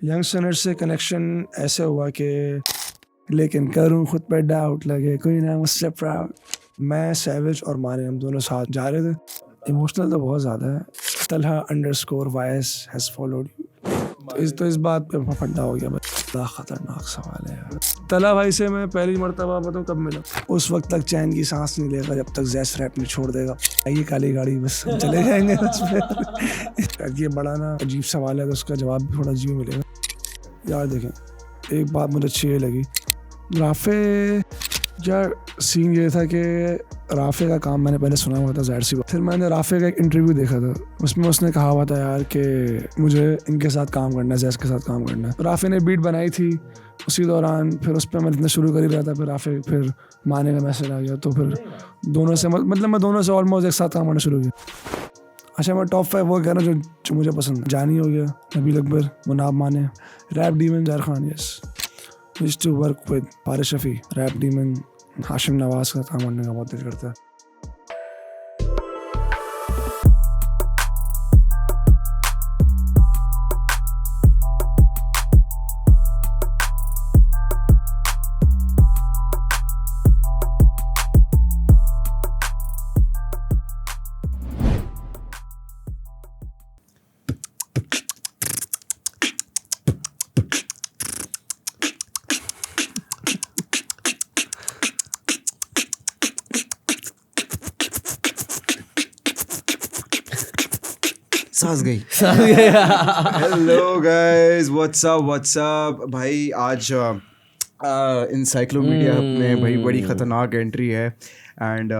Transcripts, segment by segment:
Youngster से connection ऐसे हुआ कि लेकिन करूं खुद पे डाउट लगे कोई ना मुझसे प्राउड। मैं सैविज और माने हम दोनों साथ जा रहे थे। इमोशनल तो बहुत ज़्यादा है। तलहा_YS हैज़ फॉलोड यू। तो इस बात पे फड्डा हो गया। बड़ा ख़तरनाक सवाल है यार। तला भाई से मैं पहली मर्तबा बताऊँ कब मिला, उस वक्त तक चैन की सांस नहीं लेगा जब तक ज़ैस रैप नहीं छोड़ देगा। ये काली गाड़ी बस हम चले जाएंगे बस पे। ये बड़ा ना अजीब सवाल है तो उसका जवाब भी थोड़ा अजीब मिलेगा यार। देखें, एक बात मुझे अच्छी ये लगी राफ़े यार। सीन ये था कि राफ़े का काम मैंने पहले सुना हुआ था, ज़ाहिर सी बात। फिर मैंने राफ़े का एक इंटरव्यू देखा था, उसमें उसने कहा हुआ था यार कि मुझे इनके साथ काम करना है, ज़ैस के साथ काम करना है। राफ़े ने बीट बनाई थी उसी दौरान, फिर उस पर मैं इतना शुरू कर ही रहा था। फिर राफ़े फिर माने का मैसेज आ गया तो फिर दोनों से मतलब मैं दोनों से ऑलमोस्ट एक साथ काम करना शुरू किया। अच्छा, मैं टॉप 5 वो कह रहा हूँ जो मुझे पसंद। जानी हो गया, नबील अकबर, मुनाब माने, rap demon Zahir Khan. Yes, used to work with Parish Rafi. Rap demon Hashim Nawaz का काम करने का बहुत दिल करता है। सांस गई। हेलो गाइस, व्हाट्स अप भाई। आज इंसाइक्लोपीडिया में भाई बड़ी खतरनाक एंट्री है एंड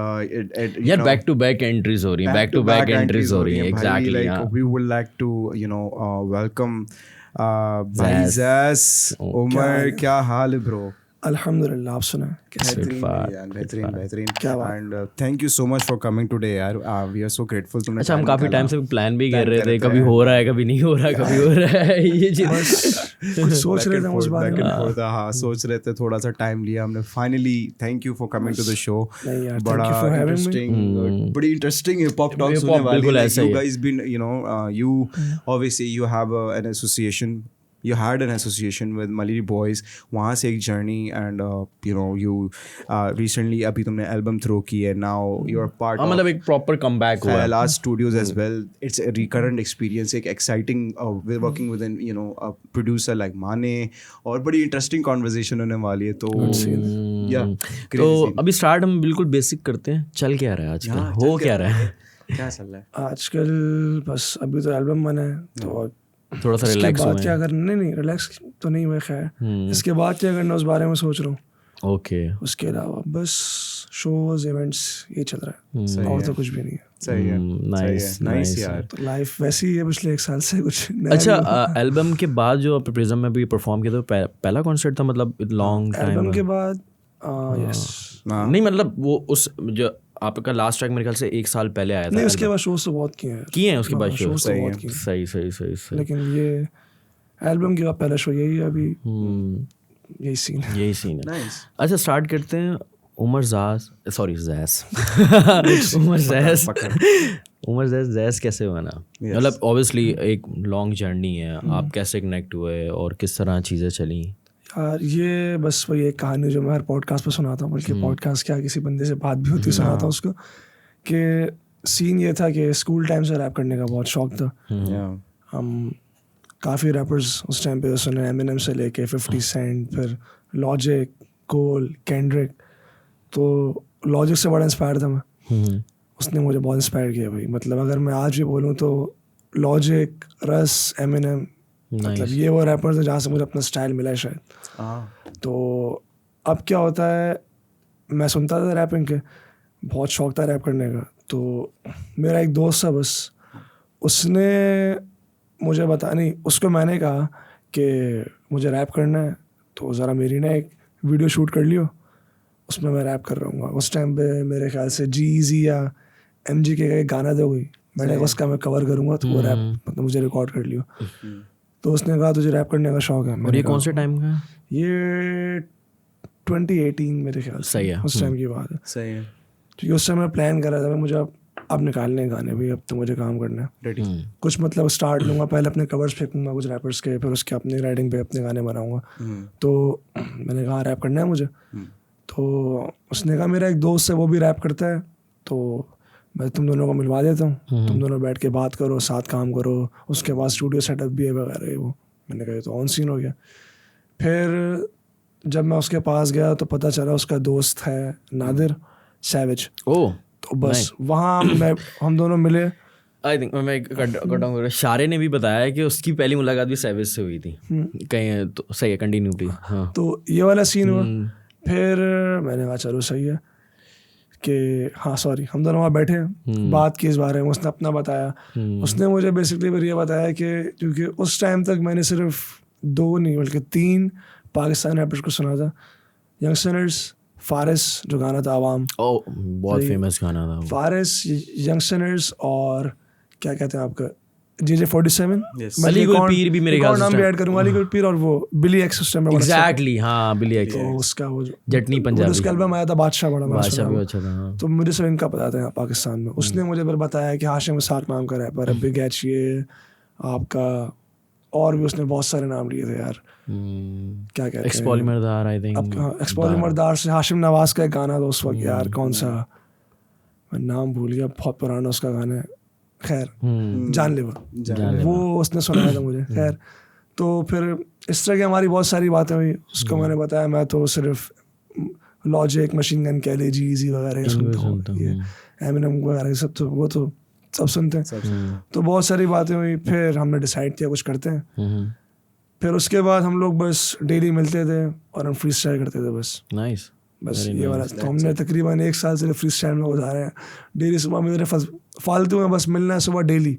यार बैक टू बैक एंट्रीज हो रही हैं, बैक टू बैक एंट्रीज हो रही हैं। Exactly, like we would like to welcome भाई ज़ैस। उमर, क्या हाल है ब्रो? अल्हम्दुलिल्लाह, आप सुना बेहतरीन। And thank you so much for coming today यार। We are so grateful. तुमने अच्छा, हम काफी टाइम से प्लान भी कर रहे थे, कभी हो रहा है कभी नहीं हो रहा, कभी हो रहा है ये चीज। कुछ सोच रहे थे उस बारे में। हाँ, सोच रहे थे, थोड़ा सा टाइम लिया हमने। Finally thank you for coming to the show. बड़ी इंटरेस्टिंग हिप हॉप टॉक्स होने वाली है। You guys been you obviously you have an association. You had an association with Maliri Boys. वहाँ से एक journey and you recently अभी तुमने album throw की है. Now you're part of मतलब एक proper comeback हुआ है Last Studios as well. It's a recurrent experience, एक exciting working with a producer like Mane, और बड़ी interesting conversation होने वाली है। तो तो अभी स्टार्ट हम बिल्कुल बेसिक करते हैं। चल क्या रहा है आजकल, हो क्या रहा है, क्या चल रहा है आजकल? बस अभी तो एल्बम बना है तो थोड़ा सा रिलैक्स हुआ है। क्या करना? नहीं, रिलैक्स तो नहीं हुआ। खैर, इसके बाद क्या करना उस बारे में सोच रहा हूँ। ओके, उसके अलावा बस शोज इवेंट्स ये चल रहा है और तो कुछ भी नहीं है। सही है, नाइस यार। तो लाइफ वैसी है पिछले 1 साल से, कुछ अच्छा, एल्बम के बाद जो प्रिज्म में भी परफॉर्म किया तो पहला कॉन्सर्ट था मतलब लॉन्ग टाइम? एल्बम के बाद यस, नहीं मतलब वो उस जो आपका लास्ट ट्रैक मेरे ख्याल से 1 साल पहले आया था। नहीं, उसके बाद शोज तो बहुत किए हैं उसके बाद शो। सही। लेकिन ये एल्बम के बाद पहला शो यही है अभी। यही सीन है। अच्छा, स्टार्ट करते हैं। उमर ज़ैस ज़ैस कैसे बना? मतलब ऑब्वियसली एक लॉन्ग जर्नी है। आप कैसे कनेक्ट हुए और किस तरह चीज़ें चली? यार ये बस वही एक कहानी जो मैं हर पॉडकास्ट पे सुनाता हूँ, बल्कि पॉडकास्ट क्या, किसी बंदे से बात भी होती सुनाता हूँ उसको, कि सीन ये था कि स्कूल टाइम से रैप करने का बहुत शौक था। हम काफ़ी रैपर्स उस टाइम पे सुने, एमिनेम से लेके 50 सेंट, फिर लॉजिक, कोल, केंड्रिक। तो लॉजिक से बड़ा इंस्पायर था मैं। उसने मुझे बहुत इंस्पायर किया भाई। मतलब अगर मैं आज भी बोलूँ तो लॉजिक, रस, एमिनेम, मतलब ये वो रैपर्स हैं जहाँ से मुझे अपना स्टाइल मिला है शायद। तो अब क्या होता है, मैं सुनता था रैपिंग के, बहुत शौक था रैप करने का। तो मेरा एक दोस्त था, बस उसने मुझे उसको मैंने कहा कि मुझे रैप करना है तो ज़रा मेरी ना एक वीडियो शूट कर लियो, उसमें मैं रैप कर रहा हूँ। उस टाइम पे मेरे ख्याल से G-Eazy या MG के एक गाना दे कोई, मैंने उसका मैं कवर करूँगा तो वो रैप मतलब मुझे रिकॉर्ड कर लियो। तो उसने कहा तुझे रैप करने का शौक है। और ये कौन से टाइम का? ये 2018 मेरे ख्याल से। सही है, उस टाइम की बात है। सही है। क्योंकि उस समय मैं प्लान कर रहा था, मुझे अब निकालने गाने भी, अब तो मुझे काम करना है। रेडी। कुछ मतलब स्टार्ट लूँगा, पहले अपने कवर्स फेंकूंगा कुछ रैपर्स के, फिर उसके अपनी राइटिंग पे अपने गाने बनाऊंगा। तो मैंने कहा रैप करना है मुझे। तो उसने कहा मेरा एक दोस्त है वो भी रैप करता है, तो मैं तुम दोनों को मिलवा देता हूँ, तुम दोनों बैठ के बात करो, साथ काम करो। उसके बाद स्टूडियो सेटअप भी है वगैरह वो। मैंने कहा ये तो ऑन सीन हो गया। फिर जब मैं उसके पास गया तो पता चला उसका दोस्त है नादिर सैविज। ओह, तो बस वहाँ हम दोनों मिले। आई थिंक मैं कटाऊंगा, शारे ने भी बताया कि उसकी पहली मुलाकात भी सैविज से हुई थी कहीं। तो सही है, कंटिन्यू प्लीज। हाँ, तो ये वाला सीन हुआ। फिर मैंने कहा चलो सही है कि हाँ सॉरी, हम दोनों वहाँ बैठे बात की इस बारे में। उसने अपना बताया। उसने मुझे बेसिकली फिर ये बताया कि क्योंकि उस टाइम तक मैंने सिर्फ 2 नहीं बल्कि 3 पाकिस्तानी रैपर्स को सुना था। यंगस्टर्स, फारिस जो गाना था आवाम, ओह बहुत फेमस गाना था वो। फारिस, यंगस्टर्स और क्या कहते हैं आपका JJ47। अली गुल पीर भी मेरे ख्याल से नाम भी ऐड करूंगा, अली गुल पीर और वो बिली एक्स सिस्टम में। एग्जैक्टली, हाँ बिली एक्स। तो उसका वो जटनी पंजाबी, उसका एल्बम आया था बादशाह, बड़ा बादशाह भी अच्छा था। हाँ। तो मुझे सब इनका पता था यहाँ पाकिस्तान में। उसने मुझे फिर बताया कि हाशिम इसाक नाम का रैपर है, बिग एच, ये आपका, और भी उसने बहुत सारे नाम लिए थे यार। क्या कहते हैं, एक्सपॉलिमरदार, आई थिंक। एक्सपॉलिमरदार से हाशिम नवाज का एक गाना था उस वक्त यार, कौन सा मैं नाम भूल गया, बहुत पुराना उसका गाना है। खैर जानलेवा, वो उसने सुनाया था मुझे। खैर तो फिर इस तरह की हमारी बहुत सारी बातें हुई। उसको मैंने बताया मैं तो सिर्फ लॉजिक, मशीन गन कैली, जी वगैरह सुनता हूँ, ये एमिनेम वगैरह सब, तो वो तो सब सुनते हैं। तो बहुत सारी बातें हुई। फिर हमने डिसाइड किया कुछ करते हैं। फिर उसके बाद हम लोग बस डेली मिलते थे और हम फ्री स्टाइल करते थे बस। नाइस। बस ये वाला। तो हमने तकरीबन 1 साल से फ्री स्टाइल में गुजारे हैं। डेली सुबह मेरे फालतू में बस मिलना है सुबह डेली।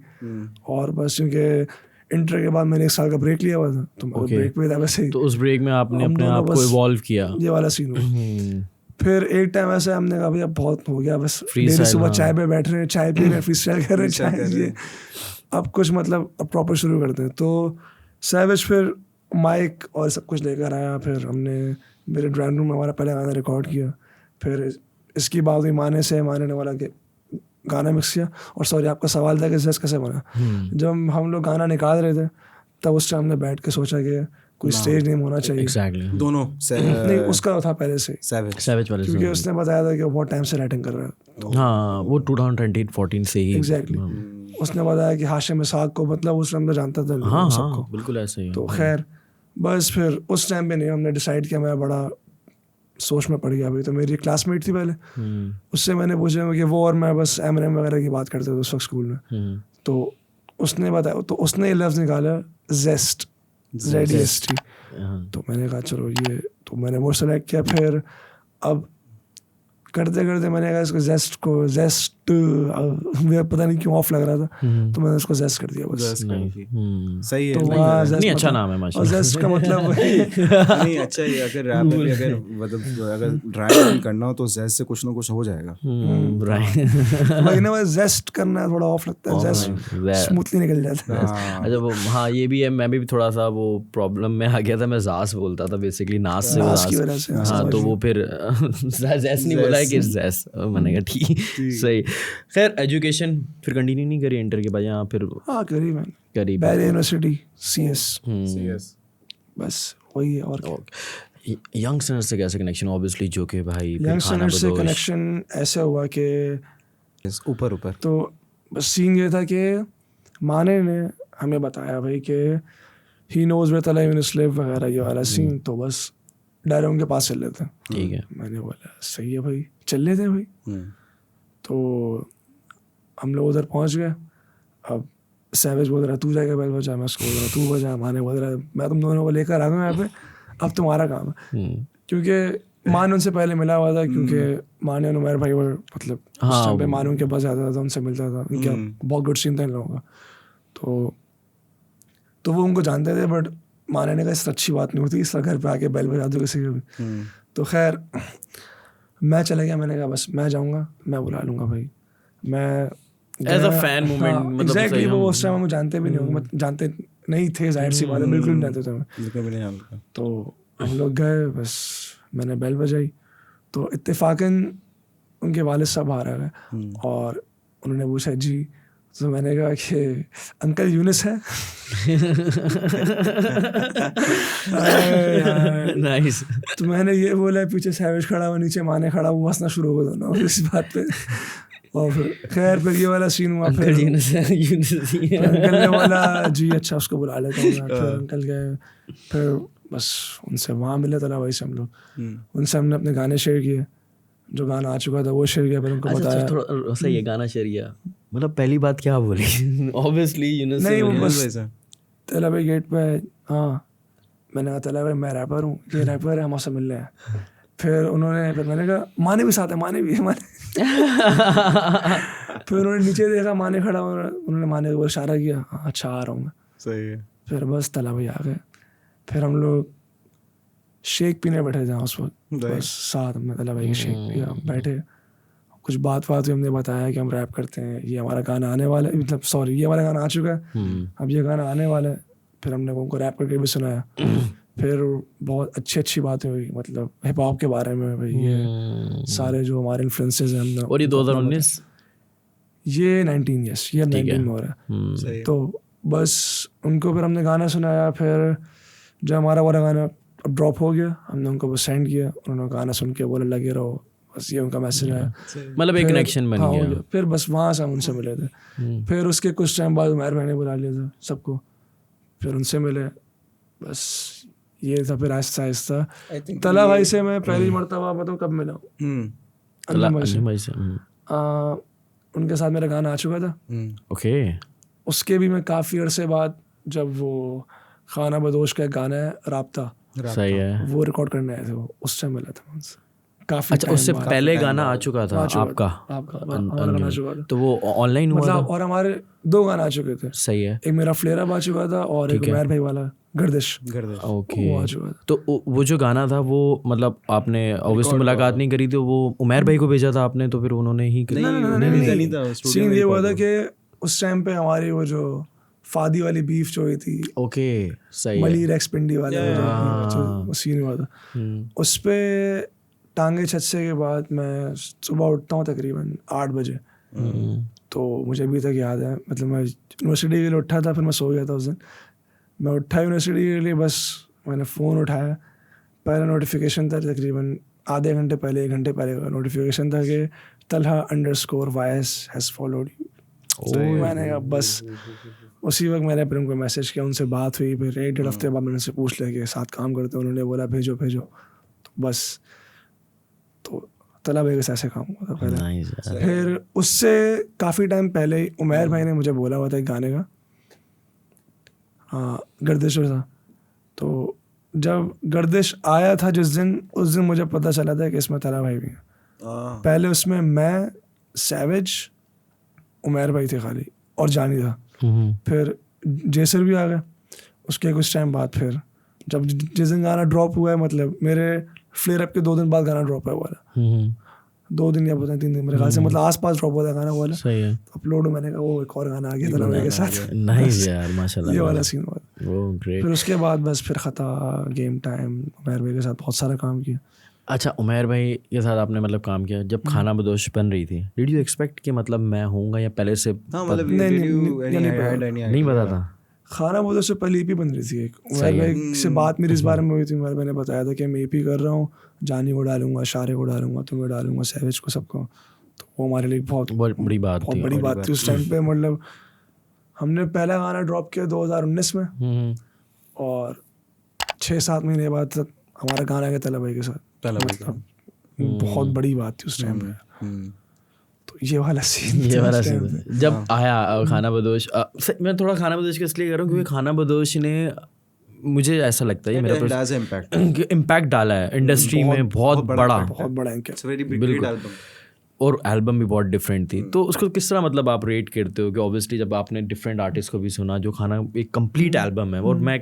और बस क्योंकि इंटर के बाद मैंने 1 साल का ब्रेक लिया हुआ था, तो ब्रेक पे था वैसे ही। तो उस ब्रेक में आपने अपने आप को इवॉल्व किया। ये वाला सीन हुआ। फिर एक टाइम ऐसा हमने कहा भैया बहुत हो गया, बस डेली सुबह चाय पे बैठ रहे हैं, चाय पी रहे हैं, फ्री स्टाइल कर रहे हैं, चाय अब कुछ मतलब अब प्रॉपर शुरू करते हैं। तो सैविज फिर माइक और सब कुछ लेकर आया। फिर हमने मेरे ड्राइंग रूम में हमारा पहला गाना रिकॉर्ड किया। फिर इसकी बात हुई माने ने वाला के गाना मिक्स किया। और सॉरी, आपका सवाल था कि जेस कैसे बना। जब हम लोग गाना निकाल रहे थे तब उस टाइम हमने बैठ के सोचा कि कोई स्टेज नेम होना चाहिए। एग्जैक्टली। दोनों नहीं, उसका था पहले से सैविज वाले, क्योंकि उसने बताया था कि वो बहुत टाइम से राइटिंग कर रहा है। हाँ, वो 2014 से ही। एग्जैक्टली। उसने बताया कि हाशिम इसाक को मतलब उस टाइम तो जानता था सबको। बिल्कुल ऐसे ही। तो खैर बस फिर उस टाइम पे नहीं, हमने डिसाइड किया। मैं बड़ा सोच में पड़ गया। अभी तो मेरी क्लासमेट थी पहले, उससे मैंने पूछा कि वो और मैं बस एमएनएम वगैरह की बात करते थे उस वक्त स्कूल में। तो उसने बताया, तो उसने ये लफ्ज़ निकाला जेस्ट, ZEST। तो मैंने कहा चलो ये, तो मैंने वो सेलेक्ट किया। फिर अब करते करते मैंने कहा इसको जेस्ट मुझे पता नहीं क्यों ऑफ लग रहा था, तो मैंने उसको जेस्ट कर दिया बस। सही है। तो नहीं, अच्छा नाम है माशाल्लाह। जेस्ट का मतलब नहीं अच्छा है। अगर रैप भी अगर मतलब अगर ड्राइव करना हो तो जेस्ट से कुछ ना कुछ हो जाएगा। वही ना, बस जेस्ट करना थोड़ा ऑफ लगता है, जेस्ट स्मूथली निकल जाता है। अच्छा वो, हाँ ये भी है। मैं भी थोड़ा सा वो प्रॉब्लम में आ गया था, मैं जास बोलता था बेसिकली, नास की वजह से। हाँ, तो वो फिर जैस नहीं बोला है कि जैस, मैंने कहा ठीक सही। खैर एजुकेशन फिर कंटिन्यू नहीं करी इंटर के बाद, यहाँ फिर हाँ करी मैंने, करी बैरियर यूनिवर्सिटी CS। बस वही है। और यंगस्टर से कैसे कनेक्शन? ऑब्वियसली जो कि भाई यंगस्टर से कनेक्शन ऐसा हुआ कि ऊपर तो बस सीन ये था कि माने ने हमें बताया भाई कि ही नोज वेयर तला यूनिस लिव वगैरह ये वाला सीन। तो बस डायरेक्ट उनके पास चल लेते हैं। ठीक है। मैंने बोला सही है भाई, चल लेते हैं भाई। तो हम लोग उधर पहुंच गए। अब सैविज बोल रहा तू जाएगा बेल बजा, मैं उसको बोल रहा तू बजा। माने बोल रहा मैं तुम दोनों को लेकर आ गया यहाँ पे, अब तुम्हारा काम है। क्योंकि मान उनसे पहले मिला हुआ था, क्योंकि माने और उमर भाई वो मतलब उस टाइम पे मान उनके पास जाता था, उनसे मिलता था। उनका बहुत गुड सीन था इन लोगों का। तो वो उनको जानते थे, बट माने ने कहा इससे अच्छी बात नहीं होती, इस घर पे आके बेल बजा दो किसी को भी। तो खैर मैं चला गया। मैंने कहा बस मैं जाऊँगा, मैं बुला लूँगा भाई। मैं as a fan moment, exactly. वो उस टाइम हम जानते भी नहीं होंगे, जानते नहीं थे, जाहिर सी बात है, बिल्कुल नहीं जानते थे हमें। तो हम लोग गए, बस मैंने बेल बजाई। तो इत्तेफाकन उनके वालिद साहब बाहर आ गए और उन्होंने पूछा जी, तो मैंने कहा कि अंकल यूनिस है। नाइस। तो मैंने ये बोला, पीछे सैवेज खड़ा हुआ, नीचे माने खड़ा, वो हंसना शुरू हो गया इस बात पे। और फिर खैर फिर ये वाला सीन हुआ, फिर अंकल ने बोला जी अच्छा उसको बुला लेता हूँ। फिर अंकल गए, फिर बस उनसे वहाँ मिले तला भाई से हम लोग, उनसे हमने अपने गाने शेयर किए, जो गाना आ चुका था वो शेयर किया, फिर उनको बताया। थोड़ा सही है, गाना शेयर किया, मतलब पहली बात क्या बोली? ऑब्वियसली यूनिस नहीं, वो बस तला भाई गेट पे, हाँ मैंने कहा तला भाई मैं रैपर हूँ, ये रैपर है, हम आपसे मिलने हैं। फिर मैंने कहा माने भी साथ है, माने भी है माने। फिर उन्होंने नीचे देखा, माने खड़ा, उन्होंने माने को इशारा किया, अच्छा आ रहा हूँ मैं। सही है। फिर बस तला भाई आ गए, फिर हम लोग शेक पीने बैठे थे उस वक्त, बस साथ में तला भाई के शेक पिया, बैठे कुछ बात हुई, हमने बताया कि हम रैप करते हैं, ये हमारा गाना आने वाला है, मतलब सॉरी ये हमारा गाना आ चुका है, अब ये गाना आने वाला है। फिर हमने उनको रैप करके भी सुनाया। फिर बहुत अच्छी बातें हुई, मतलब हिप हॉप के बारे में, भाई ये सारे जो हमारे इन्फ्लुएंसेस हैं हमने। और ये 2019, ये 19 यस, ये 19 में हो रहा है। तो बस उनको फिर हमने गाना सुनाया। फिर जब हमारा वाला गाना ड्रॉप हो गया, हमने उनको बस सेंड किया, उन्होंने गाना सुन के बोले लगे रहो, बस ये उनका मैसेज है। मतलब एक कनेक्शन बन गया। फिर बस वहाँ से हम उनसे मिले थे। फिर उसके कुछ टाइम बाद उमर भाई ने बुला लिया था सबको, फिर उनसे मिले, बस ये था। फिर आहिस्ता आहिस्ता तला भाई से मैं पहली मरतबा मतलब कब मिला हूँ, अंजुम भाई से। उनके साथ मेरा गाना आ चुका था। ओके। उसके भी मैं काफ़ी अरसे बाद, जब वो खाना बदोश का एक गाना है राब्ता, सही है, वो रिकॉर्ड करने आए थे, वो उस टाइम मिला था उनसे काफी। अच्छा, उससे पहले गाना आ चुका था आपका? हमारा गाना आ चुका था, तो वो ऑनलाइन हुआ था? और हमारे 2 गाना आ चुके थे। सही है। एक मेरा फ्लेयर अप आ चुका था, और एक उमर भाई वाला गर्दिश। ओके, वो आ चुका था। तो वो जो गाना था वो मतलब आपने ऑब्वियसली मुलाकात नहीं करी, तो वो उमर भाई को भेजा था आपने, तो फिर उन्होंने ही नहीं, सीन ये हुआ था कि उस टाइम पे हमारी वो जो फादी वाली बीफ जो हुई थी, ओके सही है, मलीर एक्स पिंडी वाले जो सीन हुआ था, उस पे टांगे छत्से के बाद मैं सुबह उठता हूँ तकरीबन 8 बजे। तो मुझे अभी तक याद है, मतलब मैं यूनिवर्सिटी के लिए उठा था, फिर मैं सो गया था उस दिन। मैं उठा यूनिवर्सिटी के लिए, बस मैंने फ़ोन उठाया, पहला नोटिफिकेशन था तकरीबन आधे घंटे पहले, 1 घंटे पहले का नोटिफिकेशन था कि तलहा_YS हैज़ फॉलोड यू। मैंने कहा बस उसी वक्त मैंने फिर उनको मैसेज किया, उनसे बात हुई। फिर 1-1.5 हफ्ते बाद मैंने उनसे पूछ लिया कि साथ काम करते हैं, उन्होंने बोला भेजो। तो बस तो तला भाई के ऐसे काम हुआ था पहले। फिर उससे काफ़ी टाइम पहले उमर भाई ने मुझे बोला हुआ था एक गाने का, हाँ गर्दिश था। तो जब गर्दिश आया था जिस दिन, उस दिन मुझे पता चला था कि इसमें तला भाई भी हैं। पहले उसमें मैं, सैवेज, उमर भाई थे खाली, और जानी था। फिर जेसर भी आ गया उसके कुछ टाइम बाद। फिर जब जिस दिन गाना ड्रॉप हुआ है, मतलब मेरे फ्लेयर अप के 2 दिन बाद गाना ड्रॉप है वाला, 2 दिन या 3 दिन मेरे ख्याल से, मतलब आसपास ड्रॉप हुआ था गाना वाला। सही है। अपलोड मैंने कहा वो एक और गाना आ गया तला भाई के साथ। नाइस यार, माशाल्लाह, ये वाला सीन हुआ। वो ग्रेट। फिर उसके बाद बस फिर खता, गेम टाइम, उमर भाई के साथ बहुत सारा काम किया। अच्छा, उमर भाई के साथ आपने मतलब काम किया जब खाना बदोश बन रही थी, डिड यू एक्सपेक्ट कि मतलब मैं होऊंगा, या पहले से नहीं पता था? खाना बदोश से पहले EP बन रही थी एक। उमर भाई से बात मेरी इस बारे में हुई थी, उमर भाई ने बताया था कि मैं EP कर रहा हूँ, जानी को डालूंगा, शारे को डालूंगा, तुम्हें डालूंगा, सैवेज को, सबको। तो वो हमारे लिए बहुत बड़ी बात थी उस टाइम पे। मतलब हमने पहला गाना ड्रॉप किया 2019 में, और 6-7 महीने बाद तक हमारा गाना गया तला भाई के साथ। मतलब बहुत बड़ी बात थी उस टाइम पे। तो ये वाला सीन जब आया खाना बदोश। मैं थोड़ा खाना बदोश का इसलिए कह रहा हूँ क्योंकि खाना बदोश ने, मुझे ऐसा लगता है मेरा इम्पैक्ट डाला है इंडस्ट्री में, बहुत बड़ा इम्पैक्ट। और एल्बम भी बहुत डिफरेंट थी। तो उसको किस तरह मतलब आप रेट करते हो कि ऑब्वियसली जब आपने डिफरेंट आर्टिस्ट को भी सुना, जो खाना एक कंप्लीट एल्बम है, और मैं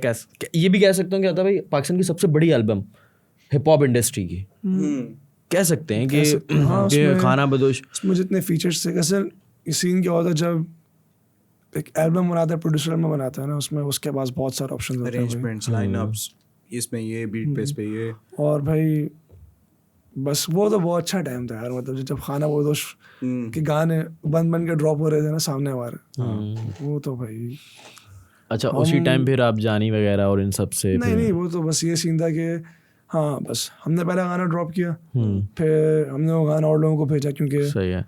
ये भी कह सकता हूँ कि भाई पाकिस्तान की सबसे बड़ी एल्बम हिप हॉप इंडस्ट्री की कह सकते हैं कि खाना बदोश। उसमें जितने फीचर्स थे, कैसे सीन क्या होता है जब एक एल्बम बनाता है, प्रोड्यूसर में बनाता है ना, उसमें उसके पास बहुत सारे ऑप्शन होते हैं, अरेंजमेंट्स, लाइनअप्स, इसमें ये बीट पे, इस पे ये। और भाई बस वो तो बहुत अच्छा टाइम था यार, मतलब जब खाना बोदोश के गाने बन के ड्रॉप हो रहे थे ना सामने हमारे, वो तो भाई। अच्छा उसी टाइम फिर आप जानी वगैरह और इन सब से? नहीं, वो तो बस ये सीन था कि हाँ बस हमने पहला गाना ड्रॉप किया, फिर हमने वो गाना और लोगों को भेजा, क्योंकि सही है।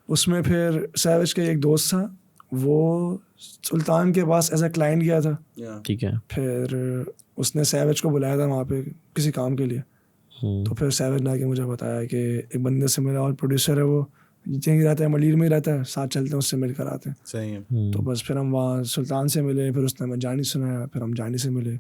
उसमें फिर सैवेज का एक दोस्त था, वो सुल्तान के पास एज अ क्लाइंट गया था, ठीक है। फिर उसने सैवेज को बुलाया था वहाँ पे किसी काम के लिए। तो फिर सैवेज ने आके मुझे बताया कि एक बंदे से मिला और प्रोड्यूसर है, वो यहीं रहता है, मलीर में ही रहता है, साथ चलते हैं, उससे मिलकर आते हैं। सही है। तो बस फिर हम वहाँ सुल्तान से मिले, फिर उसने हमें जानी सुनाया, फिर हम जानी से मिले,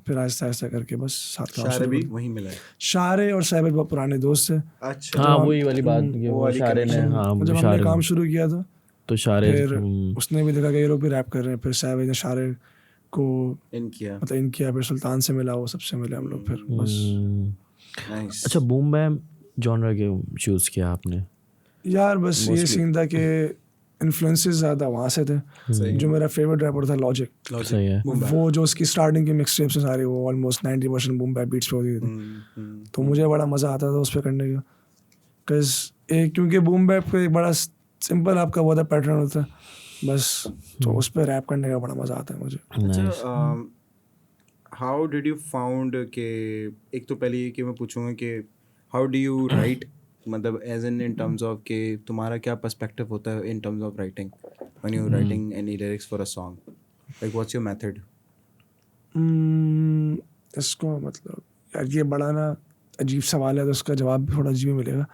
फिर आहिस्ता आहिस्ता करके बस साथ काम शारे शुरू भी कर। वहीं मिला है। शारे और सैवेज बहुत पुराने दोस्त थे। अच्छा। हाँ वही वाली बात कि वो वाली शारे ने, हाँ जब हमने शारे काम शुरू किया था तो शारे फिर उसने भी देखा कि ये लोग भी रैप कर रहे हैं, फिर सैवेज ने शारे को इन किया। मतलब इन किया, फिर सुल्तान से मिला, वो सबसे मिले हम लोग, फिर बस। नाइस। अच्छा बूम बैम जॉनर के चूज़ किया आपने? यार बस ये सीन था कि इन्फ्लुएंसेस ज़्यादा वहाँ से थे। जो मेरा फेवरेट रैपर था लॉजिक, सही है। वो जो उसकी स्टार्टिंग की मिक्स टेप्स सारी वो ऑलमोस्ट 90% बूम बैप बीट्स पे होती थी, तो मुझे बड़ा मज़ा आता था उस पर करने का। बिकॉज क्योंकि बूम बैप का एक बड़ा सिंपल आपका वो था पैटर्न होता है बस, तो उस पर रैप करने का बड़ा मज़ा आता है मुझे। अच्छा, हाउ डिड यू फाउंड के, एक तो पहले ये कि मैं पूछूंगा कि हाउ डू यू राइट, मतलब एज इन टर्म्स ऑफ के तुम्हारा क्या पर्सपेक्टिव होता है इन terms of writing when you writing any lyrics for a song, like what's your method? इसको मतलब यार ये बड़ा ना अजीब सवाल है, तो उसका जवाब भी थोड़ा अजीब ही मिलेगा,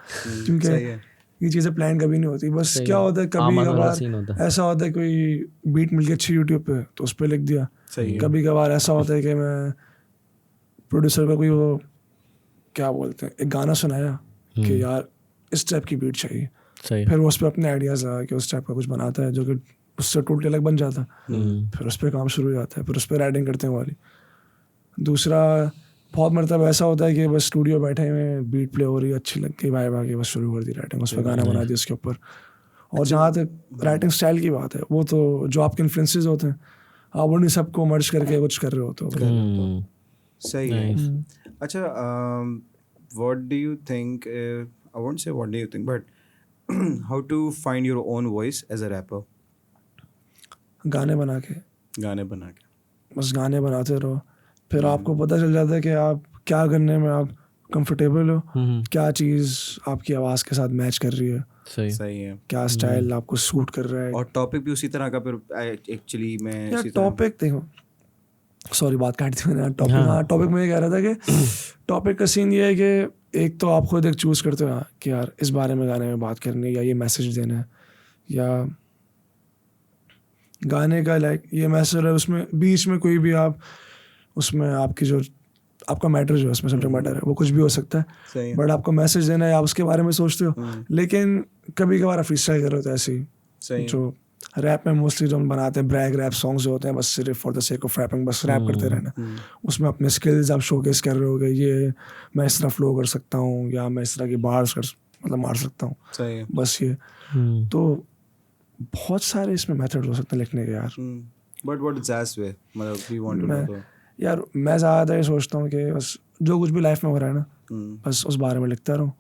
क्योंकि ये चीज़ें प्लान कभी नहीं होती। बस क्या होता है कभी कभार ऐसा होता है कोई बीट मिल गई अच्छी यूट्यूब पे तो उस पर लिख दिया, कभी कभार ऐसा होता है कि मैं प्रोड्यूसर को कोई वो क्या बोलते हैं एक गाना सुनाया कि यार इस टाइप की बीट चाहिए, फिर वो उस पर अपने आइडियाज़ लगा कि उस टाइप का कुछ बनाता है जो कि उससे टोटली अलग बन जाता है, फिर उस पर काम शुरू हो जाता है, फिर उस पर राइटिंग करते हैं वाली। दूसरा बहुत मरतबा ऐसा होता है कि बस स्टूडियो बैठे हुए बीट प्ले हो रही है, अच्छी लग गई, वाइब आ गई, बस शुरू कर दी राइटिंग, उस पर गाना बना दिया उसके ऊपर। और जहाँ तक राइटिंग स्टाइल की बात है, वो तो जो आपके इन्फ्लुएंसेस होते हैं आप उन्हीं सबको मर्ज करके कुछ कर रहे होते हो। सही है। अच्छा, what do you think, I won't say what do you think, but how to find your own voice as a rapper? गाने बना के बस गाने बनाते रहो, फिर आपको पता चल जाता है कि आप क्या करने में आप कंफर्टेबल हो, क्या चीज़ आपकी आवाज़ के साथ मैच कर रही है, सही है, क्या स्टाइल आपको सूट कर रहा है। और टॉपिक भी उसी तरह का। फिर एक्चुअली मैं यार टॉपिक देखो, सॉरी बात काट दी मैंने। टॉपिक में ये कह रहा था कि टॉपिक का सीन ये है कि एक तो आप खुद एक चूज़ करते हो कि यार इस बारे में गाने में बात करनी है या ये मैसेज देना है, या गाने का लाइक ये मैसेज है, उसमें बीच में कोई भी आप उसमें आपकी जो आपका मैटर जो है उसमें सब्जेक्ट मैटर है वो कुछ भी हो सकता है, बट आपको मैसेज देना है, आप उसके बारे में सोचते हो। लेकिन कभी कभार आप फ्रीस्टाइल कर रहे होते हैं ऐसे ही, जो रैप में मोस्टली जो हम बनाते हैं ब्रैग रैप सॉन्ग्स जो होते हैं बस सिर्फ for the sake of rapping, बस रैप करते रहना, उसमें अपने स्किल्स आप शोकेस कर रहे होगे, ये मैं इस तरह फ्लो कर सकता हूँ या मैं इस तरह की बार्स मतलब मार सकता हूँ, बस ये। तो बहुत सारे इसमें मेथड हो सकते हैं लिखने के यार। But what is that way, मतलब वी वांट टू नो। यार मैं ज़्यादातर ये सोचता हूँ कि बस जो कुछ भी लाइफ में हो रहा है ना बस उस बारे में लिखता रहूँ,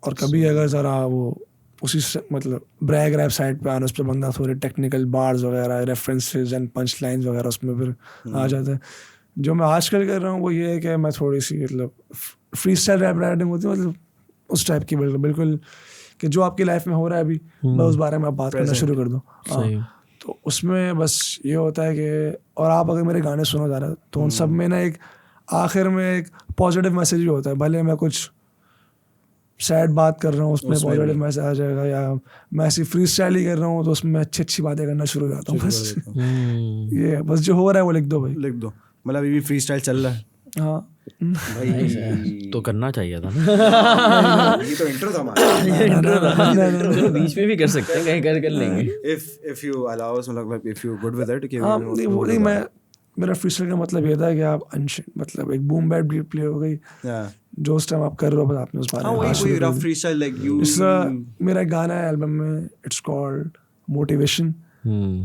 और कभी अगर ज़रा वो उसी से मतलब ब्रैग रैप साइड पे आना, उस पर बंदा थोड़े टेक्निकल बार्स वगैरह रेफरेंसेस एंड पंच लाइन्स वगैरह उसमें फिर आ जाता है। जो मैं आजकल कर रहा हूँ वो ये है कि मैं थोड़ी सी मतलब फ्री स्टाइल रैप राइटिंग होती है, मतलब उस टाइप की बिल्कुल कि जो आपकी लाइफ में हो रहा है अभी बस उस बारे में आप बात करना शुरू कर दो। तो उसमें बस ये होता है कि और आप अगर मेरे गाने सुनो जा रहे हो तो उन सब में ना एक आखिर में एक पॉजिटिव मैसेज भी होता है, भले मैं कुछ सैड बात कर रहा हूँ उसमें पॉजिटिव मैसेज आ जाएगा, या मैं ऐसी फ्री स्टाइल ही कर रहा हूँ तो उसमें अच्छी बातें करना शुरू हो जाता हूँ बस। ये बस जो हो रहा है वो लिख दो भाई, लिख दो। मतलब अभी भी फ्री स्टाइल चल रहा है? हाँ भाई तो करना चाहिए था ये तो इंट्रो था हमारा। चलो बीच में भी कर सकते हैं, कहीं कर लेंगे if you allow us, मतलब if you good with it कि नहीं मैं मेरा फ्रीस्टाइल का मतलब ये था कि आप मतलब एक बूम बैप बीट प्ले हो गई जो उस टाइम आप कर रहे हो, बस आपने उस बारे में वही रफ फ्रीस्टाइल लाइक यू। मेरा गाना है एल्बम में, इट्स कॉल्ड मोटिवेशन।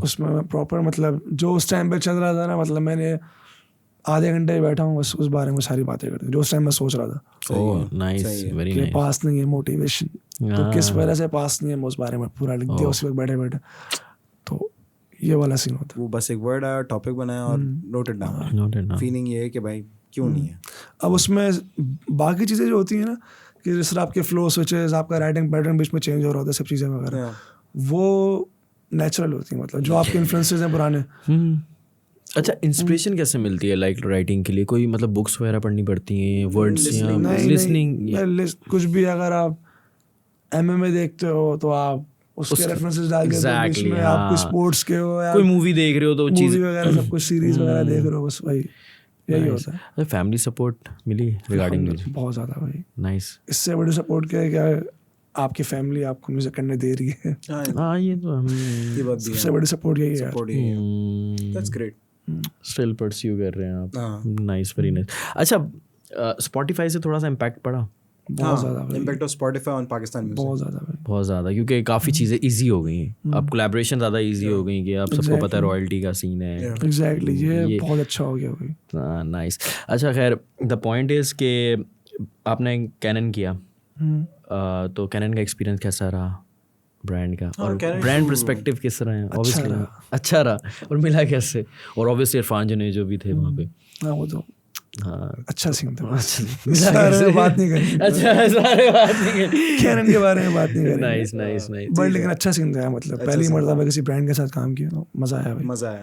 उसमें मैं प्रॉपर मतलब जो उस टाइम पे चल रहा था ना, मतलब मैंने आधे घंटे ही बैठा हूँ बस उस बारे में सारी बातें करते जो उस टाइम मैं सोच रहा था ओह नाइस, वेरी कि नाइस। पास नहीं है मोटिवेशन, तो किस वजह से पास नहीं है मैं उस बारे में पूरा लिख दिया उसी वक्त बैठे बैठे। तो ये वाला सीन होता है। वो बस एक वर्ड आया, टॉपिक बनाया और note it down. Noted down. Feeling ये है कि भाई क्यों नहीं है। अब उसमें बाकी चीज़ें जो होती हैं ना कि जैसे आपके फ्लो स्विचेस, आपका राइटिंग पैटर्न बीच में चेंज हो रहा होता है, सब चीज़ें वगैरह, Yeah. वो नेचुरल होती हैं, मतलब जो आपके इन्फ्लुएंसेस हैं पुराने। अच्छा, इंस्पिरेशन कैसे मिलती है लाइक राइटिंग के लिए? कोई मतलब बुक्स वगैरह पढ़नी पड़ती हैं, वर्ड्स या लिसनिंग? कुछ भी, अगर आप MMA देखते हो तो आप उसके रेफरेंसेस डाल देते हो बीच में, आप कोई स्पोर्ट्स के हो या कोई मूवी देख रहे हो तो चीज मूवी वगैरह सब कुछ सीरीज वगैरह देख रहे हो, बस भाई यही होता है। फैमिली सपोर्ट मिली रिगार्डिंग म्यूजिक? बहुत ज़्यादा भाई, नाइस। इससे बड़ी सपोर्ट क्या है, क्या आपकी फैमिली आपको म्यूजिक करने दे रही है। हाँ ये तो ये बात भी है। सबसे बड़ी सपोर्ट यही है। Support ही है। That's great. स्टिल परस्यू कर रहे हैं आप। Nice, very nice. अच्छा, स्पॉटिफाई से थोड़ा सा इम्पैक्ट पड़ा? बहुत ज़्यादा भाई, Impact of Spotify on Pakistan music. बहुत ज़्यादा भाई। बहुत ज़्यादा, क्योंकि काफ़ी चीज़ें इजी हो गई हैं। अब कोलैबोरेशन ज़्यादा इजी हो गई कि अब सबको पता है रॉयल्टी का सीन है। एग्जैक्टली, ये बहुत अच्छा हो गया भाई। नाइस। अच्छा खैर, द पॉइंट इज़ कि आपने कैनन किया, तो कैनन का एक्सपीरियंस कैसा रहा ब्रांड का, और ब्रांड पर्सपेक्टिव किस तरह है? ऑब्वियसली अच्छा रहा, और मिला कैसे? और ऑब्वियसली इरफान जुनेद जो भी थे वहाँ पे। हाँ वो तो हाँ अच्छा सीन था। सारे बात नहीं करेंगे। अच्छा, सारे बात नहीं करेंगे, कैनन के बारे में बात नहीं करेंगे। Nice nice nice. बट लेकिन अच्छा सीन था, मतलब पहली मर्तबा किसी ब्रांड के साथ काम किया तो मज़ा आया भाई। मजा आया।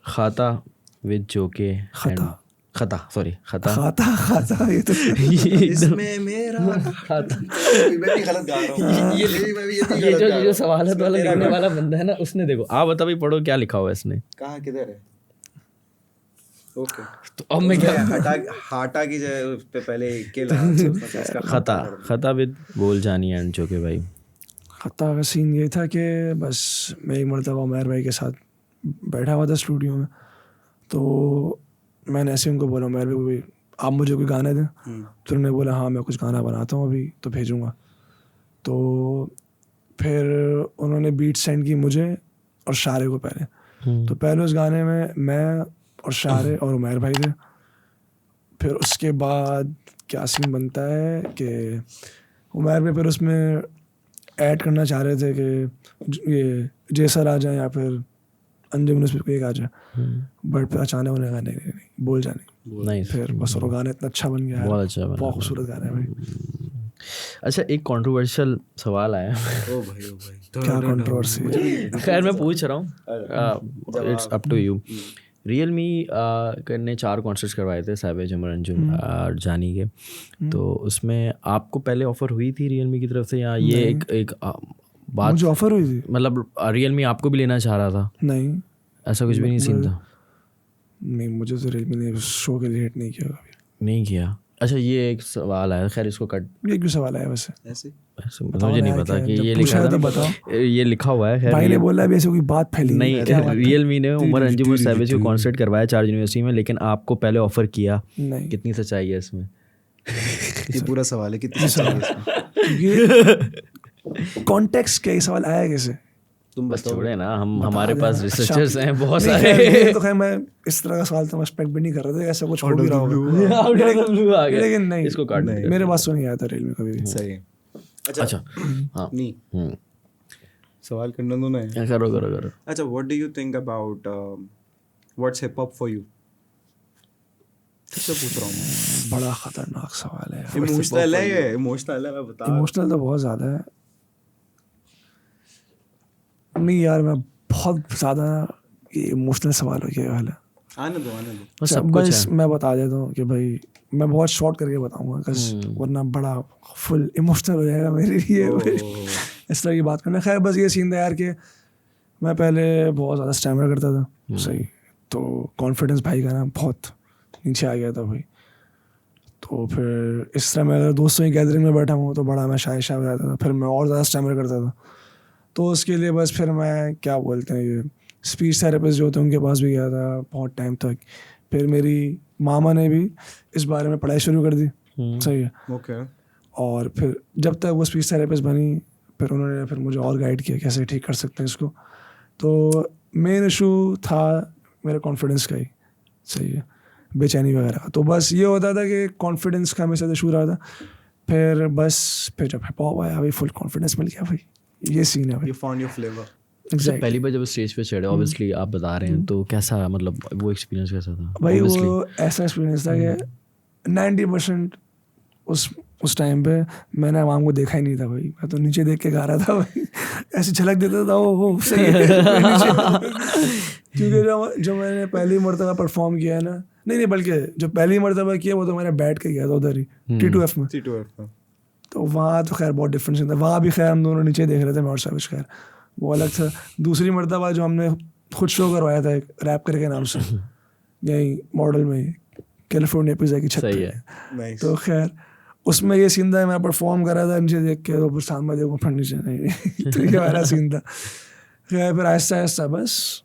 खाता विद जोके खता खाता ये तो इसमें मेरा खाता। मैं भी गलत गा रहा हूँ। ये जो सवालत वाला लिखने वाला बंदा है ना, उसने देखो, आप बता भाई, पढ़ो क्या लिखा हुआ है इसने। कहाँ किधर है? ओके, तो अब मैं क्या हाटा की जगह पे पहले के लगा खता विद बोल जानी एंड जोके भाई। खाता का सीन ये था कि बस मैं एक मरतबा उमर भाई के साथ बैठा हुआ था स्टूडियो में, तो मैंने ऐसे उनको बोला, उमर भाई आप मुझे कोई गाने दें। तो उन्होंने बोला हाँ मैं कुछ गाना बनाता हूँ अभी, तो भेजूँगा। तो फिर उन्होंने बीट सेंड की मुझे और शारे को पहले। तो पहले उस गाने में मैं और शारे और उमर भाई थे। फिर उसके बाद क्या सीन बनता है कि उमर भाई फिर उसमें ऐड करना चाह रहे थे कि ये जैसर आ जाए या फिर अंजुम उस पर कोई एक आ जाए, बट फिर अचानक उन्हें कहा नहीं बोल जाने। नाइस। फिर बस वो गाना इतना अच्छा बन गया, बहुत अच्छा बना, बहुत खूबसूरत गाना है भाई। अच्छा, एक कंट्रोवर्शियल सवाल आया। ओ भाई क्या कंट्रोवर्सी? खैर मैं पूछ रहा हूँ, it's up to you. Realme ने 4 कॉन्सर्ट्स करवाए थे, सैवेज, अमर, अंजुम और जानी के। तो उसमें आपको पहले ऑफर हुई थी रियलमी की तरफ से, या ये एक बात मुझे ऑफर हुई थी? मतलब रियलमी आपको भी लेना चाह रहा था? नहीं, ऐसा कुछ भी नहीं सीन था? नहीं, मुझे तो रियलमी ने शो के लिए हिट नहीं किया कभी। नहीं किया? अच्छा, ये एक सवाल आया, खैर इसको कट। ये क्यों सवाल आया वैसे? ऐसे मुझे नहीं पता कि ये लिखा है, तो बताओ। ये लिखा हुआ है। खैर भाई ने बोला अभी ऐसे कोई बात फैली नहीं, रियलमी ने उमर, अंजुम और सैवेज को कॉन्सर्ट करवाया 4 यूनिवर्सिटी में, लेकिन आपको पहले ऑफर किया। नहीं, कितनी सच्चाई है इसमें? ये पूरा सवाल है, कितनी सवाल है? कॉन्टेक्स्ट क्या, ये सवाल आया कैसे? तुम बस बताओ। छोड़े ना, हमारे पास रिसर्चर्स हैं बहुत नहीं, सारे। खैर, तो खैर मैं इस तरह का सवाल तो एक्सपेक्ट भी नहीं कर रहा था, ऐसा कुछ हो भी रहा होगा। Out of the blue आ गया। लेकिन नहीं, इसको काट दे। मेरे पास तो नहीं आया था रियलमी कभी भी। सही है। अच्छा हाँ, नहीं, सवाल करना दो ना। करो करो करो। अच्छा, what do you think about what's hip hop for you? सबसे पूछ रहा हूँ। बड़ा खतरनाक सवाल है। इमोशनल है ये, इमोशनल है, मैं बता। इमोशनल तो बहुत ज़्यादा है। नहीं यार, मैं बहुत ज़्यादा ये इमोशनल सवाल हो गया वाला। आने दो। सब कुछ बस मैं बता देता हूँ कि भाई मैं बहुत शॉर्ट करके बताऊंगा, वरना बड़ा फुल इमोशनल हो जाएगा मेरे लिए इस तरह की बात करना। खैर बस ये सीन था यार कि मैं पहले बहुत ज़्यादा स्टैमर करता था, सही, तो कॉन्फिडेंस भाई का ना बहुत नीचे आ गया था भाई। तो फिर इस तरह मैं अगर दोस्तों की गैदरिंग में बैठा हूँ तो बड़ा मैं शाय हो जाता था, फिर मैं और ज़्यादा स्टैमर करता था। तो उसके लिए बस फिर मैं क्या बोलते हैं, ये स्पीच थेरेपिस्ट जो होते हैं उनके पास भी गया था बहुत टाइम तक। फिर मेरी मामा ने भी इस बारे में पढ़ाई शुरू कर दी, सही है। ओके। और फिर जब तक वो स्पीच थेरेपिस्ट बनी, फिर उन्होंने फिर मुझे और गाइड किया कैसे ठीक कर सकते हैं इसको। तो मेन इशू था मेरे कॉन्फिडेंस का ही, सही है। बेचैनी वगैरह। तो बस ये होता था कि कॉन्फिडेंस का हमेशा इशू रहा था। फिर जब हिप हॉप आया भाई फुल कॉन्फिडेंस मिल गया भाई, ये सीन है भाई। You found your flavor. Exactly. पहली बार जब स्टेज पे चढ़े ऑब्वियसली आप बता रहे हैं, तो कैसा मतलब वो एक्सपीरियंस कैसा था? भाई Obviously. वो ऐसा एक्सपीरियंस था कि 90% उस टाइम पे मैंने आवाम को देखा ही नहीं था भाई। मैं तो नीचे देख के गा रहा था भाई, ऐसी झलक देता था वो सही है क्योंकि जो मैंने पहली मरतबा परफॉर्म किया है ना, नहीं बल्कि जो पहली मरतबा किया वो तो मैंने बैठ के किया था उधर ही T2F में। तो वहाँ तो खैर बहुत डिफरेंस था, वहाँ भी खैर हम दोनों नीचे देख रहे थे, मैं और साविश, खैर वो अलग था। दूसरी मरतबा जो हमने खुद शो करवाया था एक रैप करके नाम से, यही मॉडल में कैलिफोर्निया पिज़्ज़ा की छत पे, तो खैर उसमें ये सीन था, मैं परफॉर्म कर रहा था नीचे देख के, तो सामने देखो फिर नीचे नहीं तो ये वाला सीन था। खैर फिर आहिस्ता आहिस्ता बस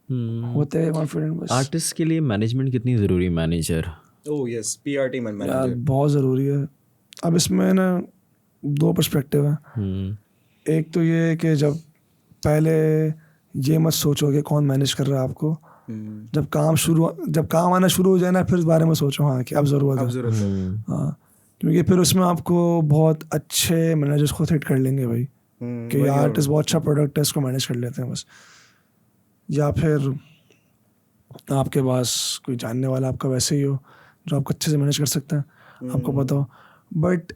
होते हैं कॉन्फिडेंट। बस आर्टिस्ट के लिए मैनेजमेंट कितनी ज़रूरी है? मैनेजर PR team and यार manager. बहुत ज़रूरी है। अब इसमें ना 2 पर्सपेक्टिव है। एक तो ये है कि जब पहले ये मत सोचो कि कौन मैनेज कर रहा है आपको, जब काम आना शुरू हो जाए ना, फिर इस बारे में सोचो हाँ कि अब ज़रूरत है। हाँ, क्योंकि फिर उसमें आपको बहुत अच्छे मैनेजर्स खुद हिट कर लेंगे भाई कि आर्टिस्ट बहुत अच्छा प्रोडक्ट है, इसको मैनेज कर लेते हैं बस। या फिर आपके पास कोई जानने वाला आपका वैसे ही हो जो आपको अच्छे से मैनेज कर सकता है, आपको पता हो। बट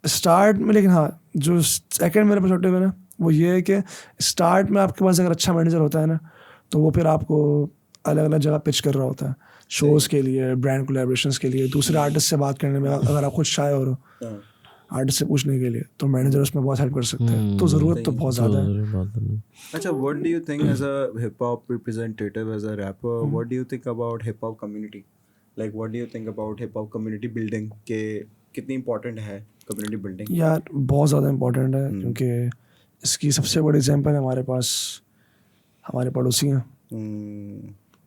स्टार्ट में, लेकिन हाँ जो सेकंड मेरा पर्सपेक्टिव है ना, वो ये है कि स्टार्ट में आपके पास अगर अच्छा मैनेजर होता है ना, तो वो फिर आपको अलग अलग जगह पिच कर रहा होता है, शोज़ के लिए, ब्रांड कोलैबोरेशंस के लिए, दूसरे आर्टिस्ट से बात करने में अगर आप खुद शाय हो रहे हो आर्टिस्ट से पूछने के लिए, तो मैनेजर उसमें बहुत हेल्प कर सकते हैं। तो ज़रूरत तो बहुत ज़्यादा है। अच्छा, what do you think as a hip hop representative, as a rapper, what do you think about hip hop community? Like what do you think about hip hop community building? के कितनी important है community building? यार बहुत ज़्यादा important है, क्योंकि इसकी सबसे बड़ी एग्जांपल हमारे पास हमारे पड़ोसी हैं,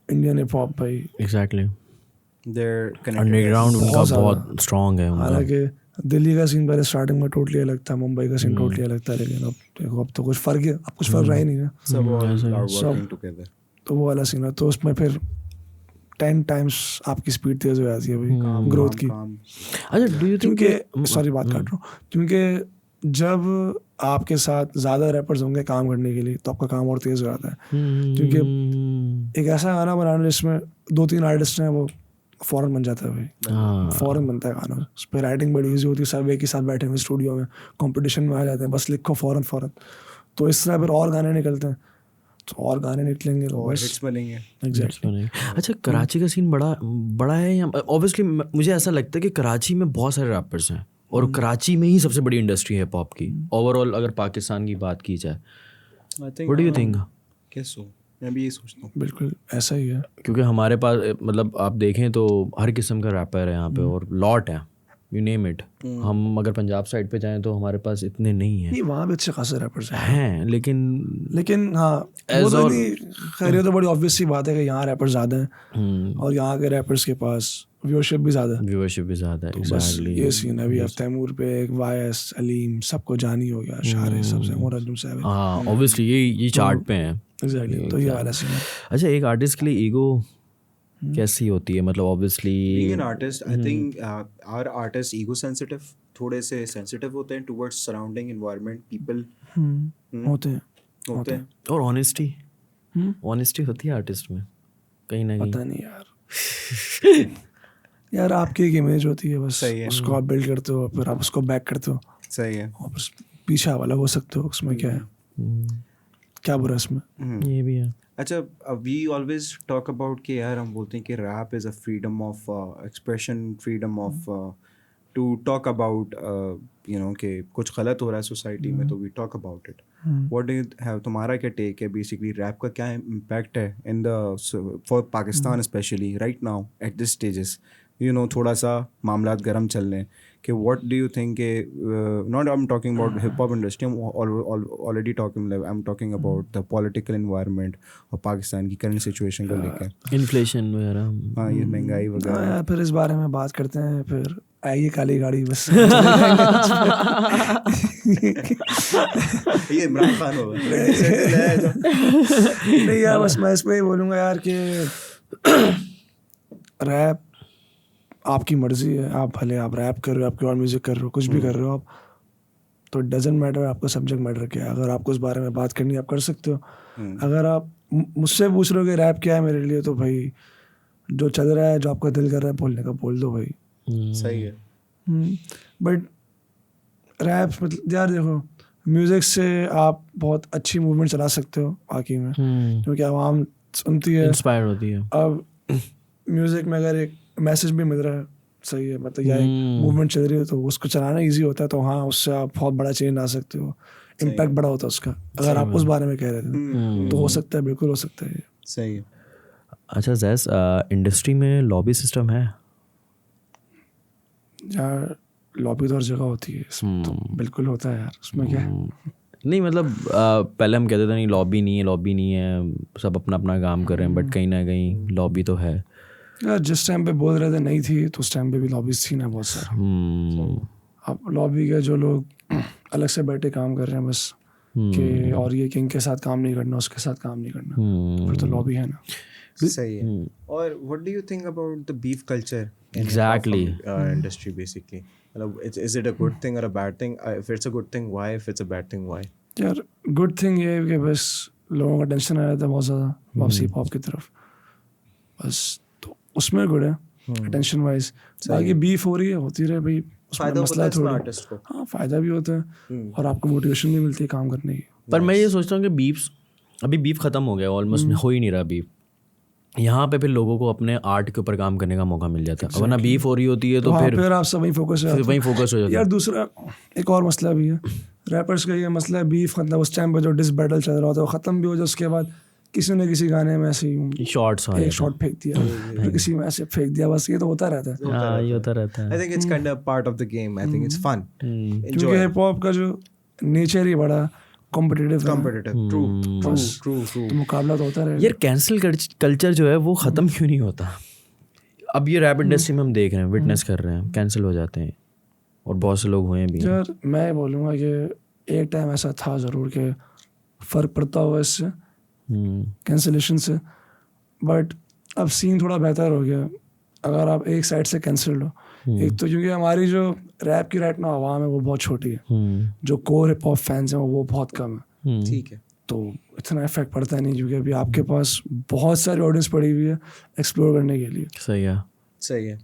इंडियन हिप हॉप भाई। Exactly, They're connected. अंडरग्राउंड उनका बहुत स्ट्रॉन्ग है। हालांकि दिल्ली का सीन पहले स्टार्टिंग में टोटली अलग था, मुंबई का सीन टोटली अलग था, लेकिन अब देखो अब तो कुछ फर्क है, अब कुछ फर्क रहा ही नहीं ना, सब are working together. तो वो वाला सीन है। तो उसमें फिर 10 टाइम्स आपकी स्पीड तेज हो जाती है भाई ग्रोथ की। अच्छा, डू यू थिंक क्योंकि सॉरी बात काट रहा हूँ, क्योंकि जब आपके साथ ज़्यादा रैपर्स होंगे काम करने के लिए, तो आपका काम और तेज़ हो जाता है। क्योंकि एक ऐसा गाना बनाना जिसमें 2-3 आर्टिस्ट हैं, वो फ़ौरन बन जाता है भाई, फ़ौरन बनता है गाना। उस पर राइटिंग बड़ी ईजी होती है, सब एक ही साथ बैठे हुए स्टूडियो में कंपटीशन में आ जाते हैं, बस लिखो फ़ौरन। तो इस तरह फिर और गाने निकलते हैं, तो और गाने निकलेंगे तो और बस हिट्स बनेंगे। एग्जैक्टली। अच्छा, कराची का सीन बड़ा है या ऑब्वियसली मुझे ऐसा लगता है कि कराची में बहुत सारे रैपर्स हैं, और कराची में ही सबसे बड़ी इंडस्ट्री है हिप हॉप की ओवरऑल, अगर पाकिस्तान की बात की जाए। What do you think? कैसे? मैं भी ये सोचता हूँ। बिल्कुल ऐसा ही है, क्योंकि हमारे पास मतलब आप देखें तो हर किस्म का रैपर है यहाँ पे, और लॉट है, यू नेम इट। हम अगर पंजाब साइड पे जाएं तो हमारे पास इतने नहीं हैं। नहीं वहाँ भी अच्छे खासे रैपर्स हैं, लेकिन हाँ वो तो नहीं, खैर ये तो बड़ी ऑब्वियस सी बात है कि यहाँ रैपर्स ज़्यादा हैं, और यहाँ के रैपर्स के पास व्यूअरशिप भी ज़्यादा है। तो बस ये सीन है। अभी अब तैमूर पे एक वायस, अलीम, सबको जानी हो गया, शारे सबसे, मुरज्जम साहब। हाँ ऑब्वियसली ये चार्ट पे हैं। एग्जैक्टली, तो ये वाला सीन है। अच्छा, एक आर्टिस्ट के लिए ईगो कैसी होती है? मतलब obviously being an artist, I think our artists ego sensitive, थोड़े से sensitive होते हैं towards surrounding environment, people. होते हैं। और ऑनेस्टी होती है आर्टिस्ट में कहीं ना कहीं। पता नहीं यार यार आपकी एक इमेज होती है, बस उसको आप बिल्ड करते हो, फिर आप उसको बैक करते हो। सही है। और बस पीछे वाला हो सकते हो, उसमें क्या है, क्या बुरा इसमें। ये भी है। अच्छा, वी ऑलवेज टॉक अबाउट कि यार हम बोलते हैं कि rap is a freedom of expression, freedom of to talk about you know कि कुछ गलत हो रहा है सोसाइटी में, तो we talk about it. What do you have, तुम्हारा क्या टेक है बेसिकली रैप का, क्या इम्पैक्ट है in the for Pakistan specially right now at this stages, you know, थोड़ा सा मामलात गर्म चल रहे हैं कि व्हाट डू यू थिंक के not I am talking about hip hop industry, I am already talking, I am talking about the political environment और पाकिस्तान की करंट सिचुएशन को लेकर, इन्फ्लेशन वगैरह, हाँ ये महंगाई वगैरह। फिर इस बारे में बात करते हैं, फिर आइए काली गाड़ी बस ये इमरान खान होगा। नहीं यार, बस मैं इस पे ही बोलूँगा यार कि रैप आपकी मर्जी है, आप भले आप रैप कर रहे हो, आपकी और म्यूजिक कर रहे हो, कुछ भी कर रहे हो आप, तो डजेंट मैटर आपका सब्जेक्ट मैटर क्या है। अगर आपको इस बारे में बात करनी है आप कर सकते हो। अगर आप मुझसे पूछ रहे हो कि रैप क्या है मेरे लिए, तो भाई जो चल रहा है, जो आपका दिल कर रहा है बोलने का बोल दो भाई। सही है। बट रैप मतलब यार देखो, म्यूजिक से आप बहुत अच्छी मूवमेंट चला सकते हो बाकी में, क्योंकि आवाम सुनती है, इंस्पायर होती है। अब म्यूजिक में अगर एक मैसेज भी मिल रहा है, सही है, मतलब या एक मूवमेंट चल रही है, तो उसको चलाना इजी होता है, तो हाँ उससे आप बहुत बड़ा चेंज ला सकते हो, इम्पैक्ट बड़ा होता है उसका। अगर आप उस बारे में कह रहे थे तो हो सकता है, बिल्कुल हो सकता है। सही है। अच्छा जैस, इंडस्ट्री में लॉबी सिस्टम है? यार लॉबी तो हर जगह होती है, तो बिल्कुल होता है यार, उसमें क्या है। नहीं मतलब पहले हम कहते थे नहीं लॉबी नहीं है, लॉबी नहीं है, सब अपना अपना काम कर रहे हैं, बट कहीं ना कहीं लॉबी तो है यार। जिस टाइम पे बोल रहे थे नहीं थी, तो उस टाइम पे भी लॉबीज थी ना बहुत सारे। अब लॉबी के जो लोग अलग से बैठे काम कर रहे हैं बस कि और ये कि इनके साथ काम नहीं करना, उसके साथ काम नहीं करना, फिर तो लॉबी है ना। सही है। और what do you think about the beef culture Exactly. Industry basically? मतलब is it a good thing और a bad thing? If it's a good thing why, if it's a bad thing why? यार good thing ये है कि बस लोगों का tension आ जाता है बहुत ज़्यादा वापस हिप हॉप की तरफ, बस तो उसमें गुड है अटेंशन वाइज। बाकी बीफ हो रही है, होती रहे भाई, उसमें मसला है थोड़ा। हाँ फ़ायदा भी होता है और आपको मोटिवेशन भी मिलती है काम करने की। पर मैं ये सोचता हूँ कि अभी बीफ ख़त्म हो गया, ऑलमोस्ट हो ही नहीं रहा बीफ। यहाँ पे फिर लोगों को अपने आर्ट के ऊपर काम करने का मौका मिल जाता है, वरना बीफ हो रही होती है तो फिर आप सब वहीं फोकस हो जाते हैं। यार दूसरा एक और मसला भी है रैपर्स का, ये मसला है बीफ, मतलब उस टाइम पे जो डिस बैटल चल रहा होता है वो ख़त्म भी हो जाए, उसके बाद किसी ने किसी गाने में ऐसे ही शॉर्ट्स एक शॉट फेंक दिया, फिर किसी में ऐसे फेंक दिया, बस ये तो होता रहता है। ये होता रहता है। I think it's kind of part of the game, I think it's fun, क्योंकि हिप हॉप का जो नेचर ही बड़ा कॉम्पिटिटिव। ट्रू, मुकाबला तो होता रहेगा। यार कैंसिल कल्चर जो है वो ख़त्म क्यों नहीं होता? अब ये रैप इंडस्ट्री में हम देख रहे हैं, विटनेस कर रहे हैं, कैंसिल हो जाते हैं और बहुत से लोग हुए भी। यार मैं बोलूँगा कि एक टाइम ऐसा था ज़रूर कि फ़र्क पड़ता हुआ इससे कैंसिलेशन से, बट अब सीन थोड़ा बेहतर हो गया अगर आप एक साइड से कैंसिल हो। एक तो क्योंकि हमारी जो रैप की राइट ना आवाम है वो बहुत छोटी है, जो कोर हिप हॉप फैंस हैं वो बहुत कम है, ठीक है, तो इतना इफेक्ट पड़ता नहीं, क्योंकि अभी आपके पास बहुत सारी ऑडियंस पड़ी हुई है एक्सप्लोर करने के लिए। सही है।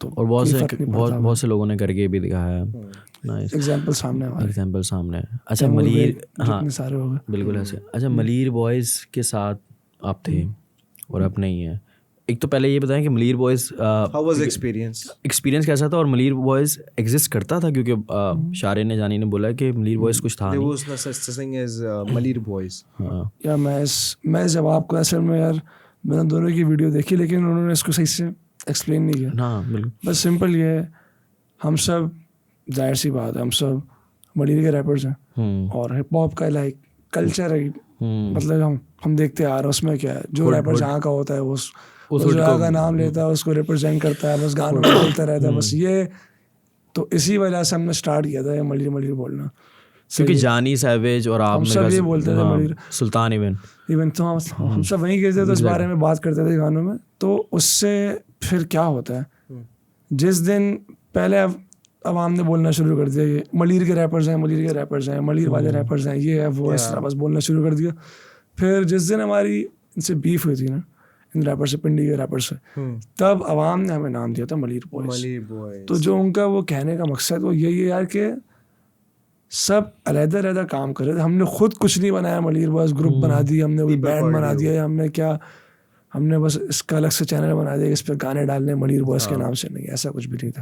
तो और बहुत से लोगों ने करके भी दिखाया है। नाइस एग्जांपल सामने है। अच्छा मलीर, हाँ सारे हो गए बिल्कुल ऐसे। अच्छा मलीर बॉयज़ के साथ आप थे और अब नहीं है। एक तो पहले ये बताएं कि Malir boys how was experience कैसा था, और मलीर बॉयज़ एग्जिस्ट करता था? क्योंकि शारे ने जानी ने बोला कि मलीर बॉयज़ कुछ था नहीं। was no such thing as Malir boys. या मैं जब आपको असल में यार मैंने दोनों की वीडियो देखी, लेकिन उन्होंने इसको सही से एक्सप्लेन नहीं किया। हाँ बिल्कुल, बस सिंपल ये है, हम सब जाहिर सी बात है हम सब मलीर के रैपर्स हैं और हिप हॉप का लाइक कल्चर है, मतलब हम देखते आ रहे हैं, उसमें क्या है, जो रैपर जहाँ का होता है वो उस जगह का नाम लेता है, उसको रिप्रेजेंट करता है, बस गानों में बोलता रहता है, बस ये तो इसी वजह से हमने स्टार्ट किया था ये मलीर बोलना, क्योंकि जानी सैवेज और आप सब ये बोलते थे मलीर, सुल्तान इवन तो हम सब वहीं गए थे, तो इस बारे में बात करते थे गानों में। तो उससे फिर क्या होता है, जिस दिन पहले अब हमने बोलना शुरू कर दिया ये मलीर के रैपर्स हैं, मलीर वाले रैपर्स हैं, ये है वो है, इस तरह बस बोलना शुरू कर दिया। फिर जिस दिन हमारी इनसे बीफ हुई थी ना, इन रैपर से, पिंडी के रैपर से, तब अवाम ने हमें नाम दिया था मलीर बॉयज़। तो जो उनका वो कहने का मकसद वो यही है यार कि सब अलग-अलग काम कर रहे थे, हमने खुद कुछ नहीं बनाया, मलीर बॉयज़ ग्रुप बना दी हमने, वो बैंड बना दिया हमने, क्या हमने बस इसका अलग से चैनल बना दिया, इस पर गाने डालने मलीर बॉयज़ के नाम से, नहीं ऐसा कुछ भी नहीं था।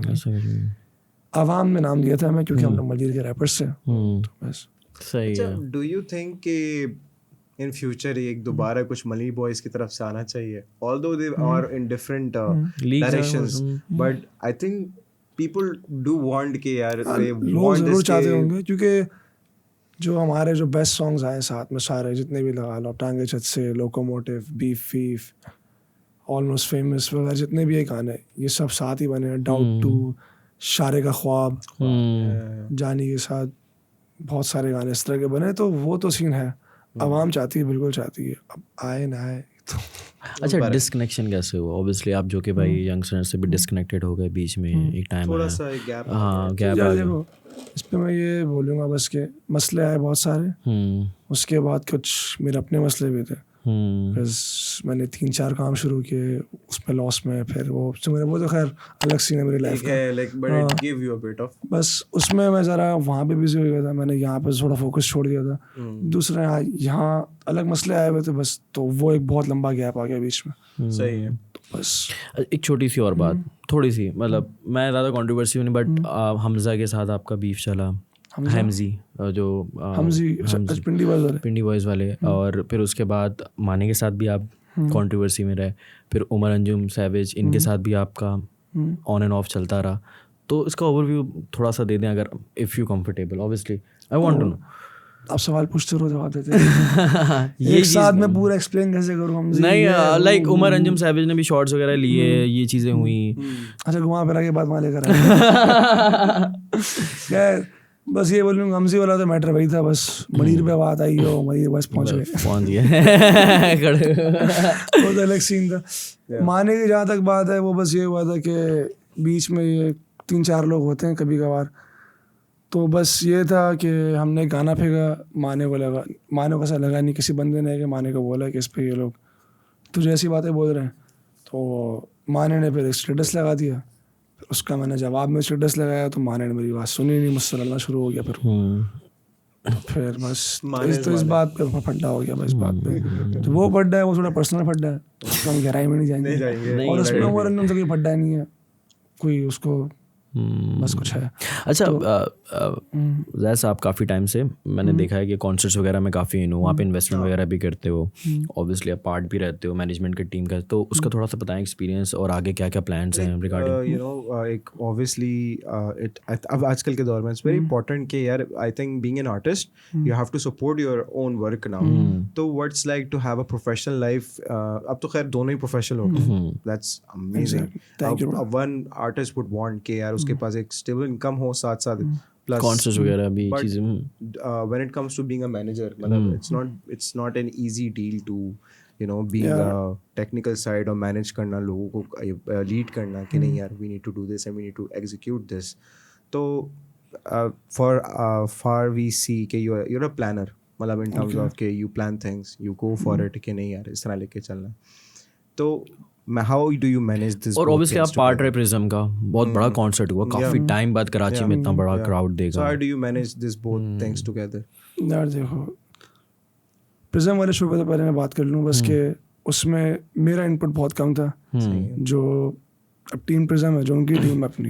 अवाम ने नाम दिया था हमें क्योंकि हम लोग मलीर के रैपर्स से, तो बस सही है। डू यू थिंक कि इन फ्यूचर एक दोबारा कुछ मलीर बॉयज़ की तरफ से आना चाहिए? Although they are in different directions, but I think people do want के यार लोग जरूर चाहते होंगे, क्योंकि जो हमारे जो बेस्ट सॉन्ग्स आए साथ में सारे जितने भी लगा लो, टांगे छत से, लोकोमोटिव, बीफ फीफ, ऑलमोस्ट फेमस वगैरह जितने भी ये गाने, ये सब साथ ही बने, डाउट टू, शारे का ख्वाब, जानी के साथ बहुत सारे गाने इस तरह के बने, तो वो तो सीन है, आवाम चाहती है, बिल्कुल चाहती है, अब आए ना आए अच्छा, डिस्कनेक्शन कैसे हुआ? ऑब्वियसली आप जो कि भाई यंगस्टर से भी डिस्कनेक्टेड हो गए बीच में, एक टाइम थोड़ा आया, सा एक गैप हाँ गैप आ यार गया। देखो, इस पे मैं ये बोलूँगा बस के मसले आए बहुत सारे, उसके बाद कुछ मेरे अपने मसले भी थे। बस मैंने 3-4 काम शुरू किए, उसमें लॉस में, फिर वो तो खैर अलग सीन है मेरी लाइफ का। like but it gave you a bit of बस उसमें मैं ज़रा वहाँ पे बिजी हो गया था, मैंने यहाँ पे थोड़ा फोकस छोड़ दिया था। दूसरा यहाँ अलग मसले आए हुए थे बस, तो वो एक बहुत लंबा गैप आ गया बीच में। सही है। तो बस एक छोटी सी और बात, थोड़ी सी, मतलब मैं ज़्यादा कंट्रोवर्सी नहीं, बट हमजा के साथ आपका बीफ चला, हमजी जो हमजी पिंडी बॉयज वाले, पिंडी बॉयज़ वाले, और फिर उसके बाद माने के साथ भी आप कंट्रोवर्सी में रहे, फिर उमर अंजुम सैविज, इनके साथ भी आपका ऑन एंड ऑफ चलता रहा। तो इसका ओवरव्यू थोड़ा सा दे दें अगर, if you comfortable. Obviously I want to know. आप सवाल पूछते रहो, जवाब देते रहो। एक साथ में पूरा एक्सप्लेन कैसे करूँ हम? नहीं, लाइक उमर अंजुम सैविज ने भी शॉर्ट्स वगैरह लिए, ये चीज़ें हुई। अच्छा, घुमा फिरा के बाद वहाँ लेकर आए। बस ये बोलूँगा, हमजी वाला तो मैटर वही था, बस मरीर पे बात आई हो, मरीर बस पहुँच गए। वो तो अलग सीन था। माने की जहाँ तक बात है, वो बस ये हुआ था कि बीच में ये 3-4 लोग होते हैं कभी कभार, तो बस ये था कि हमने गाना फेंका, माने को ऐसा लगा नहीं, किसी बंदे ने कि माने को बोला कि इस पे ये लोग तुझे ऐसी बातें बोल रहे हैं, तो माने ने फिर स्टेटस लगा दिया। फिर उसका मैंने जवाब में स्टेटस लगाया, तो माने ने मेरी बात सुनी नहीं, मुझसे लड़ना शुरू हो गया। फिर बस तो इस बात पे फड्डा हो गया, बस बात पे। तो वो फड्डा है, वो थोड़ा पर्सनल फड्डा है, तो उसको हम गहराई में नहीं जाएंगे। और उसमें उमर अंजुम से कोई फड्डा नहीं है, कोई उसको बस कुछ है। अच्छा, ज़ैद साहब काफ़ी टाइम से मैंने देखा है कि कॉन्सर्ट्स वगैरह में काफ़ी इन हो, वहाँ पे इन्वेस्टमेंट वगैरह भी करते हो, ऑब्वियसली आप पार्ट भी रहते हो मैनेजमेंट की टीम का, तो उसका थोड़ा सा बताएं एक्सपीरियंस और आगे क्या क्या प्लान्स हैं रिगार्डिंग। यू नो, एक ऑब्वियसली अब आजकल के दौर में इट्स वेरी इंपॉर्टेंट कि यार, I think being an artist you have to support your own work now. तो what's like to have a professional life? अब तो खैर दोनों ही प्रोफेशनल हो गए, that's amazing. One artist would want कि यार उसके पास एक स्टेबल इनकम हो, साथ साथ प्लस कॉन्सर्ट्स वगैरह भी चीज़ें। When it comes to being a manager, मतलब it's not an easy deal to you know being technical side और मैनेज करना, लोगों को लीड करना कि नहीं यार we need to do this and we need to execute this. तो फॉर वी सी कि you're a planner, मतलब इन टर्म्स ऑफ कि you plan things, you go for it कि नहीं यार इस तरह लेके चलना है। तो how do you manage this? और ऑब्वियसली आप पार्ट रहे प्रिज्म का, बहुत बड़ा कॉन्सर्ट हुआ काफ़ी टाइम बाद कराची में, इतना बड़ा क्राउड देखा। So how do you manage this both things together? यार देखो, प्रिज्म वाले शो पे तो पहले मैं बात कर लूँ बस के उसमें मेरा इनपुट बहुत कम था। जो अब टीम प्रिज्म है, जो उनकी टीम अपनी,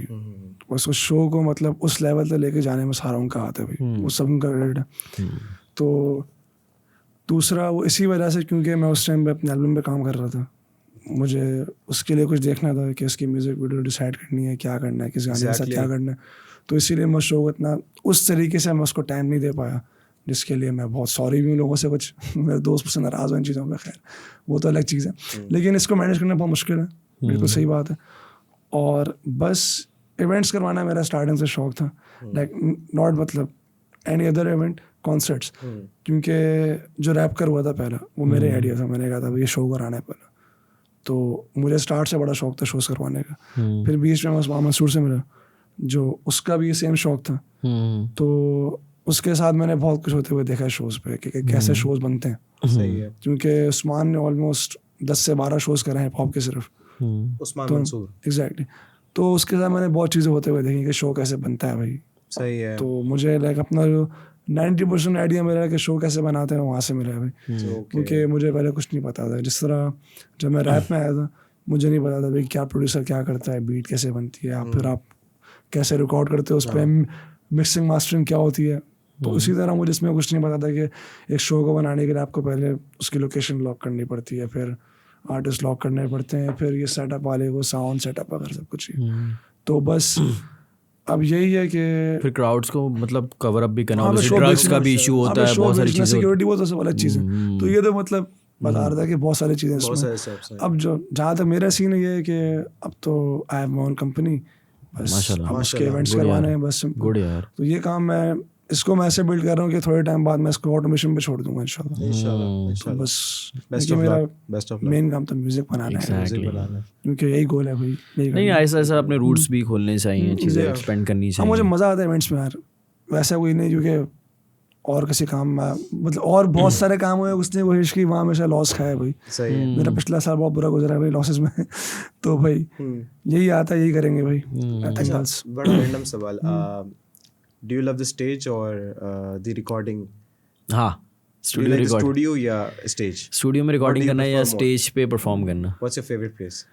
बस उस शो को मतलब उस लेवल तक लेके जाने में सारा उनका हाथ है भाई, वो सब उनका क्रेडिट है। तो दूसरा वो इसी वजह से, क्योंकि मैं उस टाइम पे अपने एल्बम पे काम कर रहा था, मुझे उसके लिए कुछ देखना था कि उसकी म्यूज़िक वीडियो डिसाइड करनी है, क्या करना है, किस गाने के साथ क्या करना है। तो इसीलिए मैं शो को इतना उस तरीके से मैं उसको टाइम नहीं दे पाया, जिसके लिए मैं बहुत सॉरी भी हूँ लोगों से। कुछ मेरे दोस्त मुझसे नाराज़ हो इन चीज़ों पर, खैर वो तो अलग चीज़ है, लेकिन इसको मैनेज करना बहुत मुश्किल है, बिल्कुल सही बात है। और बस इवेंट्स करवाना मेरा स्टार्टिंग से शौक था, लाइक नॉट मतलब एनी अदर इवेंट, कॉन्सर्ट्स। क्योंकि जो रैप कर हुआ था पहला, वो मेरे आइडिया था, मैंने कहा था ये शो कराना है पहला, तो मुझे स्टार्ट से बड़ा शौक था शोज़ करवाने का। फिर बीच में मैं मंसूर से मिला, जो उसका भी सेम शौक था, तो उसके साथ मैंने बहुत कुछ होते हुए देखा है शोज़ पे कि कैसे शोज़ बनते हैं। सही है। क्योंकि उस्मान ने ऑलमोस्ट 10 से 12 शोज़ करे हैं हिप हॉप के सिर्फ, उस्मान मंसूर, एग्जैक्टली। तो उसके साथ मैंने बहुत चीज़ें होते हुए देखी कि शो कैसे बनता है भाई। सही है। तो मुझे लाइक अपना जो 90% आइडिया मेरा कि शो कैसे बनाते हैं वहाँ से मिला है भाई। क्योंकि मुझे पहले कुछ नहीं पता था, जिस तरह जब मैं रैप में आया था मुझे नहीं पता था भाई क्या प्रोड्यूसर क्या करता है, बीट कैसे बनती है, फिर आप कैसे रिकॉर्ड करते हो, उस पर मिक्सिंग मास्टरिंग क्या होती है। तो उसी तरह मुझे इसमें कुछ नहीं पता था कि एक शो को बनाने के लिए आपको पहले उसकी लोकेशन लॉक करनी पड़ती है, फिर आर्टिस्ट लॉक करने पड़ते हैं, फिर ये सेटअप वाले को साउंड सेटअप वगैरह सब कुछ। तो बस अब यही है कि फिर क्राउड्स को मतलब कवर अप भी करना, ड्रग्स का भी इशू होता है, बहुत सारी चीजें, सिक्योरिटी वो तो सब अलग चीज़ है। तो ये तो मतलब बता रहा था कि बहुत सारी चीज़ें इसमें। अब जो जहाँ तक मेरा सीन ये है कि अब तो I have my own company, बस हम उसके इवेंट्स करवाने हैं बस। गुड यार। तो ये काम मैं इसको मैं ऐसे बिल्ड कर रहा हूँ कि थोड़े टाइम बाद मैं इसको ऑटोमेशन पे छोड़ दूंगा इंशाल्लाह। तो बस बेस्ट ऑफ मेरा luck, best of luck. Main काम तो म्यूजिक बनाना है, क्योंकि यही गोल है भाई, यही नहीं करना है। ऐसा ऐसा अपने रूट्स भी खोलने चाहिए, चीज़ें Yeah. एक्सपेंड करनी हाँ, मुझे चाहिए। मज़ा आता है इवेंट्स में यार, वैसा कोई नहीं, क्योंकि और किसी काम में मतलब और बहुत सारे काम हुए उसने कोशिश की, वहाँ हमेशा लॉस खाया भाई। सही है। मेरा पिछला साल बहुत बुरा गुजरा है भाई लॉसेस में तो भाई यही आता है, यही करेंगे भाई। Nothing else. बड़ा रैंडम सवाल, do you love the stage और द रिकॉर्डिंग? हाँ, स्टूडियो रिकॉर्ड, स्टूडियो या स्टेज? स्टूडियो में रिकॉर्डिंग do you करना या prefer more? स्टेज पे परफॉर्म करना? What's your favourite place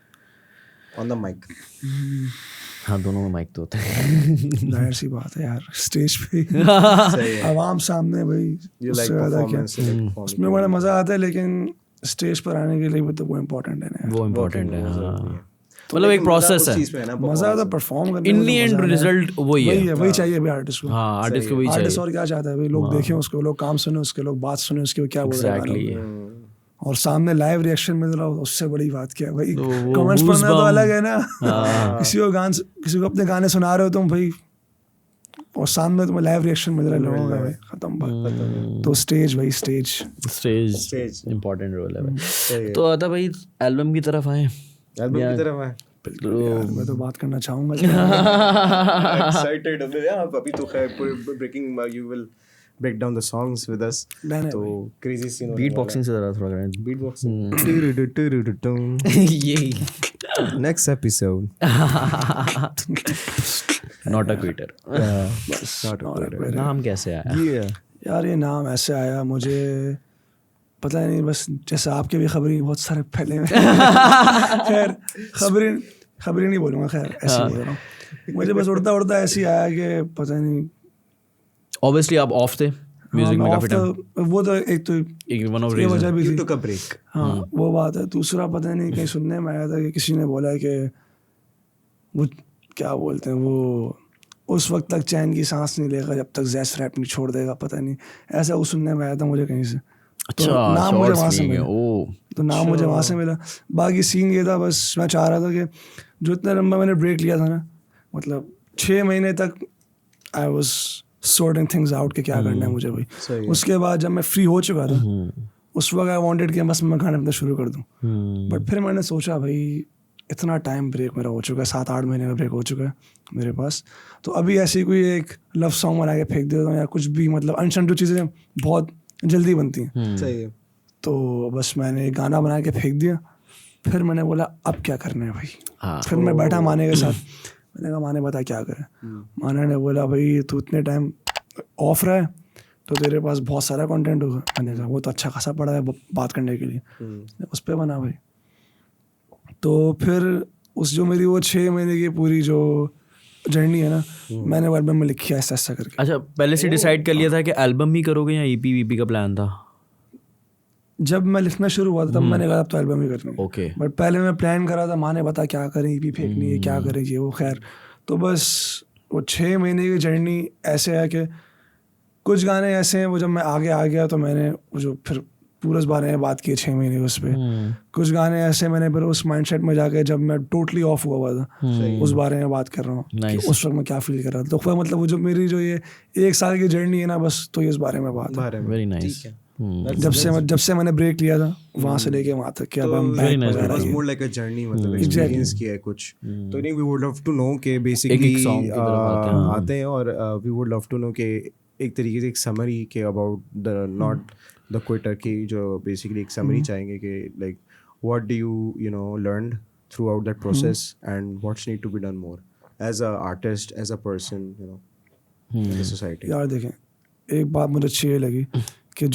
on the mic? हाँ, दोनों में माइक तो होता है। जाहिर सी बात है यार, स्टेज पे सही है। आवाम सामने भाई, You उससे like ज़्यादा क्या, performance, उसमें बड़ा मज़ा आता है, लेकिन स्टेज पर आने के लिए भी तो वो इम्पोर्टेंट है ना। वो इम्पोर्टेंट है, हाँ। तो मतलब एक प्रोसेस है, मज़ा आता है परफॉर्म करने इन में, दी तो एंड मज़ा है। रिजल्ट वही वही है। है, वही चाहिए भाई आर्टिस्ट को। हाँ, आर्टिस्ट को वही आर्टिस्ट चाहिए। और क्या चाहता है भाई, लोग देखें उसको, लोग काम सुने उसके, लोग बात सुने उसकी, वो क्या बोल रहा है गानों एग्जैक्टली। में। और सामने लाइव रिएक्शन मिल रहा हो, उससे बड़ी बात क्या है भाई। तो वो कमेंट्स पढ़ना तो goosebump। अलग है ना, किसी को अपने गाने सुना रहे हो तुम भाई, और सामने तुम्हें लाइव रिएक्शन मिल रहा है लोगों का भाई, खत्म बात। तो स्टेज भाई, स्टेज स्टेज इम्पोर्टेंट रोल है भाई। तो आता भाई एल्बम की तरफ आए। एल्बम की तरफ है। बिल्कुल यार, मैं तो बात करना चाहूंगा। एक्साइटेड हो गया अभी तो, खैर पूरे breaking you will break down the songs with us. तो क्रेजी सीन, बीट बॉक्सिंग से ज़रा थोड़ा करें। Beat boxing. यही next episode not a quitter. बस नाम कैसे आया? यार ये नाम ऐसे आया, मुझे पता नहीं, बस जैसे आपके भी खबरी बहुत सारे फैले हुए खैर खबरी नहीं बोलूँगा, खैर ऐसे बोल रहा हूँ। मुझे बस उड़ता उड़ता ऐसे ही आया कि पता नहीं, ऑब्वियसली आप ऑफ थे म्यूजिक में काफी टाइम, वो तो एक वन ऑफ ये वजह भी यू थी। टुक अ ब्रेक। हाँ वो बात है। दूसरा पता नहीं कहीं सुनने में आया था कि किसी ने बोला कि वो क्या बोलते हैं, वो उस वक्त तक चैन की सांस नहीं लेगा जब तक जैस रैप नहीं छोड़ देगा, पता नहीं ऐसा वो सुनने में आया था मुझे कहीं से। अच्छा, तो नाम मुझे वहाँ से shorts मिला। लिए, तो नाम मुझे वहाँ से मिला। बाकी सीन ये था, बस मैं चाह रहा था कि जो इतना लंबा मैंने ब्रेक लिया था ना, मतलब 6 महीने तक I was sorting things out कि क्या करना है मुझे भाई। उसके बाद जब मैं फ्री हो चुका था, उस वक्त आई वांटेड कि बस मैं गाने अपना शुरू कर दूँ। बट फिर मैंने सोचा भाई इतना टाइम ब्रेक मेरा हो चुका है, 7-8 महीने का ब्रेक हो चुका है मेरे पास, तो अभी ऐसी कोई एक लव सॉन्ग बना के फेंक देता हूँ या कुछ भी, मतलब अनशन चीज़ें बहुत जल्दी बनती हैं। सही है। तो बस मैंने एक गाना बना के फेंक दिया। फिर मैंने बोला अब क्या करना है भाई। हाँ। फिर मैं बैठा माने के साथ, मैंने कहा माने बता क्या करें। माने ने बोला भाई तू इतने टाइम ऑफ रहा है तो तेरे पास बहुत सारा कंटेंट होगा। मैंने कहा वो तो अच्छा खासा पड़ा है बात करने के लिए, उस पर बना भाई। तो फिर उस जो मेरी वो 6 महीने की पूरी जो जर्नी है ना, मैंने वो एल्बम में लिखी है ऐसा ऐसा करके। अच्छा, पहले से डिसाइड कर लिया था कि एल्बम ही करोगे या ईपी वीपी का प्लान था? जब मैं लिखना शुरू हुआ था तब मैंने कहा अब तो एल्बम ही करनी है। ओके। बट पहले मैं प्लान करा था, माने बता क्या करें, ईपी फेंकनी है, क्या करें ये वो, खैर। तो बस वो 6 महीने की जर्नी ऐसे है कि कुछ गाने ऐसे हैं वो जब मैं आगे आ गया तो मैंने वो जो फिर पूरे इस बारे में बात की 6 महीने उस पर। कुछ गाने ऐसे मैंने फिर उस माइंडसेट में जाके जब मैं टोटली ऑफ हुआ था उस बारे में बात कर रहा हूँ कि उस वक्त मैं क्या फील कर रहा था। तो फिर मतलब वो जो मेरी जो ये 1 साल की जर्नी है ना, बस तो ये इस बारे में बात है। Very nice. जब से मैंने ब्रेक लिया था वहाँ से लेके वहाँ तक कि अब हम बैक वगैरह was more like a journey, मतलब एक्सपीरियंस किया है कुछ। तो नहीं, we would love to know के बेसिकली आते हैं और we would love to know के एक तरीके से एक समरी के about the not the quitter की, जो बेसिकली एक समरी चाहेंगे कि like what do you know learn throughout that process and what's need to be done more as an artist, as a person, you know, in the society. यार देखें, एक बात मुझे अच्छी ये लगी कि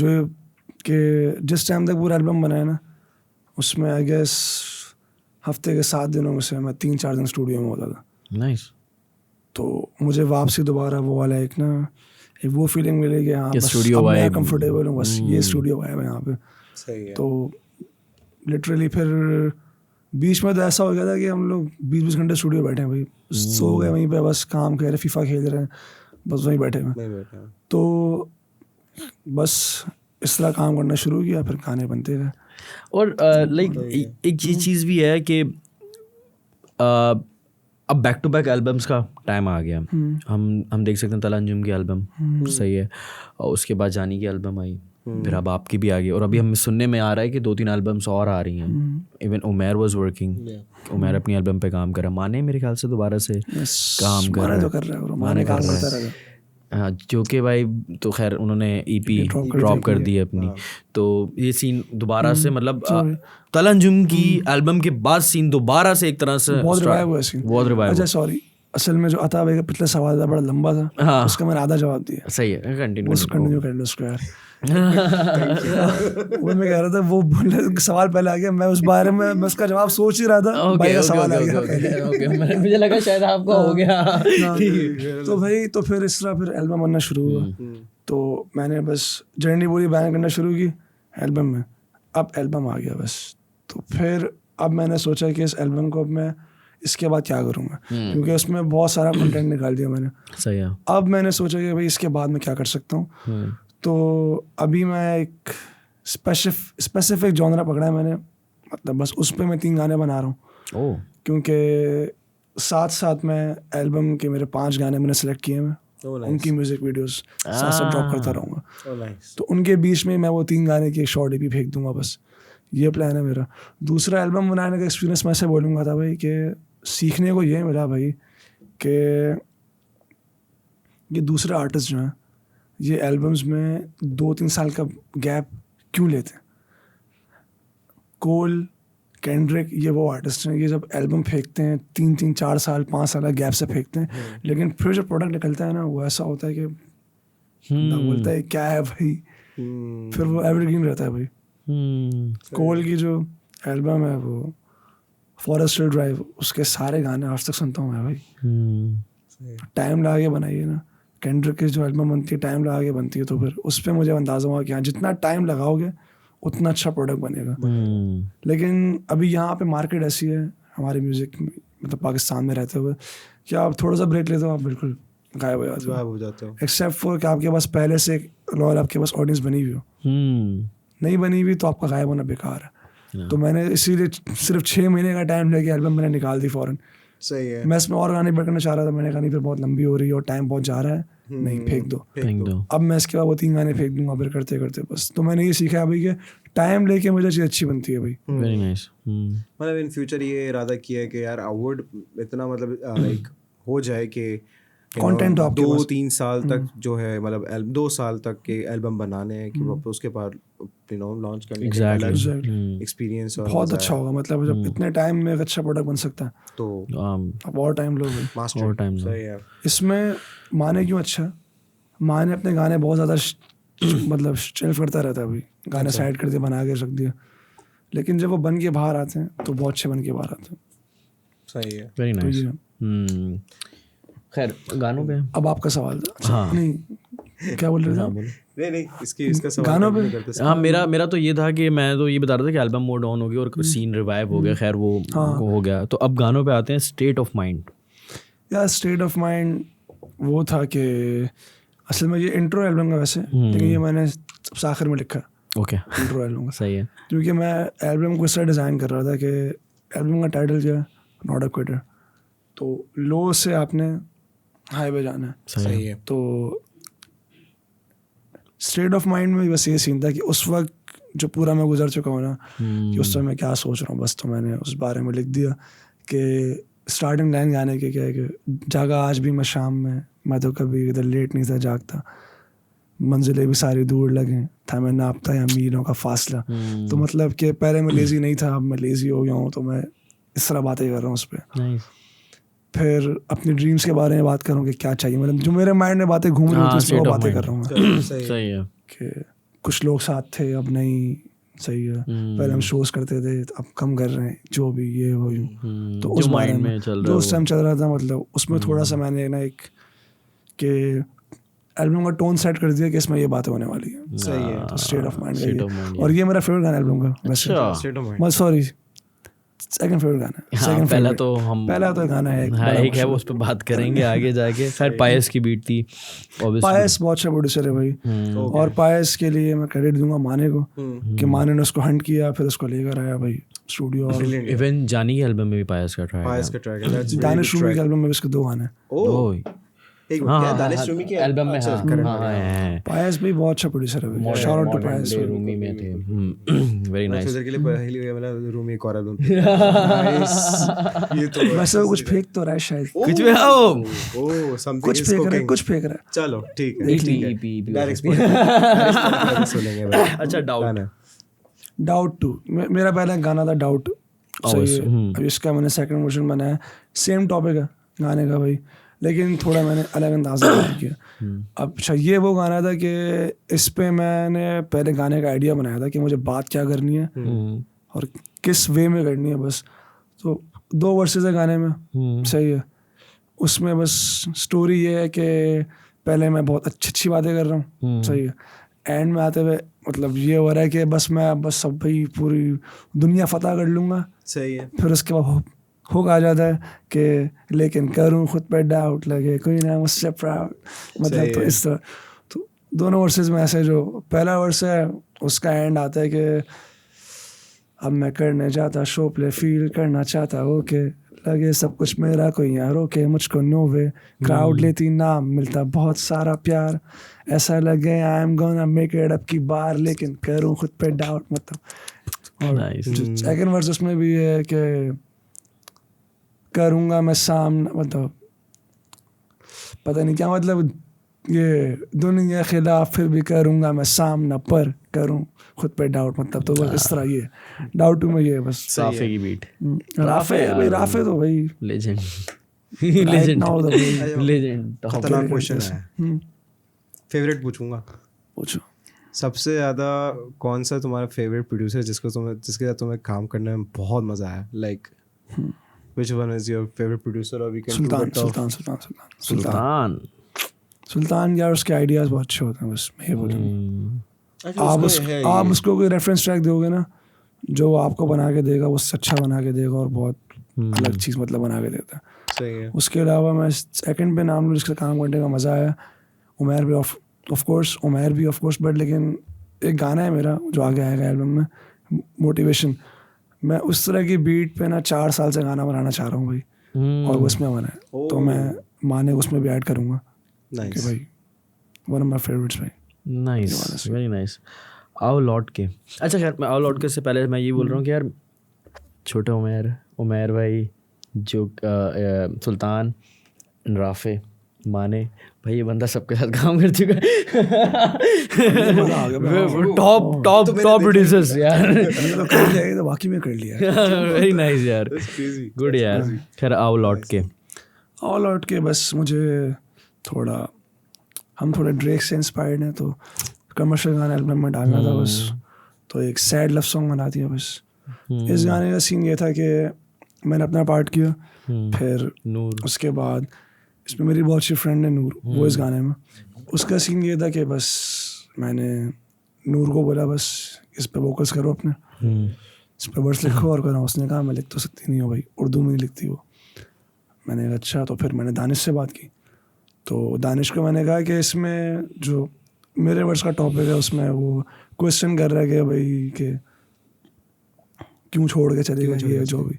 जिस टाइम तक पूरा एल्बम बना है ना, उसमें आई गेस हफ्ते के 7 दिनों में से मैं 3-4 दिन स्टूडियो में होता था। नाइस। तो मुझे वापसी दोबारा वो वाला एक वो फीलिंग मिली कि हाँ बस स्टूडियो अब मैं वाइब, कंफर्टेबल हूँ, बस ये स्टूडियो वाइब है यहाँ पे। सही है। तो लिटरली फिर बीच में तो ऐसा हो गया था कि हम लोग 20-20 घंटे स्टूडियो बैठे हैं भाई, सो गए वहीं पे, बस काम कर रहे, फीफा खेल रहे हैं, बस वहीं बैठे हैं। तो बस इस तरह काम करना शुरू किया, फिर गाने बनते गए। और लाइक एक चीज़ भी है कि अब बैक टू बैक एल्बम्स का टाइम आ गया। हम देख सकते हैं तला अंजुम की एल्बम सही है, और उसके बाद जानी की एल्बम आई, फिर अब आपकी भी आ गई, और अभी हमें सुनने में आ रहा है कि 2-3 एल्बम्स और आ रही हैं। Even Umair was working, Umair अपनी एल्बम पे काम कर रहा है, माने मेरे ख्याल से दोबारा से काम कर रहा है, माने काम करता रहा। हाँ, जो कि भाई तो खैर उन्होंने EP ड्रॉप कर दी है अपनी। तो ये सीन दोबारा से मतलब तला अंजुम की एल्बम के बाद सीन दोबारा से एक तरह से बहुत रिवाइव हुआ सीन, बहुत रिवाइव। अच्छा सॉरी, असल में जो अता भाई का पिछला सवाल था बड़ा लंबा था, हाँ, उसका मैंने आधा जवाब दिया। सही है, कंटिन्यू कर लो उसको यार। वो मैं कह रहा था, वो सवाल पहले आ गया, मैं उस बारे में मैं उसका जवाब सोच ही रहा था, भाई का सवाल आ गया। मुझे लगा शायद आपका हो गया। तो भाई तो फिर इस तरह फिर एल्बम बनना शुरू हुआ। तो मैंने बस जर्नी पूरी बैन करना शुरू की एल्बम में, अब एल्बम आ गया बस। तो फिर अब मैंने सोचा कि इस एल्बम को अब मैं इसके बाद क्या करूँगा, क्योंकि उसमें बहुत सारा कंटेंट निकाल दिया मैंने। सही है। अब मैंने सोचा कि भाई इसके बाद मैं क्या कर सकता हूँ। तो अभी मैं एक स्पेसिफिक जॉनरा पकड़ा है मैंने, मतलब बस उस पर मैं 3 गाने बना रहा हूँ, क्योंकि साथ साथ में एल्बम के मेरे 5 गाने मैंने सेलेक्ट किए हैं। उनकी म्यूजिक वीडियोस साथ साथ ड्रॉप करता रहूँगा। तो उनके बीच में मैं वो 3 गाने की एक शॉर्ट EP फेंक दूंगा, बस ये प्लान है मेरा। दूसरा एल्बम बनाने का एक्सपीरियंस मैं ऐसे बोलूँगा था भाई कि सीखने को ये मिला भाई कि ये दूसरे आर्टिस्ट जो हैं ये एल्बम्स में 2-3 साल का गैप क्यों लेते हैं। कोल, केंड्रिक, ये वो आर्टिस्ट हैं, ये जब एल्बम फेंकते हैं 3-3, 4 साल, 5 साल गैप से फेंकते हैं, लेकिन फिर जो प्रोडक्ट निकलता है ना वो ऐसा होता है कि ना बोलता है क्या है भाई, फिर वो एवरग्रीन रहता है भाई। कोल की जो एल्बम है वो फॉरेस्ट ड्राइव, उसके सारे गाने आज तक सुनता हूँ मैं भाई। टाइम लगा के बनाई है ना, केंड्रिक की जो एल्बम बनती है टाइम लगा के बनती है, तो फिर उस पर मुझे अंदाजा हुआ कि हाँ जितना टाइम लगाओगे उतना अच्छा प्रोडक्ट बनेगा। लेकिन अभी यहाँ पे मार्केट ऐसी है हमारे म्यूजिक में, मतलब पाकिस्तान में रहते हुए, कि आप थोड़ा सा ब्रेक लेते हो आप बिल्कुल गायब हो जाते हो, एक्सेप्ट फॉर कि आपके पास पहले से लॉयल आपके पास ऑडियंस बनी हुई हो। नहीं बनी हुई तो आपका गायब होना बेकार है। तो मैंने इसीलिए सिर्फ 6 महीने का टाइम लेके एल्बम मैंने निकाल दी फौरन। सही है। मैं इसमें और गाने बढ़ करना चाह रहा था, मैंने कहा नहीं फिर बहुत लंबी हो रही है और टाइम बहुत जा रहा है, नहीं फेंक दो। अब मैं इसके बाद वो 3 गाने फेंक दूंगा फिर करते करते बस। तो मैंने ये सीखा अभी कि टाइम लेके मुझे चीज़ अच्छी बनती है भाई। Very nice. मतलब इन फ्यूचर ये इरादा किया है कि यार अवार्ड इतना मतलब लाइक हो जाए कि कंटेंट आपके 2-3 साल तक जो है मतलब 2 साल तक के एल्बम बनाने हैं कि उसके बाद लॉन्च करने के अलग एक्सपीरियंस बहुत अच्छा होगा। मतलब जब इतने टाइम में एक अच्छा प्रोडक्ट बन सकता है तो अब और टाइम लो भाई, और टाइम लो। इसमें माने क्यों अच्छा, माने अपने गाने बहुत ज़्यादा मतलब शेल्फ करता रहता है भाई, गाने साइड कर दिया बना के रख दिया, लेकिन जब वो बन के बाहर आते हैं तो बहुत अच्छे बन के बाहर आते हैं। सही है, वेरी नाइस। खैर गानों पे अब आपका सवाल था। हाँ। नहीं क्या बोल रहे थे? नहीं इसका सवाल गानों पे। हाँ मेरा तो ये था कि मैं तो ये बता रहा था कि एल्बम मोड ऑन हो गया और सीन रिवाइव हो गया, खैर वो हो गया। तो अब गानों पे आते हैं। स्टेट ऑफ माइंड, यार स्टेट ऑफ माइंड वो था कि असल में ये इंट्रो एल्बम का वैसे, लेकिन ये मैंने सबसे आखिर में लिखा। ओके, इंट्रो एल्बम का। सही है, क्योंकि मैं एल्बम को इस तरह डिज़ाइन कर रहा था कि एल्बम का टाइटल जो है नॉट अ क्विटर, तो लो से आपने हाईवे जाना है। सही है। तो स्टेट ऑफ माइंड में बस ये सीन था कि उस वक्त जो पूरा मैं गुजर चुका हूँ ना कि उस समय मैं क्या सोच रहा हूँ, बस तो मैंने उस बारे में लिख दिया कि स्टार्टिंग लाइन गाने के क्या है कि जागा आज भी मैं शाम में, मैं तो कभी इधर लेट नहीं था जागता, मंजिलें भी सारी दूर लगे था मैं नापता या मीलों का फासला। तो मतलब कि पहले मैं लेज़ी नहीं था, अब मैं लेज़ी हो गया हूँ, तो मैं इस तरह बातें कर रहा हूँ उस पर। फिर अपनी ड्रीम्स के बारे में बात करूँ कि क्या चाहिए, मतलब जो मेरे माइंड में बातें घूम रही होती हैं वो बातें कर रहा हूँ। सही है कि कुछ लोग साथ थे अब नहीं, सही है, पहले हम शोज करते थे अब कम कर रहे हैं, जो भी ये हो यूँ। तो उस बारे में जो उस टाइम चल रहा था, मतलब उसमें थोड़ा सा मैंने ना एक कि एल्बम का टोन सेट कर दिया कि इसमें ये बातें होने वाली है। सही है। तो स्टेट ऑफ माइंड, और ये मेरा फेवरेट गाना एल्बम का वैसे, सॉरी सेकंड फेवरेट गाना है। हाँ, पहला तो गाना है एक है, वो उस पर बात करेंगे आगे जाके। खैर पायस की बीट थी, पायस बहुत अच्छा प्रोड्यूसर है भाई, और पायस के लिए मैं क्रेडिट दूंगा माने को कि माने ने उसको हंट किया, फिर उसको लेकर आया भाई, स्टूडियो और इवन जानी की एल्बम में भी पायस का ट्रैक पायस का ट्रैक है, that's really Danish good Rumi track. के एल्बम में भी उसके 2 गाने हैं। Oh, एक हाँ, क्या हाँ, दानिश हाँ, रूमी के एल्बम में, अच्छा, हाँ, correct, हाँ, correct. हाँ, पायस भी बहुत अच्छा प्रोड्यूसर है, शाउट आउट टू पायस। रूमी में थे, वेरी नाइस। सोचने के लिए पहली मतलब रूमी एक और एल्बम नाइस, ये तो वैसे वो कुछ फेंक तो रहा है शायद, कुछ भी हाँ वो ओह समथिंग कुछ इज फेंक रहा है, कुकिंग, कुछ फेंक रहा है। चलो ठीक है, EP डायरेक्ट स्पॉइलर सुनेंगे भाई। अच्छा, डाउट डाउट 2 मेरा पहला गाना था डाउट, सही है। हम्म। अब इसका मैंने सेकंड वर्जन बनाया, सेम टॉपिक है गाने का भाई, लेकिन थोड़ा मैंने अलग अंदाज में किया। अब अच्छा ये वो गाना था कि इस पे मैंने पहले गाने का आइडिया बनाया था कि मुझे बात क्या करनी है और किस वे में करनी है बस। तो 2 वर्सेस है गाने में, सही है। उसमें बस स्टोरी ये है कि पहले मैं बहुत अच्छी बातें कर रहा हूँ, सही है। एंड में आते हुए मतलब ये हो रहा है कि बस मैं बस सब भाई पूरी दुनिया फतह कर लूँगा। सही है। फिर उसके बाद हुक आ जाता है कि लेकिन करूँ खुद पे डाउट लगे कोई ना मुझसे प्राउड, मतलब तो इस तरह। तो दोनों वर्सेस में ऐसे, जो पहला वर्स है उसका एंड आता है कि अब मैं करने जाता शो प्ले फील करना चाहता ओके लगे सब कुछ मेरा कोई यार ओके मुझको नो वे क्राउड लेती नाम मिलता बहुत सारा प्यार ऐसा लगे I am gonna make it up की बार लेकिन करूँ खुद पे डाउट, मतलब सेकंड वर्स उसमें भी है कि करूँगा मैं सामना, मतलब पता नहीं क्या मतलब ये दुनिया खिलाफ फिर भी करूँगा मैं सामना पर करूँ खुद पे डाउट, मतलब तो बस इस तरह ये डाउट में ये बस राफे की बीट। राफे भाई, राफे तो भाई लेजेंड लेजेंड लेजेंड। खतरनाक क्वेश्चन है। फेवरेट पूछूंगा, पूछो। सबसे ज़्यादा कौन सा तुम्हारा फेवरेट प्रोड्यूसर जिसके साथ तुम्हें काम करने में बहुत मज़ा आया, like which one is your favorite producer or we can सुल्तान यार उसके आइडियाज बहुत अच्छे होते हैं, बस मैं ये बोलूँगा। आप उसको कोई रेफरेंस ट्रैक दोगे ना जो आपको बना के देगा वो अच्छा बना के देगा और बहुत अलग चीज़ मतलब बना के देता है। सही है। उसके अलावा मैं सेकंड पे नाम लूँ जिसका काम करने का मज़ा आया, उमैर भी ऑफ कोर्स, बट लेकिन एक गाना है मेरा जो आगे आएगा एल्बम में, मोटिवेशन। मैं उस तरह की बीट पे ना 4 साल से गाना बनाना चाह रहा हूँ भाई, और उसमें बना है तो मैं माने उसमें भी ऐड करूँगा कि भाई वन ऑफ माय फेवरेट्स भाई। Nice, very nice. आओ लौट के, अच्छा खैर मैं आओ लौट के से पहले मैं ये बोल रहा हूँ कि यार छोटे उमैर भाई जो सुल्तान, राफे, माने भाई, ये बंदा सबके साथ काम कर चुका है। टॉप प्रोड्यूसर्स यार। ये तो कर लिया, ये तो बाकी में कर लिया। वेरी नाइस यार, गुड यार। खैर आओ लौट के बस मुझे थोड़ा हम थोड़े ड्रेक से इंस्पायर्ड हैं तो कमर्शियल गाना एल्बम में डालना था बस, तो एक सैड लव सॉन्ग बना दिया बस। इस गाने का सीन ये था कि मैंने अपना पार्ट किया, फिर उसके बाद इसमें मेरी बहुत अच्छी फ्रेंड है नूर, वो इस गाने में, उसका सीन ये था कि बस मैंने नूर को बोला बस इस पे वोकल्स करो अपने, इस पे वर्ड्स लिखो और करो। उसने कहा मैं लिख तो सकती नहीं हूँ भाई, उर्दू में नहीं लिखती वो। मैंने कहा अच्छा, तो फिर मैंने दानिश से बात की, तो दानिश को मैंने कहा कि इसमें जो मेरे वर्ड्स का टॉपिक है उसमें वो क्वेश्चन कर रहा है कि भाई कि क्यों छोड़ के चले गए ये जो भी,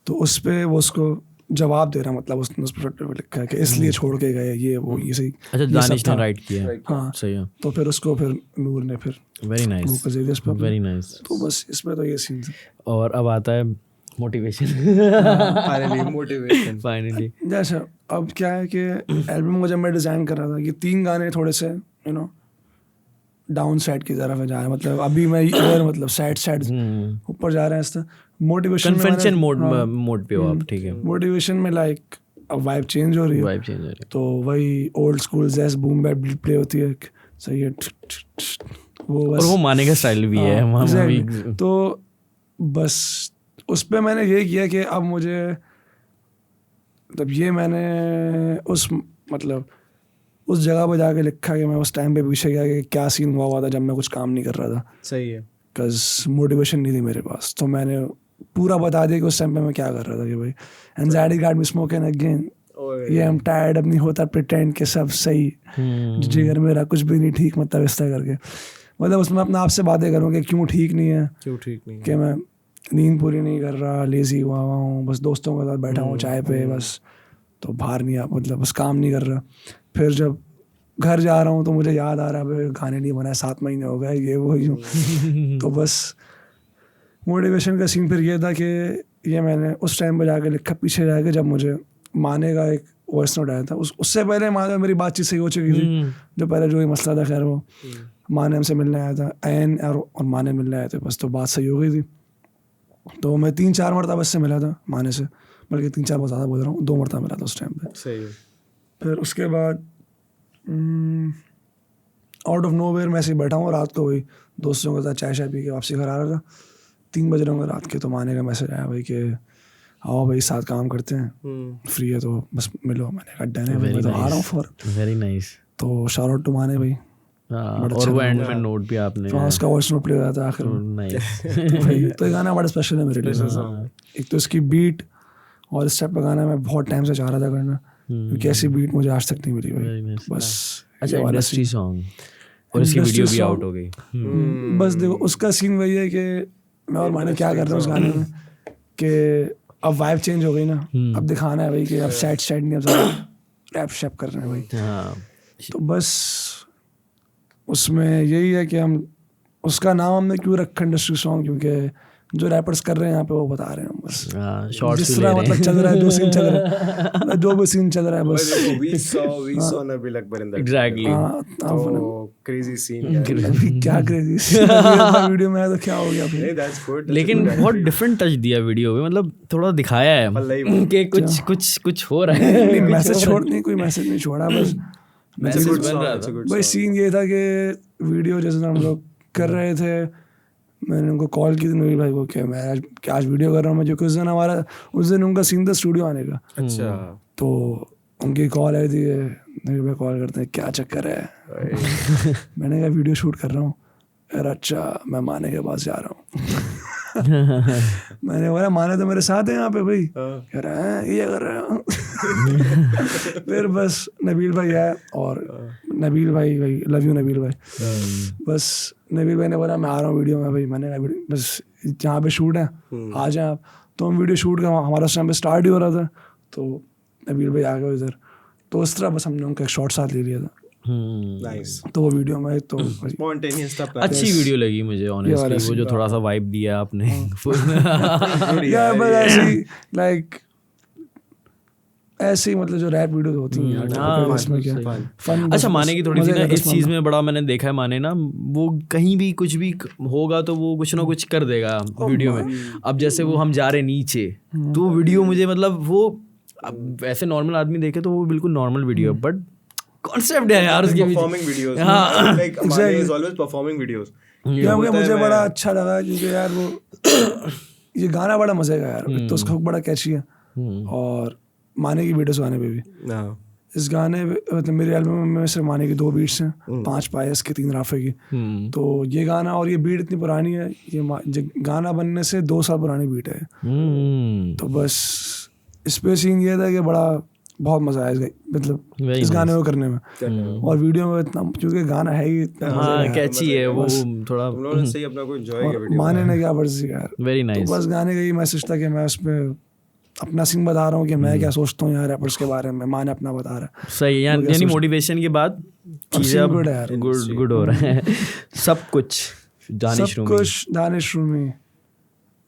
तो उस पर वो उसको जवाब दे रहा, मतलब उसने उस पर लिखा है कि इसलिए छोड़ के गए ये वो ये सही। अच्छा, दानिश ने राइट किया, हाँ सही है। तो फिर उसको फिर नूर ने फिर वेरी नाइस, वेरी नाइस। तो बस इसमें तो ये सीन था। और अब आता है मोटिवेशन। फाइनली जैसा अब क्या है कि एल्बम को जब मैं डिज़ाइन कर रहा था कि 3 गाने थोड़े से डाउन साइड की तरफ जा रहे हैं, मतलब अभी मैं इधर मतलब साइड ऊपर जा रहे हैं, इस तरह मोटिवेशन कन्वेंशन मोड पे हो आप, ठीक है। मोटिवेशन में लाइक अब वाइब चेंज हो रही है, तो वही ओल्ड स्कूल जैस बूम बैप प्ले होती है, सही है वो बस, और वो माने का स्टाइल भी है। तो बस उस पर मैंने ये किया कि अब मुझे मतलब ये मैंने उस जगह पर जाके लिखा कि मैं उस टाइम पे पूछे गया कि क्या सीन हुआ था जब मैं कुछ काम नहीं कर रहा था, सही है, बिकॉज मोटिवेशन नहीं थी मेरे पास। तो मैंने पूरा बता दिया कि उस टाइम पे मैं क्या कर रहा था कि भाई anxiety got me smoking again, ये आई एम टायर्ड, अब नहीं होता प्रिटेंड के सब सही, जिगर मेरा कुछ भी नहीं ठीक, मतलब इस तरह करके, मतलब उसमें अपने आप से बातें करूँ कि क्यों ठीक नहीं है, क्यों ठीक नहीं कि मैं नींद पूरी नहीं कर रहा, लेजी हुआ हूँ, बस दोस्तों के साथ बैठा हूँ चाय पे बस, तो बाहर नहीं मतलब बस काम नहीं कर रहा। फिर जब घर जा रहा हूँ तो मुझे याद आ रहा है भाई गाने नहीं बनाए 7 महीने हो गए, ये वो यूँ। तो बस मोटिवेशन का सीन फिर ये था कि ये मैंने उस टाइम पर जाके लिखा, पीछे जाके जब मुझे माने का एक वॉइस नोट आया था, उससे पहले माने मेरी बातचीत सही हो चुकी थी। जो पहले जो ये मसला था, खैर वो माने हमसे मिलने आया था, एन और माने मिलने आए थे, बस तो बात सही हो गई थी। तो मैं 3-4 मरतबा से मिला था माने से, बल्कि 3-4 बहुत ज़्यादा बोल रहा हूँ, 2 मरतबा मिला था उस टाइम पे। सही है। फिर उसके बाद आउट ऑफ नोवेयर मैं ऐसे ही बैठा हूँ रात को, वही दोस्तों के साथ चाय शाय पी के वापसी घर आ रहा था, 3 बज रहे होंगे रात के। तो माने का मैसेज आया भाई कि आओ भाई साथ काम करते हैं, फ्री है तो बस मिलो। मैंने कहा डन है, मैं तो आ रहा हूँ फॉर। Very nice. तो शाउट आउट टू माने भाई। और वो एंड में नोट भी आपने, हाँ उसका वॉइस नोट प्ले हुआ था आखिर में। नाइस। तो ये गाना बड़ा स्पेशल है मेरे लिए। एक तो इसकी बीट और इस टाइप का गाना मैं बहुत टाइम से चाह रहा था करना, क्योंकि ऐसी बीट मुझे आज तक नहीं मिली भाई। बस अच्छा, इंडस्ट्री सॉन्ग और इसकी वीडियो भी आउट हो गई। बस देखो उसका सीन वही है कि मैं और माने क्या कर रहे हैं उस गाने में कि अब वाइब चेंज हो गई ना, अब दिखाना है भाई कि अब सैड नहीं, अब रैप शैप कर रहे हैं भाई। तो बस उसमें यही है कि हम उसका नाम हमने क्यों रखा इंडस्ट्री सॉन्ग, क्योंकि जो रैपर्स कर रहे हैं यहाँ पे वो बता रहे हैं बस जिस तरह मतलब चल रहा है, जो सीन चल रहा है, जो भी सीन चल रहा है बस। We saw Nabil Akbar in that. Exactly. तो crazy scene है। अभी क्या क्रेजी वीडियो में है तो क्या हो गया भाई। नहीं, that's good. लेकिन बहुत डिफरेंट टच दिया वीडियो में, मतलब थोड़ा दिखाया है कि कुछ हो रहा है। मैसेज छोड़ नहीं, कोई मैसेज नहीं छोड़ा, बस मैसेज बन रहा था। भाई सीन ये था कि वीडियो जैसे हम लोग कर रहे थे, मैंने उनको कॉल की थी नबील भाई को कि मैं आज वीडियो कर रहा हूँ मैं, जो कि उस दिन उनका सीन था स्टूडियो आने का। अच्छा। तो उनकी कॉल आई थी, नबील भाई कॉल करते हैं क्या चक्कर है। मैंने कहा वीडियो शूट कर रहा हूँ। यार अच्छा, मैं माने के पास जा रहा हूँ। मैंने बोला माने तो मेरे साथ है यहाँ पे भाई। कह रहा है ये कर रहे हो। फिर बस नबील भाई आया और नबील भाई लव यू नबील भाई। बस नबील भाई ने बोला मैं आ रहा हूँ वीडियो में भाई। मैंने कहा बस जहाँ पे शूट है आ जाए आप। तो हम वीडियो शूट का हमारा उस टाइम पे स्टार्ट ही हो रहा था, तो नबील भाई आ गए उधर। तो उस तरह बस हमने उनका एक शॉट साथ ले लिया था। नाइस। तो वो वीडियो में तो स्पॉन्टेनियस था। अच्छी वीडियो लगी मुझे ऑनेस्टली, वो जो थोड़ा सा वाइब दिया आपने। या बस ऐसी लाइक ऐसे ही मतलब जो रैप वीडियो होती हैं यार, इसमें क्या फन। अच्छा, माने की थोड़ी सी ना इस चीज में बड़ा मैंने देखा है, माने ना वो कहीं भी कुछ भी होगा तो वो कुछ ना कुछ कर देगा वीडियो में। अब जैसे वो हम जा रहे नीचे, तो वीडियो मुझे मतलब वो अब ऐसे नॉर्मल आदमी देखे तो वो बिल्कुल नॉर्मल वीडियो, बट कॉन्सेप्ट है यार उसके परफॉर्मिंग वीडियोस। हां, लाइक माने इज ऑलवेज परफॉर्मिंग वीडियोस। क्या मुझे बड़ा अच्छा लगा क्योंकि यार वो ये गाना बड़ा मजे का यार, तो उसका बड़ा कैची है। और माने की बीट्स गाने पे भी, इस गाने मतलब मेरे एल्बम में सिर्फ माने की 2 बीट्स हैं, 5 पायस की 3 राफे की। तो ये गाना और ये बीट इतनी पुरानी है, ये गाना बनने से 2 साल पुरानी बीट है। तो बस इस पे सीन ये था कि बड़ा बहुत मजा आया मतलब इस गाने को करने में, और वीडियो में इतना क्योंकि गाना है ही इतना कैची है वो, थोड़ा तुम लोगों ने सही अपना कोई एंजॉय किया वीडियो। माने ने क्या वर्जी यार, वेरी नाइस। तो बस गाने का ये मैसेज था कि मैं उसमें अपना सीन बता रहा हूँ कि मैं क्या सोचता हूँ यार रैपर्स के बारे में, माने अपना बता रहा है। सही, यानी मोटिवेशन के बाद चीजें गुड हो रहा है। सब कुछ दानिश रूमी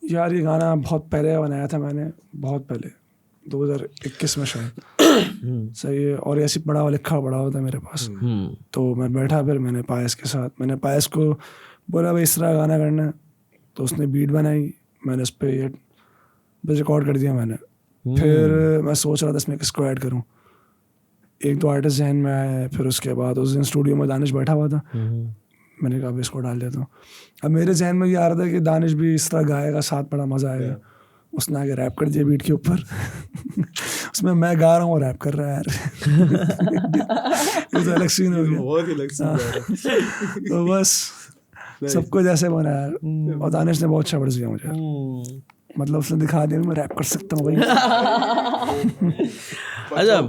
यार, ये गाना बहुत पहले बनाया था मैंने, बहुत पहले 2021 में शायद। सही है, और ऐसी पढ़ा हुआ लिखा पड़ा हुआ था मेरे पास। तो मैं बैठा, फिर मैंने पायस के साथ, मैंने पायस को बोला भाई इस तरह गाना करना है, तो उसने बीट बनाई, मैंने उस पर बस रिकॉर्ड कर दिया मैंने। फिर मैं सोच रहा था इसमें किसको ऐड करूँ, एक दो आर्टिस्ट जहन में आए। फिर उसके बाद उस दिन स्टूडियो में दानिश बैठा हुआ था, मैंने कहा इसको डाल देता हूँ। अब मेरे जहन में ये आ रहा था कि दानिश भी इस तरह गाएगा, साथ बड़ा मज़ा आएगा। उसने आगे रैप कर दिया बीट के ऊपर। उसमें मैं गा रहा हूँ और रैप कर रहा है यार। ये तो अलग सीन हो गया, बहुत ही अलग सीन। तो बस सब कुछ ऐसे बना यार, और दानिश ने बहुत अच्छा बढ़ दिया मुझे, मतलब उसने दिखा दिया मैं रैप कर सकता हूँ भाई। अच्छा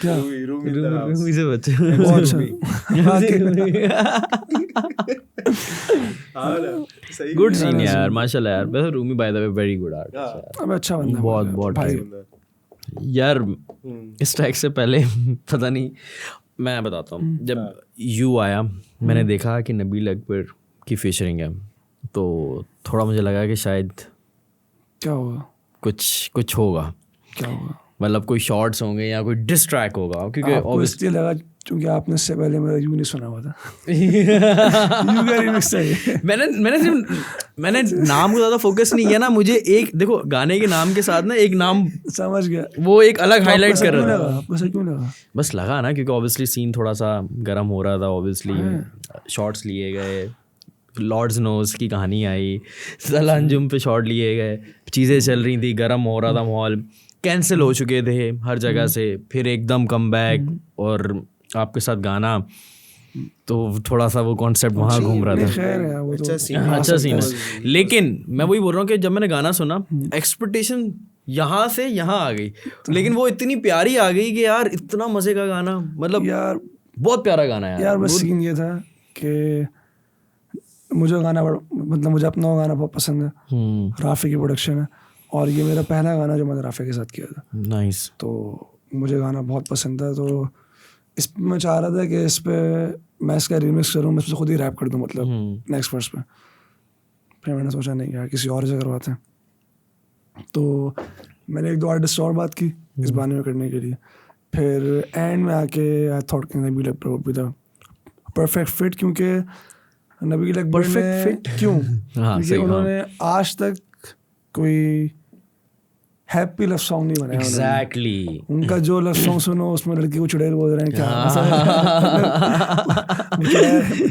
क्या रूमी से बच्चे बहुत अच्छा। गुड सीन यार, माशाल्लाह यार। वैसे Rumi by the way very good artist, अब अच्छा बंदा बहुत बहुत यार। इस ट्रैक से पहले पता नहीं, मैं बताता हूँ, जब यू आया मैंने देखा कि नबील अकबर की फीचरिंग है, तो थोड़ा मुझे लगा कि शायद क्या होगा, कुछ होगा, क्या होगा, मतलब कोई शॉर्ट्स होंगे या कोई डिस ट्रैक होगा, क्योंकि आपको इसलिए लगा क्योंकि आपने इससे पहले मेरा यू नहीं सुना हुआ था। यू का रिमिक्स है ये। मैंने नाम को ज़्यादा फोकस नहीं किया ना, मुझे एक देखो गाने के नाम के साथ ना एक नाम समझ गया, वो एक अलग हाईलाइट कर रहा था। आपको ऐसा क्यों लगा? बस लगा ना, क्योंकि ऑब्वियसली सीन थोड़ा सा गर्म हो रहा था, ऑब्वियसली शॉट्स लिए गए, लॉर्ड्स नोज की कहानी आई, सलाह अंजुम पे शॉट लिए गए, चीज़ें चल रही थी, गर्म हो रहा था माहौल, कैंसिल हो चुके थे हर जगह से, फिर एकदम कम बैक और आपके साथ गाना, तो थोड़ा सा वो कॉन्सेप्ट वहाँ घूम रहा था। खैर है, वो तो अच्छा सीन है, लेकिन मैं वही बोल रहा हूँ कि जब मैंने गाना सुना, एक्सपेक्टेशन यहाँ से यहाँ आ गई, लेकिन वो इतनी प्यारी आ गई कि यार इतना मजे का गाना, मतलब यार बहुत प्यारा गाना है यार। बस सीन ये था कि मुझे गाना मतलब मुझे अपना गाना बहुत पसंद है, राफी की प्रोडक्शन है, और ये मेरा पहला गाना जो मैंने राफी के साथ किया था। नाइस। तो मुझे गाना बहुत पसंद था, तो इस पे मैं चाह रहा था कि इस पे मैं इसका रिमिक्स करूँ, मैं इसमें खुद ही रैप कर दूँ, मतलब नेक्स्ट वर्स पे। फिर मैंने सोचा नहीं यार किसी और से करवाते हैं, तो मैंने 1-2 आर्टिस्ट और बात की इस गाने में करने के लिए। फिर एंड में आके आई थॉट कि Nabeel Akbar would be the perfect fit, क्योंकि नबील अकबर ने क्यों, क्योंकि उन्होंने आज तक कोई हैप्पी लव सॉन्ग नहीं बनाया। एग्जैक्टली। उनका जो लव सॉन्ग सुनो उसमें लड़की को चुड़ैल बोल रहे हैं क्या,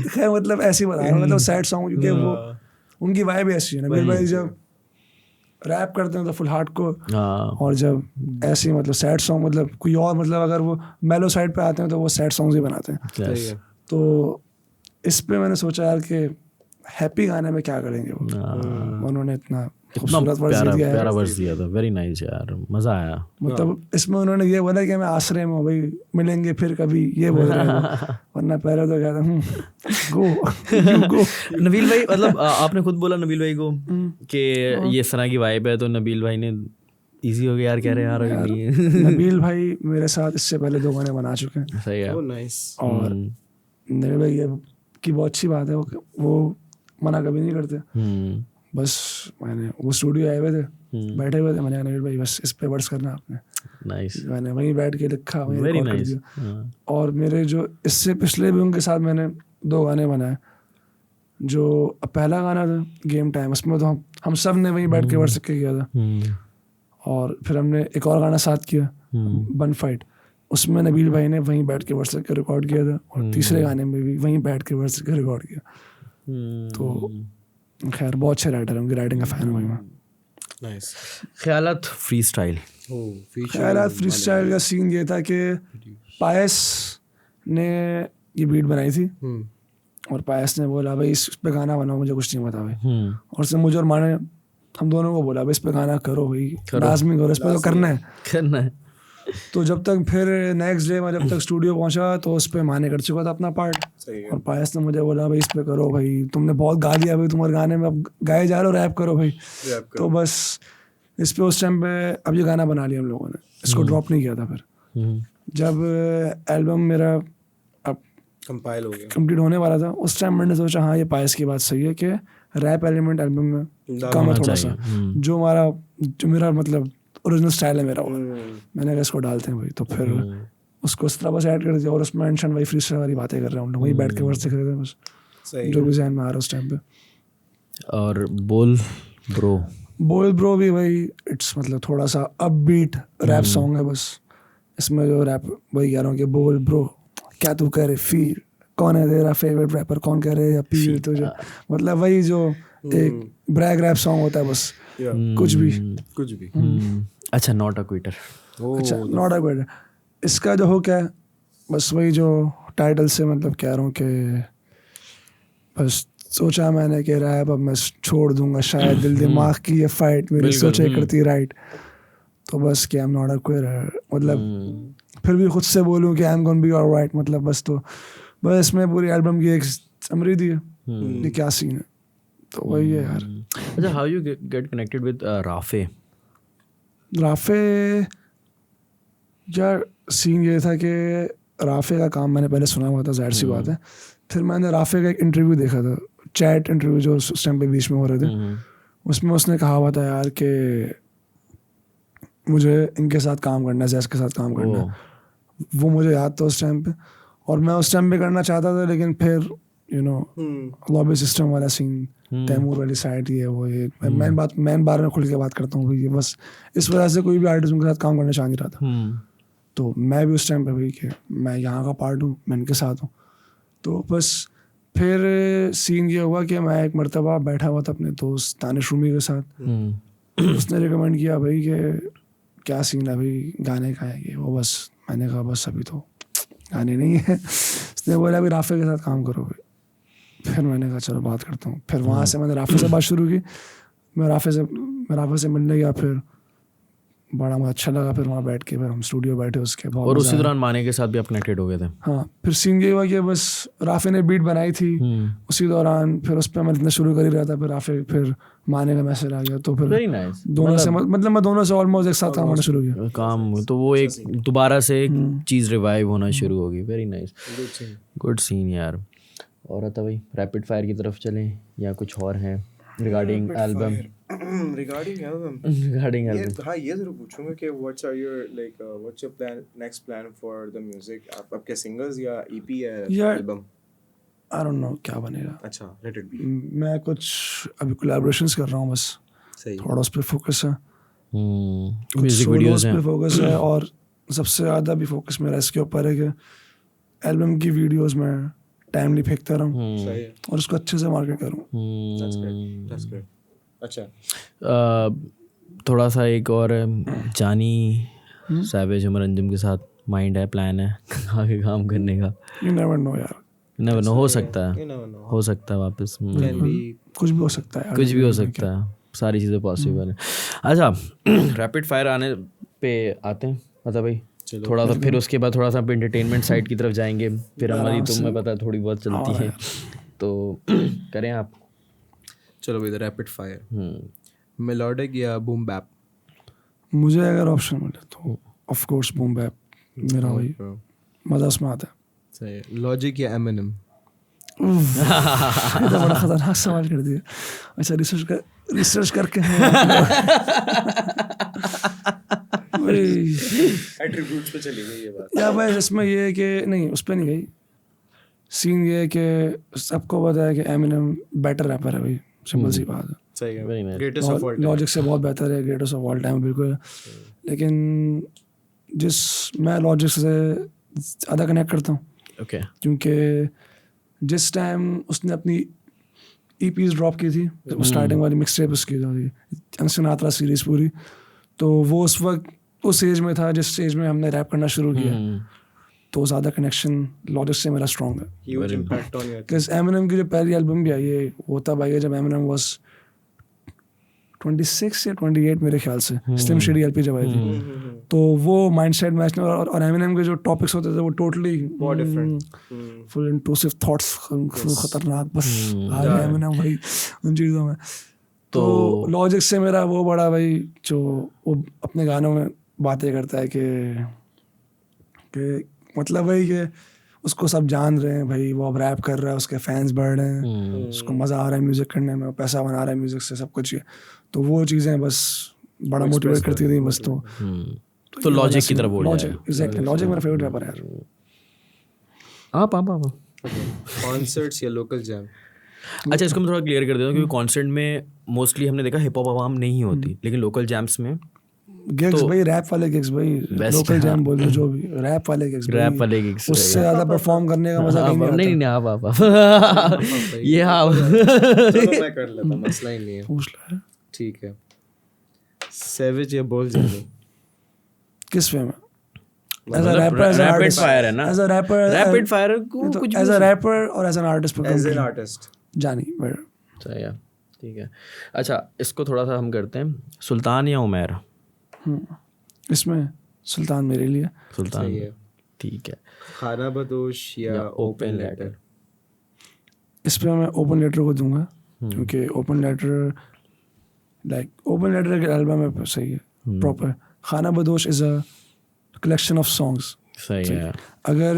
खैर मतलब ऐसे ही बना रहा हूं, मतलब सैड सॉन्ग, क्योंकि वो उनकी वाइब ऐसी है। नबील भाई जब रैप करते हैं तो फुल हार्ड को, और जब ऐसे मतलब सैड सॉन्ग, मतलब कोई और, मतलब अगर वो मेलो साइड पे आते हैं तो वो सैड सॉन्ग्स ही बनाते हैं। तो इस पे मैंने सोचा यार कि हैप्पी गाने में क्या करेंगे वो, उन्होंने इतना खूबसूरत प्यारा वर्स दिया था, वेरी नाइस यार, मजा आया। मतलब इसमें उन्होंने ये बोला कि मैं आश्रय में हूँ भाई, मिलेंगे फिर कभी, ये बोल रहे हैं, वरना पहले तो कहता गो। नबील भाई, मतलब आपने खुद बोला नबील भाई को कि ये इस तरह की वाइब है, तो नबील भाई ने इजी हो गया यार, कह रहे यार नबील भाई मेरे साथ इससे पहले 2 गाने बना चुके हैं। सही है। और नबील भाई की बहुत अच्छी बात है, वो मना कभी नहीं करते। बस मैंने वो स्टूडियो आए हुए थे, बैठे हुए थे, मैंने कहा नबील भाई बस इस पे वर्ड्स करना आपने। नाइस। मैंने वहीं बैठ के लिखा, वहीं वेरी रिकॉर्ड कर नाइस। दिया। और मेरे जो इससे पिछले भी उनके साथ मैंने 2 गाने बनाए। जो पहला गाना था गेम टाइम, उसमें तो हम सब ने वहीं बैठ के वर्ड्स लिख के किया था। और फिर हमने एक और गाना साथ किया, बन फाइट, उसमें नबील भाई ने वहीं बैठ के वर्ड्स लिख के रिकॉर्ड किया था। और तीसरे गाने में भी वहीं बैठ के वर्ड्स लिख के रिकॉर्ड किया। तो खैर बहुत अच्छे राइटर हैं, उनकी राइटिंग का फैन हूँ मैं। नाइस। ख्यालात फ्री स्टाइल। ख्यालात फ्री स्टाइल का सीन ये था कि पायस ने ये बीट बनाई थी, और पायस ने बोला भाई इस पे गाना बनाओ, मुझे कुछ नहीं पता भाई। और उसने मुझे और माने हम दोनों को बोला भाई इस पे गाना करो भाई, लाजमी करो, इस पे तो करना है। तो जब तक फिर नेक्स्ट डे मैं जब तक स्टूडियो पहुंचा तो उस पे माने कर चुका था अपना पार्ट, और पायस ने मुझे बोला भाई इस पे करो भाई, तुमने बहुत गा दिया भाई, तुम्हारे गाने में अब गाए जा रहे हो, रैप करो भाई। तो बस इस पे उस टाइम पे अब ये गाना बना लिया हम लोगों ने, इसको ड्रॉप नहीं किया था। फिर जब एल्बम मेरा अब कंप्लीट होने वाला था, उस टाइम मैंने सोचा हाँ ये पायस की बात सही है कि रैप एलिमेंट एल्बम में कम है थोड़ा सा, जो मेरा मतलब ओरिजिनल स्टाइल है मेरा, मैंने कहा इसको डालते हैं भाई। तो फिर उसको उस तरह बस ऐड कर दिया, और उसमें मेंशन वही फ्री स्टाइल वाली बातें कर रहे हैं, वही बैठ के वर्ड्स लिख रहे थे बस, जो भी ज़हन में आ रहा है उस टाइम पे। और बोल ब्रो भी भाई इट्स मतलब थोड़ा सा अपबीट रैप सॉन्ग है बस। इसमें जो रैप वही कह रहा हूँ कि बोल ब्रो क्या तू करे फील, कौन है तेरा फेवरेट रैपर, कौन कह रहे अपील तुझे, मतलब वही जो एक ब्रैग रैप सॉन्ग होता है बस, कुछ भी। अच्छा नॉट अ क्विटर। अच्छा नॉट अ क्विटर, इसका जो हो क्या है बस वही जो टाइटल से मतलब कह रहा हूँ कि बस सोचा मैंने कि रैप अब मैं छोड़ दूंगा शायद, दिल दिमाग की ये फाइट मेरी सोचे करती राइट, तो बस कि आई एम नॉट अ क्विटर, मतलब फिर भी खुद से बोलूँ कि I am gonna be alright, मतलब बस। तो बस इसमें पूरी एल्बम की एक समरी दी है ये क्या सीन है, तो वही है यार। अच्छा, how you get connected with Rafe? यार सीन ये था कि राफे का काम मैंने पहले सुना हुआ था, जाहिर सी बात है। फिर मैंने राफे का एक इंटरव्यू देखा था, चैट इंटरव्यू जो उस टाइम पे बीच में हो रहे थे, उसमें उसने कहा हुआ था यार कि मुझे इनके साथ काम करना है, जैस के साथ काम करना है। वो मुझे याद था उस टाइम पे, और मैं उस टाइम पे करना चाहता था, लेकिन फिर लॉबी सिस्टम वाला सीन, तैमूर वाली साइड, ये वो ये मैं बारे में खुल के बात करता हूँ भाई, ये बस इस वजह से कोई भी आर्टिस्ट उनके साथ काम करना चाह नहीं रहा था। तो मैं भी उस टाइम पे भाई कि मैं यहाँ का पार्ट हूँ, मैं इनके साथ हूँ। तो बस फिर सीन ये हुआ कि मैं एक मरतबा बैठा हुआ था अपने दोस्त दानिश रूमी के साथ, उसने रिकमेंड किया भाई कि क्या सीन है भाई, गाने का है ये वो। बस मैंने कहा बस अभी तो गाने नहीं है। उसने बोला अभी राफे के साथ काम करो भाई। फिर मैंने कहा चलो बात करता हूँ। फिर वहाँ से मैंने राफे से बात शुरू की। मैं राफे से मिलने गया, फिर बड़ा मुझे अच्छा लगा। फिर वहाँ बैठ के फिर हम स्टूडियो बैठे उसके बहुत, और उसी दौरान माने के साथ भी आप कनेक्टेड हो गए थे? हाँ, फिर सीन ये हुआ कि बस राफे ने बीट बनाई थी उसी दौरान, फिर उस पर मैं इतना शुरू कर ही रहा था, फिर राफे फिर माने का मैसेज आ गया, तो फिर वेरी नाइस। दोनों से मतलब मैं दोनों से ऑलमोस्ट एक साथ काम करना शुरू किया। काम तो वो एक दोबारा से एक चीज़ रिवाइव होना शुरू होगी। वेरी नाइस, गुड सीन यार। और आता भाई रैपिड फायर की तरफ चलें या कुछ और है रिगार्डिंग एल्बम? रिगार्डिंग एल्बम हाँ, ये जरूर पूछूंगा कि what's your plan, next plan for the music? आपके सिंगल्स या ईपी या एल्बम? आई डोंट नो क्या बनेगा। अच्छा, लेट इट बी। मैं कुछ अभी कोलैबोरेशंस कर रहा हूँ, बस सही, थोड़ा उस पर फोकस है, म्यूजिक वीडियोस पे फोकस है, और सबसे ज़्यादा भी फोकस मेरा इसके ऊपर है कि एल्बम की वीडियोस में टाइमली फेंकता रहूँ और उसको अच्छे से मार्केट करूँ। That's great. अच्छा, थोड़ा सा एक और जानी सैवेज उमर अंजुम के साथ माइंड है, प्लान है आगे काम करने का? यू नेवर नो यार, नेवर नो, हो सकता है, हो सकता है वापस, कुछ भी हो सकता है, कुछ भी हो सकता है, सारी चीज़ें पॉसिबल है। अच्छा, रैपिड फायर आने पे आते हैं मतलब भाई थोड़ा सा, फिर उसके बाद थोड़ा सा आप एंटरटेनमेंट साइड की तरफ जाएंगे। फिर हमारी तुम्हें पता है थोड़ी बहुत चलती है, तो करें आप? चलो भाई, रैपिड फायर, मेलोडिक या बूम बैप? मुझे अगर ऑप्शन मिले तो ऑफ कोर्स बूम बैप, मेरा वही मजा उसमें आता है। सही। लॉजिक या एमिनेम? ये तो बड़ा खतरनाक सवाल कर दिया। अच्छा, रिसर्च करके एट्रीब्यूट्स पे चली गई ये बात। या भाई इसमें ये है कि नहीं, उस पर नहीं गई। सीन ये है कि सबको पता है कि एमिनेम बेटर रैपर है भाई, सिंपल सी बात है। सही है, greatest of all time, logic से बहुत बेहतर है, ग्रेटेस्ट ऑफ ऑल टाइम बिल्कुल। लेकिन मैं लॉजिक से ज़्यादा कनेक्ट करता हूँ, क्योंकि जिस टाइम उसने अपनी ईपीज ड्रॉप की थी, स्टार्टिंग वाली मिक्स टेप उसकी थी सिनात्रा सीरीज पूरी, तो वो उस वक्त उस एज में था जिस एज में हमने रैप करना शुरू किया, तो ज़्यादा कनेक्शन लॉजिक से मेरा स्ट्रॉन्ग है। Huge impact on your, because Eminem की जो पहली एल्बम भी आई है वो तब आई है जब एमिनेम वाज 26 या 28 मेरे ख्याल से, स्लिम शेडी एलपी जब आई थी, तो वो माइंडसेट मैच नहीं। और एमिनेम के जो टॉपिक्स होते थे वो टोटली बहुत डिफरेंट, फुल इंट्रूसिव थॉट्स, खतरनाक, बस आ गया एमिनेम भाई उन चीज़ों में। तो लॉजिक से मेरा वो बड़ा भाई, जो वो अपने गानों में बातें करता है कि मतलब भाई कि उसको सब जान रहे हैं भाई, वो अब रैप कर रहा है, उसके फैंस बढ़ रहे हैं, उसको मज़ा आ रहा है म्यूज़िक करने में, पैसा बना रहा है म्यूज़िक से, सब कुछ। तो वो चीज़ें बस बड़ा मोटिवेट करती थी बस। तो लॉजिक की तरफ बोल रहा है। एग्जैक्टली, लॉजिक मेरा फेवरेट रैपर है यार। आप कॉन्सर्ट्स या लोकल जैम? अच्छा, इसको मैं थोड़ा क्लियर कर देता हूँ, क्योंकि कॉन्सर्ट में मोस्टली हमने देखा हिप हॉप आवाम नहीं होती, लेकिन लोकल जैम्स में गिग्स भाई, रैप वाले गिग्स भाई, लोकल जैम बोल दो जो भी, रैप वाले गिग्स, उससे ज़्यादा परफॉर्म करने का मजा कहीं नहीं नहीं आप ये चलो मैं कर लेता, मसला ही नहीं है, पूछ लो। ठीक है, सैवेज या बोल जानी? किस वे में? As a rapper, as a rapid fire है ना, as a rapper, rapid fire को कुछ एज अ रैपर और as an artist, as an artist जानी बेटर। सही है, ठीक है। अच्छा, इसको थोड़ा सा हम करते हैं, सुल्तान या उमैर? इसमें सुल्तान मेरे लिए। सुल्तान, ठीक है। खाना बदोश या ओपन लेटर? इस पे मैं ओपन लेटर को दूंगा, क्योंकि ओपन लेटर एक एल्बम है, सही है, proper. Khanabadosh is a collection of songs. सही है। अगर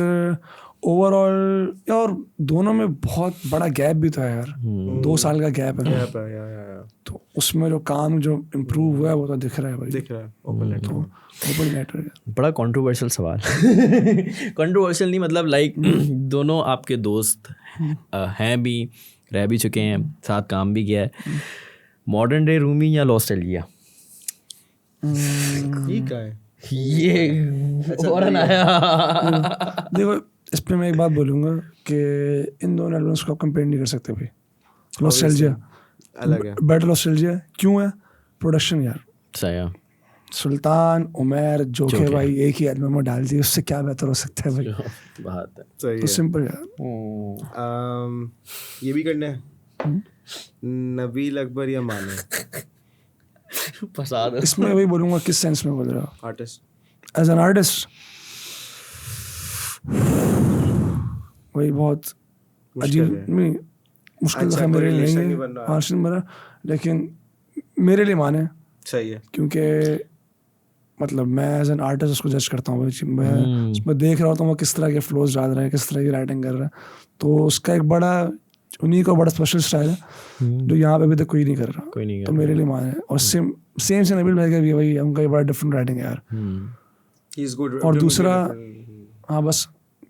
ओवरऑल यार दोनों में बहुत बड़ा गैप भी था यार, 2 साल का गैप है, तो उसमें जो काम जो इम्प्रूव हुआ है वो तो दिख रहा है भाई, दिख रहा है ओपन लेटर। बड़ा कंट्रोवर्शियल सवाल कंट्रोवर्शियल नहीं, मतलब लाइक दोनों आपके दोस्त हैं भी, रह भी चुके हैं, साथ काम भी किया है। मॉडर्न डे रूमी या नॉस्टैल्जिया? ठीक है ये फौरन आया। देखो इस पे मैं एक बात बोलूँगा कि इन दोनों एल्बम्स को आप कंपेयर नहीं कर सकते भाई। नॉस्टैल्जिया अलग है, बेटर नॉस्टैल्जिया क्यों है? प्रोडक्शन यार, सही है। सुल्तान, उमर, जोखे भाई एक ही एल्बम में डाल दी, उससे क्या बेहतर हो सकता है भाई? बात है, सही तो है। सिंपल यार। ये भी करना है, नबील अकबर या माने? फंसा दो। इसमें वही बोलूँगा, किस सेंस में बोल रहा हो? आर्टिस्ट एज एन आर्टिस्ट वही बहुत अजीब, नहीं मुश्किल अच्छा, था मेरे लिए, relation नहीं नहीं है बन रहा। आर्टिस्ट बना, लेकिन मेरे लिए माने, सही है। क्योंकि मतलब मैं एज एन आर्टिस्ट उसको जज करता हूँ भाई। मैं उसमें देख रहा होता हूँ वो किस तरह के फ्लोज डाल रहा है, किस तरह की राइटिंग कर रहा है, तो उसका एक बड़ा उन्हीं का बड़ा स्पेशल स्टाइल है जो यहाँ पे अभी तक कोई नहीं कर रहा, कोई नहीं तो मेरे लिए माने। और सेम से नबील भाई का भी भाई, उनका बड़ा डिफरेंट राइटिंग है यार। He is good. और दूसरा, हाँ बस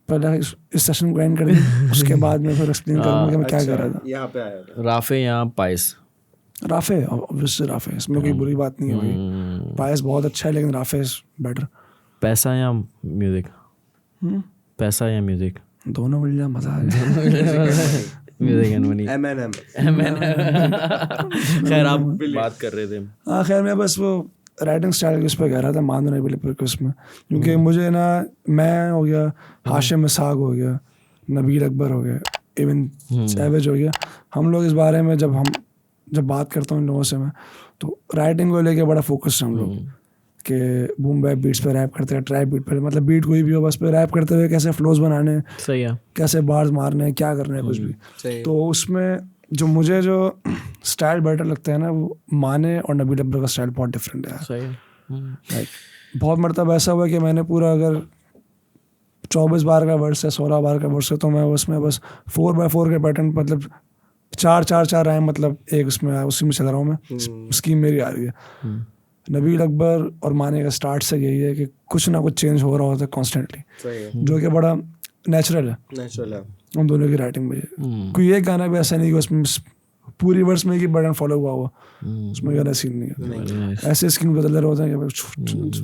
पहले इस सेशन को एंड कर दें, उसके बाद मैं फिर एक्सप्लेन करूँगा कि मैं क्या कर रहा था। यहाँ पे आया था। राफे या पायस? राफे, ऑब्वियसली राफे, इसमें कोई बुरी बात नहीं है भाई। पायस बहुत अच्छा है, लेकिन राफे इज बेटर। पैसा या म्यूजिक? पैसा या म्यूजिक? दोनों मिल जाए मजा आ जाए। Music and money. M&M खैर आप बात कर रहे थे। हाँ खैर, मैं बस वो राइटिंग स्टाइल के उस पर कह रहा था, मान नहीं बिल्कुल के उसमें, क्योंकि मुझे ना, मैं हो गया, हाशिम इसाक हो गया, नबील अकबर हो गया, इवन सैवेज हो गया, हम लोग इस बारे में जब बात करता हूँ इन लोगों से मैं, तो राइटिंग को लेके बड़ा फोकस है हम लोग, कि बूम बैप बीट्स पे रैप करते हैं, ट्रैप बीट पे, मतलब बीट कोई भी हो, बस पे रैप करते हुए कैसे फ्लोज बनाने हैं, सही है, कैसे बार्स मारने हैं, क्या करना है, कुछ भी। तो उसमें जो मुझे जो स्टाइल बेटर लगता है ना, वो माने और नबील अकबर का स्टाइल बहुत डिफरेंट है। सही है। लाइक बहुत मरतब ऐसा हुआ कि मैंने पूरा अगर 24 बार का वर्स है, 16 बार का वर्स है, तो मैं उसमें बस 4x4 के पैटर्न, मतलब 4 राइम, मतलब एक उसमें उसी में चल रहा हूँ मैं, स्कीम मेरी आ रही है। नबील अकबर और माने का स्टार्ट से यही है कि कुछ ना कुछ चेंज हो रहा होता है कॉन्स्टेंटली, जो कि बड़ा नेचुरल है उन दोनों की राइटिंग में। कोई एक गाना भी ऐसा नहीं कि उसमें पूरी वर्स में कि बटन फॉलो हुआ उसमें गाना सीन नहीं है, ऐसे स्किन बदल रहे होते हैं कि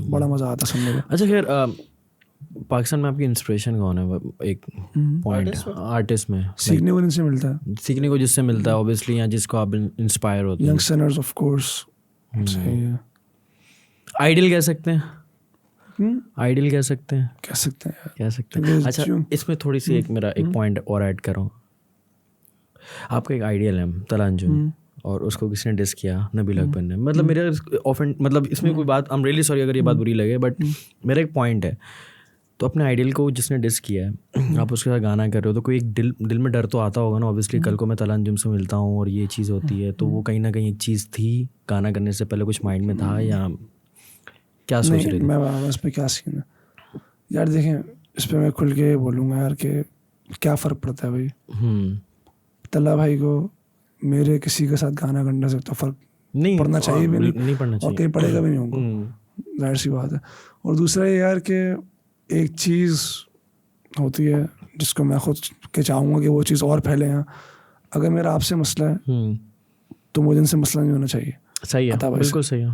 बड़ा मज़ा आता है सुनने में। अच्छा खैर, पाकिस्तान में आपकी इंस्पिरेशन कौन है? एक पॉइंट आर्टिस्ट में सीखने को जिनसे मिलता है, सीखने को जिससे मिलता है ऑब्वियसली, या जिसको आप इंस्पायर होते हैं। यंगस्टर्स ऑफ कोर्स, सही है। आइडियल कह सकते हैं, आइडियल कह सकते हैं, कह सकते हैं, कह सकते हैं। अच्छा इसमें थोड़ी सी एक मेरा एक पॉइंट और ऐड करूँ। आपका एक आइडियल है तलांजुम, और उसको किसने डिस किया? नबील अकबर ने। मतलब मेरा ऑफेंड, मतलब इसमें कोई बात, आई एम रियली सॉरी अगर ये बात बुरी लगे, बट मेरा एक पॉइंट है, तो अपने आइडियल को जिसने डिस किया है, आप उसके साथ गाना कर रहे हो, तो कोई एक दिल में डर तो आता होगा ना ऑब्वियसली, कल को मैं तलांजुम से मिलता हूँ और ये चीज़ होती है, तो वो कहीं ना कहीं एक चीज़ थी गाना करने से पहले, कुछ माइंड में था, या क्या सोच रहे थे? मैं इस पर क्या सीन है यार, देखें इस पर मैं खुल के बोलूँगा यार कि क्या फ़र्क पड़ता है भाई। तला भाई को मेरे किसी के साथ गाना करने से तो फ़र्क नहीं पड़ना चाहिए भी नहीं पड़ना चाहिए, और कहीं पड़ेगा भी नहीं उनको, जाहिर सी बात है। और दूसरा ये यार कि एक चीज़ होती है जिसको मैं खुद के चाहूँगा कि वो चीज़ और फैले यहाँ। अगर मेरा आपसे मसला है तो मुझे इनसे मसला नहीं होना चाहिए। सही है, बिल्कुल सही है।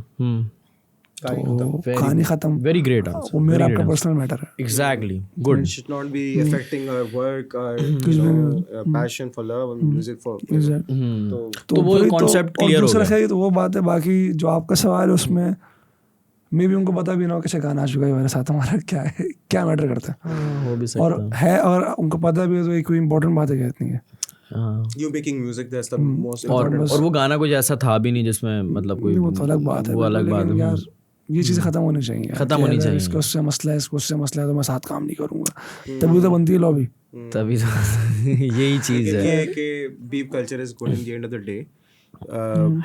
तो कहानी खत्म। Very great answer. वो मेरा आपका पर्सनल मैटर है। Exactly, good. It should not be affecting our work or passion for love and music for तो वो कॉन्सेप्ट क्लियर हो दूसरा गया। है तो वो बात है। बाकी जो आपका सवाल है उसमें मे भी उनको पता भी ना हो कैसे गाना आ चुका है मेरे साथ, हमारा क्या मैटर करता है। वो भी सकता और है, और उनको पता भी है, तो कोई इम्पोर्टेंट बात है कहती है। you making music, that's the most important. और वो गाना कुछ ऐसा था भी नहीं जिसमें मतलब कोई, वो तो अलग बात है, वो अलग बात लेकिन है। यार ये चीज़ें ख़त्म होनी चाहिए यार, खत्म कि होनी अगर चाहिए। इसको उससे मसला है, इसको उससे मसला है, तो मैं साथ काम नहीं करूँगा, तभी तो बनती है लॉबी। तभी तो यही चीज़ है। ये कि beef culture is good in the end of the day,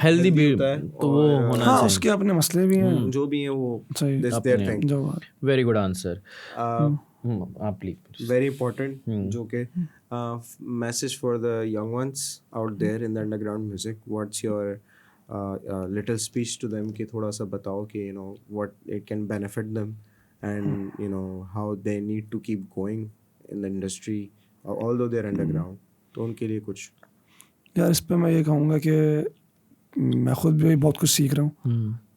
healthy भी होता है, तो वो और, होना हाँ, चाहिए। उसके अपने मसले भी हैं। जो भी है वो सही, दिस देयर थिंग, जो बात वेरी गुड आंसर। आप प्लीज। very important, जो कि message for the young ones out there in the underground music, what's your little speech to them कि थोड़ा सा बताओ कि you know what it can benefit them and you know how they need to keep going in the industry although they're underground, तो उनके लिए कुछ। यार इस पे मैं ये कहूँगा कि मैं खुद भी बहुत कुछ सीख रहा हूँ,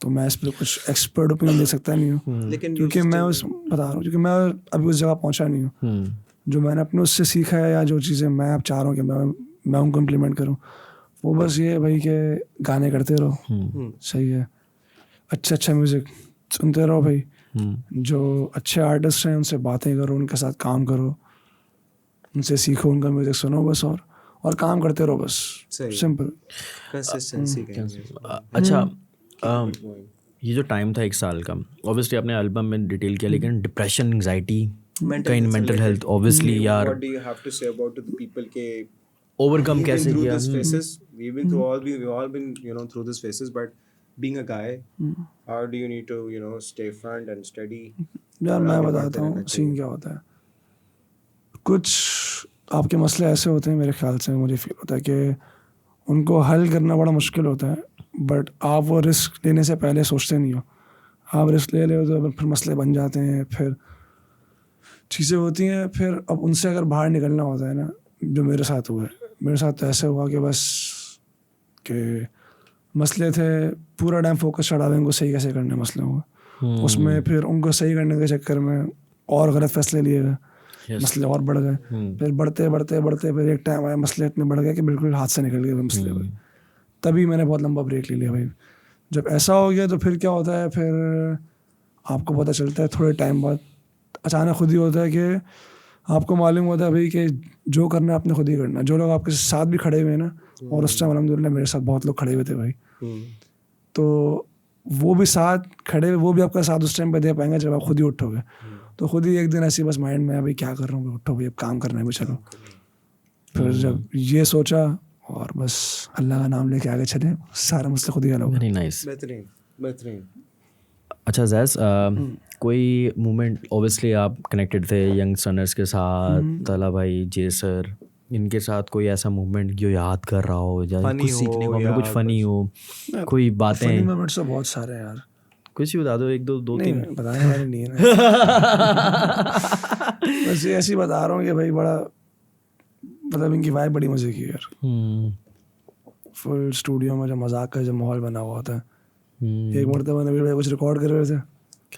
तो मैं इस पर कुछ एक्सपर्ट ओपिनियन दे सकता नहीं हूँ, लेकिन क्योंकि मैं उस बता रहा हूँ, क्योंकि मैं अभी उस जगह पहुँचा नहीं हूँ। जो मैंने अपने उससे सीखा है या जो चीज़ें मैं अब चाह रहा हूँ कि मैं उनको इम्प्लीमेंट करूँ, वो बस ये है भाई कि गाने करते रहो, सही है, अच्छा म्यूज़िक सुनते रहो भाई, जो अच्छे आर्टिस्ट हैं उनसे बातें करो, उनके साथ काम करो, उनसे सीखो, उनका म्यूज़िक सुनो बस, और काम करते रहो बस, सिंपल। कंसिस्टेंसी अच्छा, ये जो टाइम था 1 साल का, ऑब्वियसली आपने एल्बम में डिटेल किया, लेकिन डिप्रेशन, एंजाइटी, कहीं मेंटल हेल्थ, ऑब्वियसली यार, what do you have to say about to the people के ओवरकम we've been कैसे through किया? these phases, we've all been you know through these phases, but being a guy, how do you need to you know stay front and steady? यार मैं बताता हूँ scene क्या होता है। कुछ आपके मसले ऐसे होते हैं, मेरे ख्याल से मुझे फील होता है कि उनको हल करना बड़ा मुश्किल होता है, बट आप वो रिस्क लेने से पहले सोचते नहीं हो। आप रिस्क ले हो तो फिर मसले बन जाते हैं, फिर चीज़ें होती हैं, फिर अब उनसे अगर बाहर निकलना होता है ना, जो मेरे साथ हुआ है, मेरे साथ तो ऐसे हुआ कि बस कि मसले थे, पूरा टाइम फोकस चढ़ा हुआ उनको सही कैसे करने मसलों को, उसमें फिर उनको सही करने के चक्कर में और गलत फैसले लिए गए, मसले और बढ़ गए, फिर बढ़ते फिर एक टाइम आया मसले इतने बढ़ गए कि बिल्कुल हाथ से निकल गए मसले भाई। तभी मैंने बहुत लंबा ब्रेक ले लिया भाई। जब ऐसा हो गया तो फिर क्या होता है, फिर आपको पता चलता है थोड़े टाइम बाद, अचानक खुद ही होता है कि आपको मालूम होता है भाई कि जो करना है आपने खुद ही करना। जो लोग आपके साथ भी खड़े हुए हैं ना, और उस टाइम अल्हम्दुलिल्लाह मेरे साथ बहुत लोग खड़े हुए थे भाई, तो वो भी साथ खड़े हुए, वो भी आपका साथ उस टाइम पे दे पाएंगे जब आप खुद ही उठोगे। तो खुद ही एक दिन ऐसी बस माइंड में भाई क्या कर रहा हूँ, उठो भाई अब काम करना है भाई, चलो। फिर जब ये सोचा और बस अल्लाह का नाम लेके आगे चले, सारा मसला खुद ही हल हो गया। Very nice. बेहतरीन। अच्छा जैस, कोई मोमेंट, ऑब्वियसली आप कनेक्टेड थे यंग सनर्स के साथ, तला भाई, जे सर, इनके साथ कोई ऐसा मूवमेंट जो याद कर रहा हो, या कुछ सीखने को मिला, कुछ फनी हो, कोई बातें? फनी मोमेंट्स तो बहुत सारे हैं यार, कुछ भी बता दो, 1 2 3। बताने वाले नहीं है ना। बस ये ऐसी बता रहा हूँ कि भाई बड़ा मतलब इनकी वाइब बड़ी मजे की यार। फुल स्टूडियो में जो मजाक का जो माहौल बना हुआ होता है, एक मरतबा नबील भाई कुछ रिकॉर्ड कर रहे थे,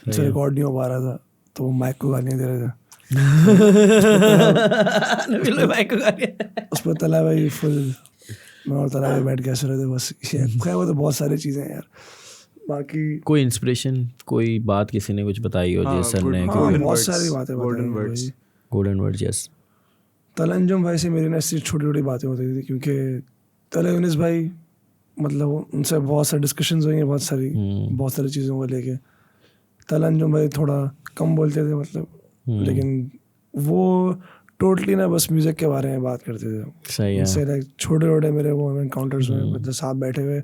उससे रिकॉर्ड नहीं हो पा रहा था, तो वो माइक को गालियाँ दे रहे थे। उस पर तला भाई फुल, मैं और तला भाई बैठ के हंस रहे थे बस। खैर वो तो बहुत सारी चीज़ें हैं यार। बाकी कोई इंस्पिरेशन, कोई बात किसी ने कुछ बताई हो, जे सर ने? बहुत सारी बातें बताई, गोल्डन वर्ड्स। यस, तलंजुम भाई से मेरी ना ऐसी छोटी छोटी बातें होती थी, क्योंकि तले यूनिस भाई मतलब उनसे बहुत सारी डिस्कशंस हुई हैं, बहुत सारी चीज़ों को लेके। तलंजुम भाई थोड़ा कम बोलते थे मतलब, लेकिन वो टोटली ना बस म्यूज़िक के बारे में बात करते थे। सही है। उनसे लाइक छोटे छोटे मेरे वो एनकाउंटर्स हुए, मतलब साथ बैठे हुए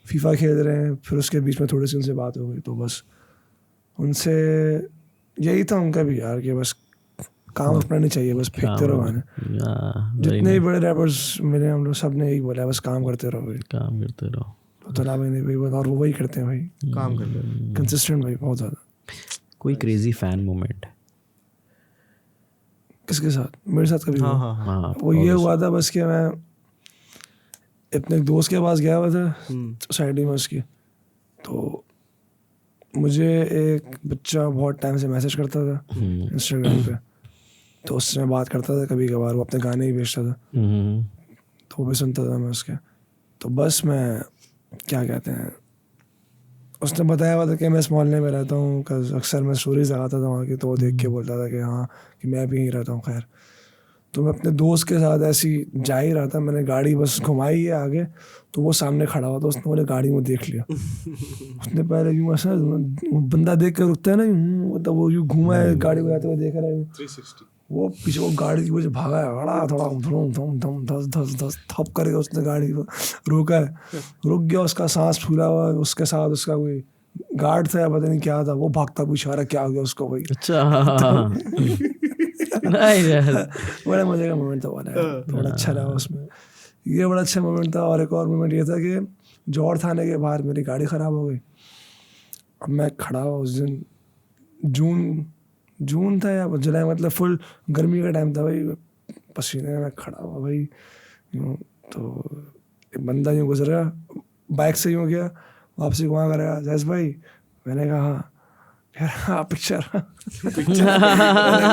फीफा खेल रहे हैं, फिर उसके बीच में थोड़ी सी उनसे बात हो गई, तो बस उनसे यही था उनका भी यार कि बस काम अपना नहीं चाहिए, बस फेंकते रहो गाने। जितने भी बड़े रैपर्स मिले हम लोग सब ने यही बोला, बस काम करते रहो भाई, काम करते रहो। तो तला भाई ने भाई, और वो वही करते हैं भाई, काम करते हैं कंसिस्टेंट भाई बहुत ज़्यादा। कोई क्रेजी फैन मोमेंट किसके साथ? मेरे साथ कभी हुआ? हाँ, वो ये हुआ था बस कि मैं अपने एक दोस्त के पास गया हुआ था सोसाइटी में उसकी, तो मुझे एक बच्चा बहुत टाइम से मैसेज करता था इंस्टाग्राम पे, तो उससे मैं बात करता था कभी कभार, वो अपने गाने ही भेजता था, तो वो भी सुनता था मैं उसके। तो बस मैं क्या कहते हैं, उसने बताया हुआ था कि मैं इस मोहल्ले में रहता हूँ, अक्सर मैं स्टोरीज लगाता था वहाँ की, तो वो देख के बोलता था कि हाँ कि मैं भी यहीं रहता हूँ। खैर तो मैं अपने दोस्त के साथ ऐसी जा ही रहा था, मैंने गाड़ी बस घुमाई है आगे, तो वो सामने खड़ा हुआ था, उसने मुझे गाड़ी में देख लिया। उसने पहले यूँ ऐसा, वो बंदा देख कर रुकता है ना, यूँ मतलब वो यूँ घूमा है गाड़ी को जाते हुए देख रहा है 360। वो पीछे वो गाड़ी की वजह भागा है, बड़ा थोड़ा धुम धुम धम धस धस धस थप करके उसने गाड़ी को रोका है, रुक गया, उसका सांस फूला हुआ, उसके साथ उसका कोई गार्ड था या पता नहीं क्या था, वो भागता पूछा रहा क्या हो गया उसको भाई। अच्छा नहीं यार, बड़ा मजे का मोमेंट था वो, बड़ा अच्छा रहा उसमें, ये बड़ा अच्छा मोमेंट था। और एक और मोमेंट ये था कि जौहर थाने के बाहर मेरी गाड़ी ख़राब हो गई। अब मैं खड़ा हुआ उस दिन, जून था या जुलाई, मतलब फुल गर्मी का टाइम था भाई, पसीने में खड़ा हुआ भाई यूँ, तो एक बंदा यूँ गुजरा बाइक से, यूँ गया वापसी घुमा करेगा, जैस भाई, मैंने कहा हाँ, हाँ पिक्चर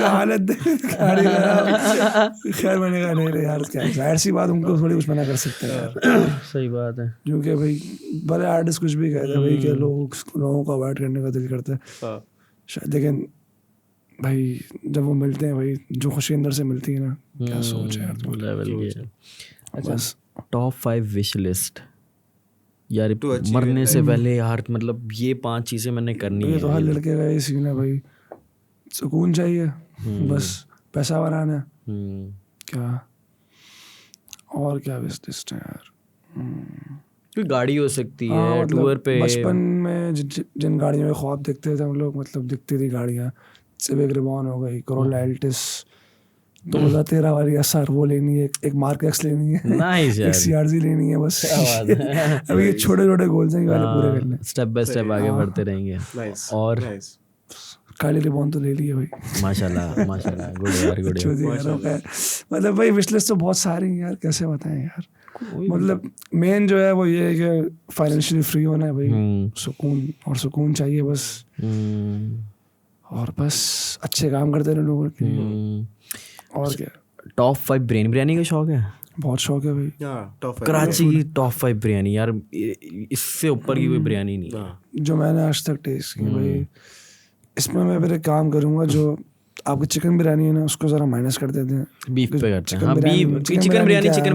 हालत गाड़ी खैर, मैंने कहा नहीं रे यार, क्या जाहिर सी बात, उनको थोड़ी कुछ मना कर सकते हैं यार। सही बात है, क्योंकि भाई बड़े आर्टिस्ट कुछ भी कहते हैं भाई कि लोगों को अवॉइड करने का दिल करता है शायद, लेकिन भाई जब वो मिलते हैं भाई, जो खुशी अंदर से मिलती है ना, क्या सोच है यार लेवल की। अच्छा, टॉप 5 विश लिस्ट यार, मरने से पहले यार, मतलब ये 5 चीजें मैंने करनी है। तो हर लड़के का ये सीन है भाई, सुकून चाहिए, बस पैसा बनाना है, क्या और क्या विश लिस्ट है यार। कोई गाड़ी हो सकती है, मतलब टूर पे। बचपन में जिन गाड़ियों में ख्वाब देखते थे हम लोग, मतलब दिखती थी गाड़ियाँ, सिविक रिबॉन हो गई, कोरोला एल्टिस 2013 वाली SR वो लेनी है, एक मार्क एक्स लेनी है, नाइस यार, एक CRZ लेनी है, बस अभी ये छोटे छोटे गोल्स हैं, वाले पूरे करने, स्टेप बाय स्टेप आगे बढ़ते रहेंगे। और काली रिबॉन तो ले ली है भाई, माशाल्लाह माशाल्लाह, गुड यार, गुड यार। मतलब भाई विश लिस्ट तो बहुत सारी हैं यार, कैसे बताएं यार। मतलब मेन जो है वो ये है कि फाइनेंशियली फ्री होना है भाई, सुकून, और सुकून चाहिए बस, और बस अच्छे काम करते रहे लोगों के लिए, और क्या। टॉप 5 बिरयानी का शौक है? बहुत शौक है भाई, कराची की टॉप 5 बिरयानी यार, इससे ऊपर की कोई बिरयानी नहीं जो मैंने आज तक टेस्ट की भाई। इसमें मैं फिर एक काम करूँगा, जो आपकी चिकन बिरयानी है ना, उसको जरा माइनस कर देते हैं, बीफ पे करते हैं। हाँ, बीफ चिकन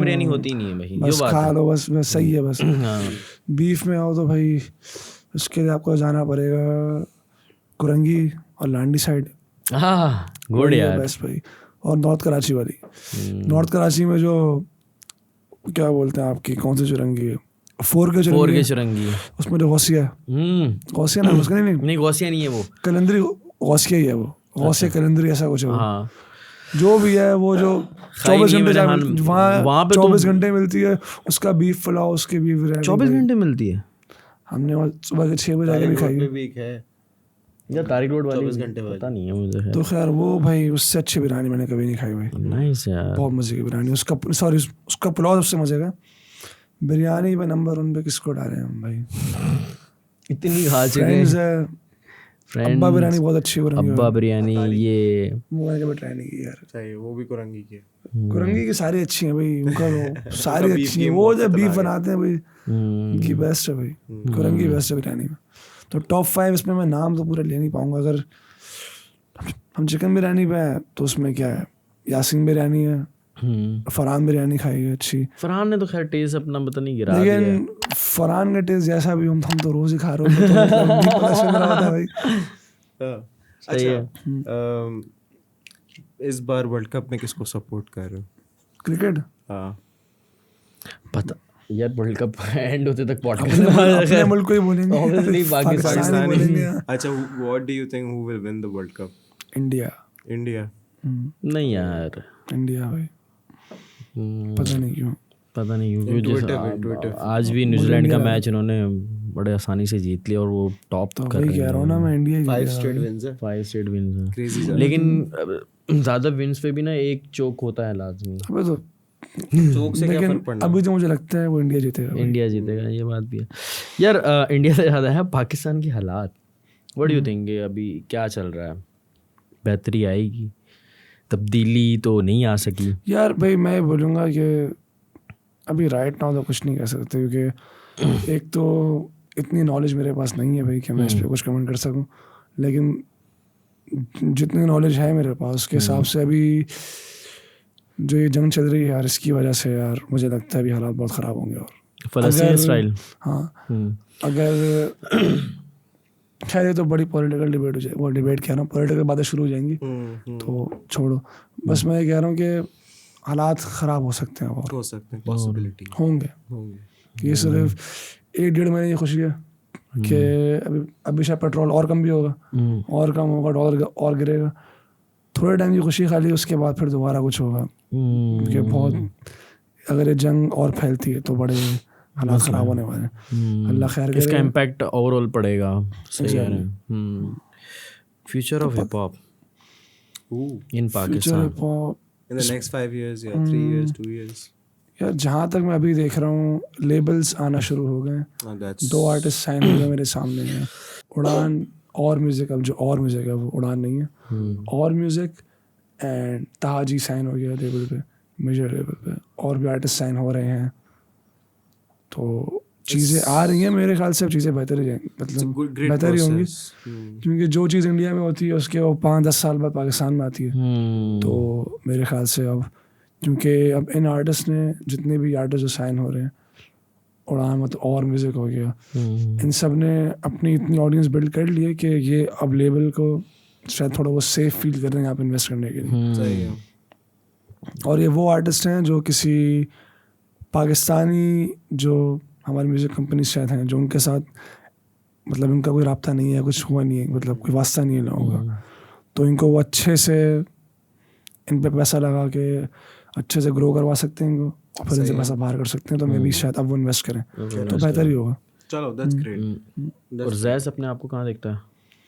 बिरयानी होती नहीं है भाई, बस खा लो, बस सही है बस। बीफ में आओ तो भाई उसके लिए आपको जाना पड़ेगा कुरंगी और लांडी साइड, हाँ गुड यार, बस भाई। और नॉर्थ कराची वाली, नॉर्थ कराची में जो क्या बोलते हैं आपकी, कौन सी चुरंगी है, 4K चुरंगी, उसमें जो गौसिया है, गौसिया ना उसका नहीं गौसिया नहीं है, वो कलंदरी गौसिया ही है, वो गौसिया कलंदरी ऐसा कुछ है। हाँ, जो भी है वो जो 24 घंटे वहाँ पे 24 घंटे मिलती है, उसका बीफ पुलाव, उसकी बीफ बिरयानी 24 घंटे मिलती है। हमने सुबह के 6 बजे आके भी खाई या तारिक रोड वाली 24 घंटे पता नहीं है मुझे, तो खैर वो भाई उससे अच्छी बिरयानी मैंने कभी नहीं खाई भाई। नाइस यार, बहुत मजे की बिरयानी, उसका पुलाव सबसे मजे का। बिरयानी पे नंबर 1 पे किसको डालें हम भाई, इतनी खा चुके हैं। अब्बा बिरयानी बहुत अच्छी है, अब्बा बिरयानी, ये वो मैंने कभी ट्राई नहीं की यार, चाहिए वो भी कुरंगी की, कुरंगी की सारी अच्छी हैं भाई, उनका सारी अच्छी है, वो जब बीफ बनाते हैं भाई उनकी बेस्ट है भाई, कुरंगी बेस्ट है बिरयानी में। तो टॉप 5 इसमें मैं नाम तो पूरा ले नहीं पाऊंगा। अगर हम चिकन बिरयानी पे हैं तो उसमें क्या है, यासीन बिरयानी है, फरहान बिरयानी खाई है अच्छी। फरहान ने तो खैर टेस्ट अपना पता नहीं गिरा दिया, लेकिन फरहान का टेस्ट जैसा भी हम तो रोज ही खा रहे हो, तो नहीं पता चल रहा था भाई। अच्छा, इस बार वर्ल्ड कप में किसको सपोर्ट कर रहे हो? क्रिकेट? हाँ पता यार, वर्ल्ड कप एंड होते तक अपने मुल्क को ही बोलेंगे, ऑब्वियसली पाकिस्तान बोलेंगे। अच्छा, what do you think who will win the world cup? India. नहीं यार, इंडिया भाई, पता नहीं क्यों आज भी न्यूजीलैंड का मैच इन्होंने बड़े आसानी से जीत लिया, और वो टॉप कर रहे हैं। कह रहा हूं ना मैं, इंडिया 5 स्ट्रेट विंस है, लेकिन ज्यादा विंस पे भी ना एक चोक होता है लाजमी। अबे तो चोक से क्या फर्क पड़ना? अभी तो मुझे लगता है वो इंडिया जीतेगा, ये बात भी है यार। इंडिया से ज़्यादा है पाकिस्तान की हालात। व्हाट डू यू थिंक, अभी क्या चल रहा है? बेहतरी आएगी? तब्दीली तो नहीं आ सकी यार भाई। मैं बोलूँगा कि अभी राइट नाउ तो कुछ नहीं कह सकते, क्योंकि एक तो इतनी नॉलेज मेरे पास नहीं है भाई कि मैं इस पर कुछ कमेंट कर सकूं। लेकिन जितनी नॉलेज है मेरे पास उसके हिसाब से अभी जो ये जंग चल रही है यार, इसकी वजह से यार मुझे लगता है भी हालात बहुत ख़राब होंगे। और फ़लस्तीन स्टाइल। हाँ, अगर खैर ये तो बड़ी पॉलिटिकल डिबेट हो जाए, वो डिबेट क्या ना, पॉलिटिकल बातें शुरू हो जाएंगी तो छोड़ो। बस मैं ये कह रहा हूँ कि हालात ख़राब हो सकते हैं और हो सकते हैं, पॉसिबिलिटी होंगे। ये सिर्फ 1-1.5 महीने की खुशी है कि अभी शायद पेट्रोल और कम भी होगा, और कम होगा, डॉलर और गिरेगा। थोड़े टाइम की खुशी खाली, उसके बाद फिर दोबारा कुछ होगा। क्योंकि बहुत अगर ये जंग और फैलती है तो बड़े हालात ख़राब होने वाले हैं। अल्लाह खैर करे। इसका इम्पैक्ट ओवरऑल पड़ेगा। सही कह रहे हैं। Future of hip hop in Pakistan in the next 5 years, 3 years, 2 years. यार जहाँ तक मैं अभी देख रहा हूँ, लेबल्स आना शुरू हो गए। 2 आर्टिस्ट साइन हो गए मेरे सामने हैं, उड़ान और म्यूज़िक। अब जो और म्यूज़िक है वो उड़ान नहीं है, और म्यूज़िक एंड ताजी साइन हो गया लेबल पे, मेजर लेबल पे। और भी आर्टिस्ट साइन हो रहे हैं, तो चीज़ें आ रही हैं। मेरे ख्याल से अब चीज़ें बेहतर ही जाएंगी, मतलब बेहतर ही होंगी। क्योंकि जो चीज़ इंडिया में होती है उसके वो 5-10 साल बाद पाकिस्तान में आती है। तो मेरे ख्याल से अब, क्योंकि अब इन आर्टिस्ट ने, जितने भी आर्टिस्ट जो साइन हो रहे हैं, उड़ान मतलब और म्यूज़िक हो गया, इन सब ने अपनी इतनी ऑडियंस बिल्ड कर ली है कि ये अब लेबल को शायद थोड़ा वो सेफ फील कर रहे हैं यहाँ पे इन्वेस्ट करने के लिए। सही है। और ये वो आर्टिस्ट हैं जो किसी पाकिस्तानी जो हमारी म्यूज़िक कंपनी शायद हैं, जो उनके साथ मतलब इनका कोई राब्ता नहीं है, कुछ हुआ नहीं है, मतलब कोई वास्ता नहीं है लोगों का, तो इनको वो अच्छे से इन पे पैसा लगा के अच्छे से ग्रो करवा सकते हैं इनको, और फिर इनसे पैसा बाहर कर सकते हैं। तो मे भी शायद अब वो इन्वेस्ट करें तो बेहतर ही होगा। चलो, दैट्स ग्रेट। और जैस अपने आप को कहाँ देखता है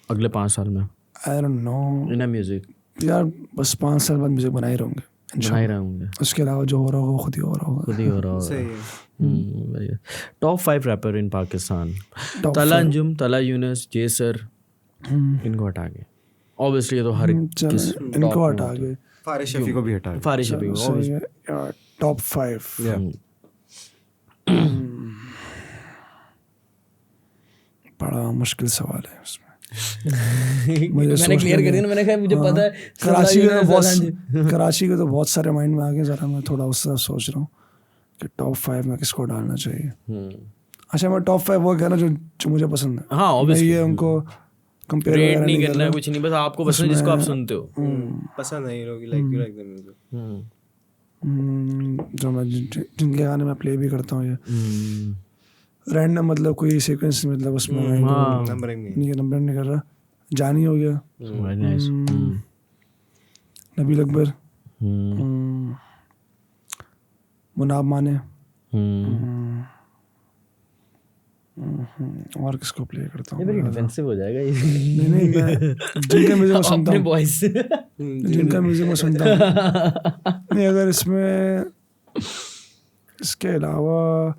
अगले 5 साल में? I don't know in music यार, बस 5 साल बाद म्यूजिक बना ही रहेंगे, बना ही रहेंगे। उसके अलावा जो हो रहा होगा खुद ही हो रहा होगा। खुद ही हो रहा होगा। सही है। Top 5 rapper in Pakistan: Top तला 5 अंजुम, तला यूनुस, जेसर, इनको हटा के। ऑब्वियसली ये तो हर किस इनको हटा के फारिश शफी को भी हटा के। फारिश शफी को। टॉप 5 बड़ा मुश्किल सवाल है उसमें। मैंने क्लियर कर दिया ना, मैंने कहा मुझे पता है। कराची के तो बहुत सारे माइंड में आ गए। जरा मैं थोड़ा उस तरफ सोच रहा हूँ कि टॉप 5 में किसको डालना चाहिए। अच्छा, मैं टॉप 5 वो कह रहा हूँ जो मुझे पसंद है। हाँ, ऑब्वियसली ये उनको कंपेयर रेट नहीं करना है, कुछ नहीं, बस आपको पसंद है जिसको आप सुनते हो। पसंद नहीं लोग, लाइक द म्यूजिक। जो मैं जिनके गाने में प्ले भी करता हूँ, ये रैंडम, मतलब कोई सीक्वेंस, मतलब उसमें नंबरिंग नहीं कर रहा। जानी हो गया, नबील अकबर, मुनाब माने, और किसको प्ले करता हूँ? वेरी डिफेंसिव हो जाएगा ये। नहीं मैं जिनका म्यूजिक में सुनता हूँ, वॉइस जिनका म्यूजिक में सुनता हूँ। नहीं, अगर इसमें इसके अलावा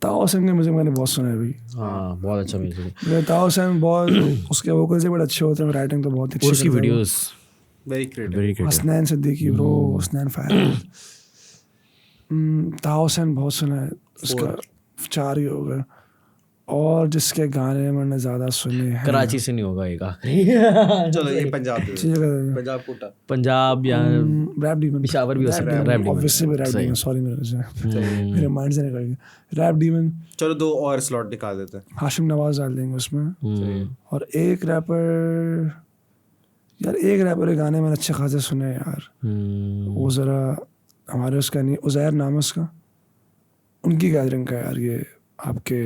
ताओ हुसैन के म्यूजिक मैंने बहुत सुना है अभी। हाँ, बहुत अच्छा म्यूजिक है। ताओ हुसैन बहुत, उसके वोकल्स भी बड़े अच्छे होते हैं, राइटिंग तो बहुत अच्छी। उसकी videos very creative. Hasnain Siddiqui bro, Hasnain fire. ताओ हुसैन बहुत सुना है, उसका 4 ही हो गए। और जिसके गाने मैंने ज़्यादा सुने हैं, कराची से नहीं होगा एक चलो ये पंजाब कोटा, पंजाब या रैप डीमन, पेशावर भी हो सकता है। Rap demon, obviously rap demon, sorry मेरे माइंड से निकल गया। Rap demon. चलो 2 और स्लॉट निकाल देते हैं। हाशिम नवाज डाल देंगे उसमें। और एक रैपर के गाने मैंने अच्छे खासे सुने यार। वो ज़रा हमारे उसका नहीं, उज़ैर नाम है उसका, उनकी गैदरिंग का यार, ये आपके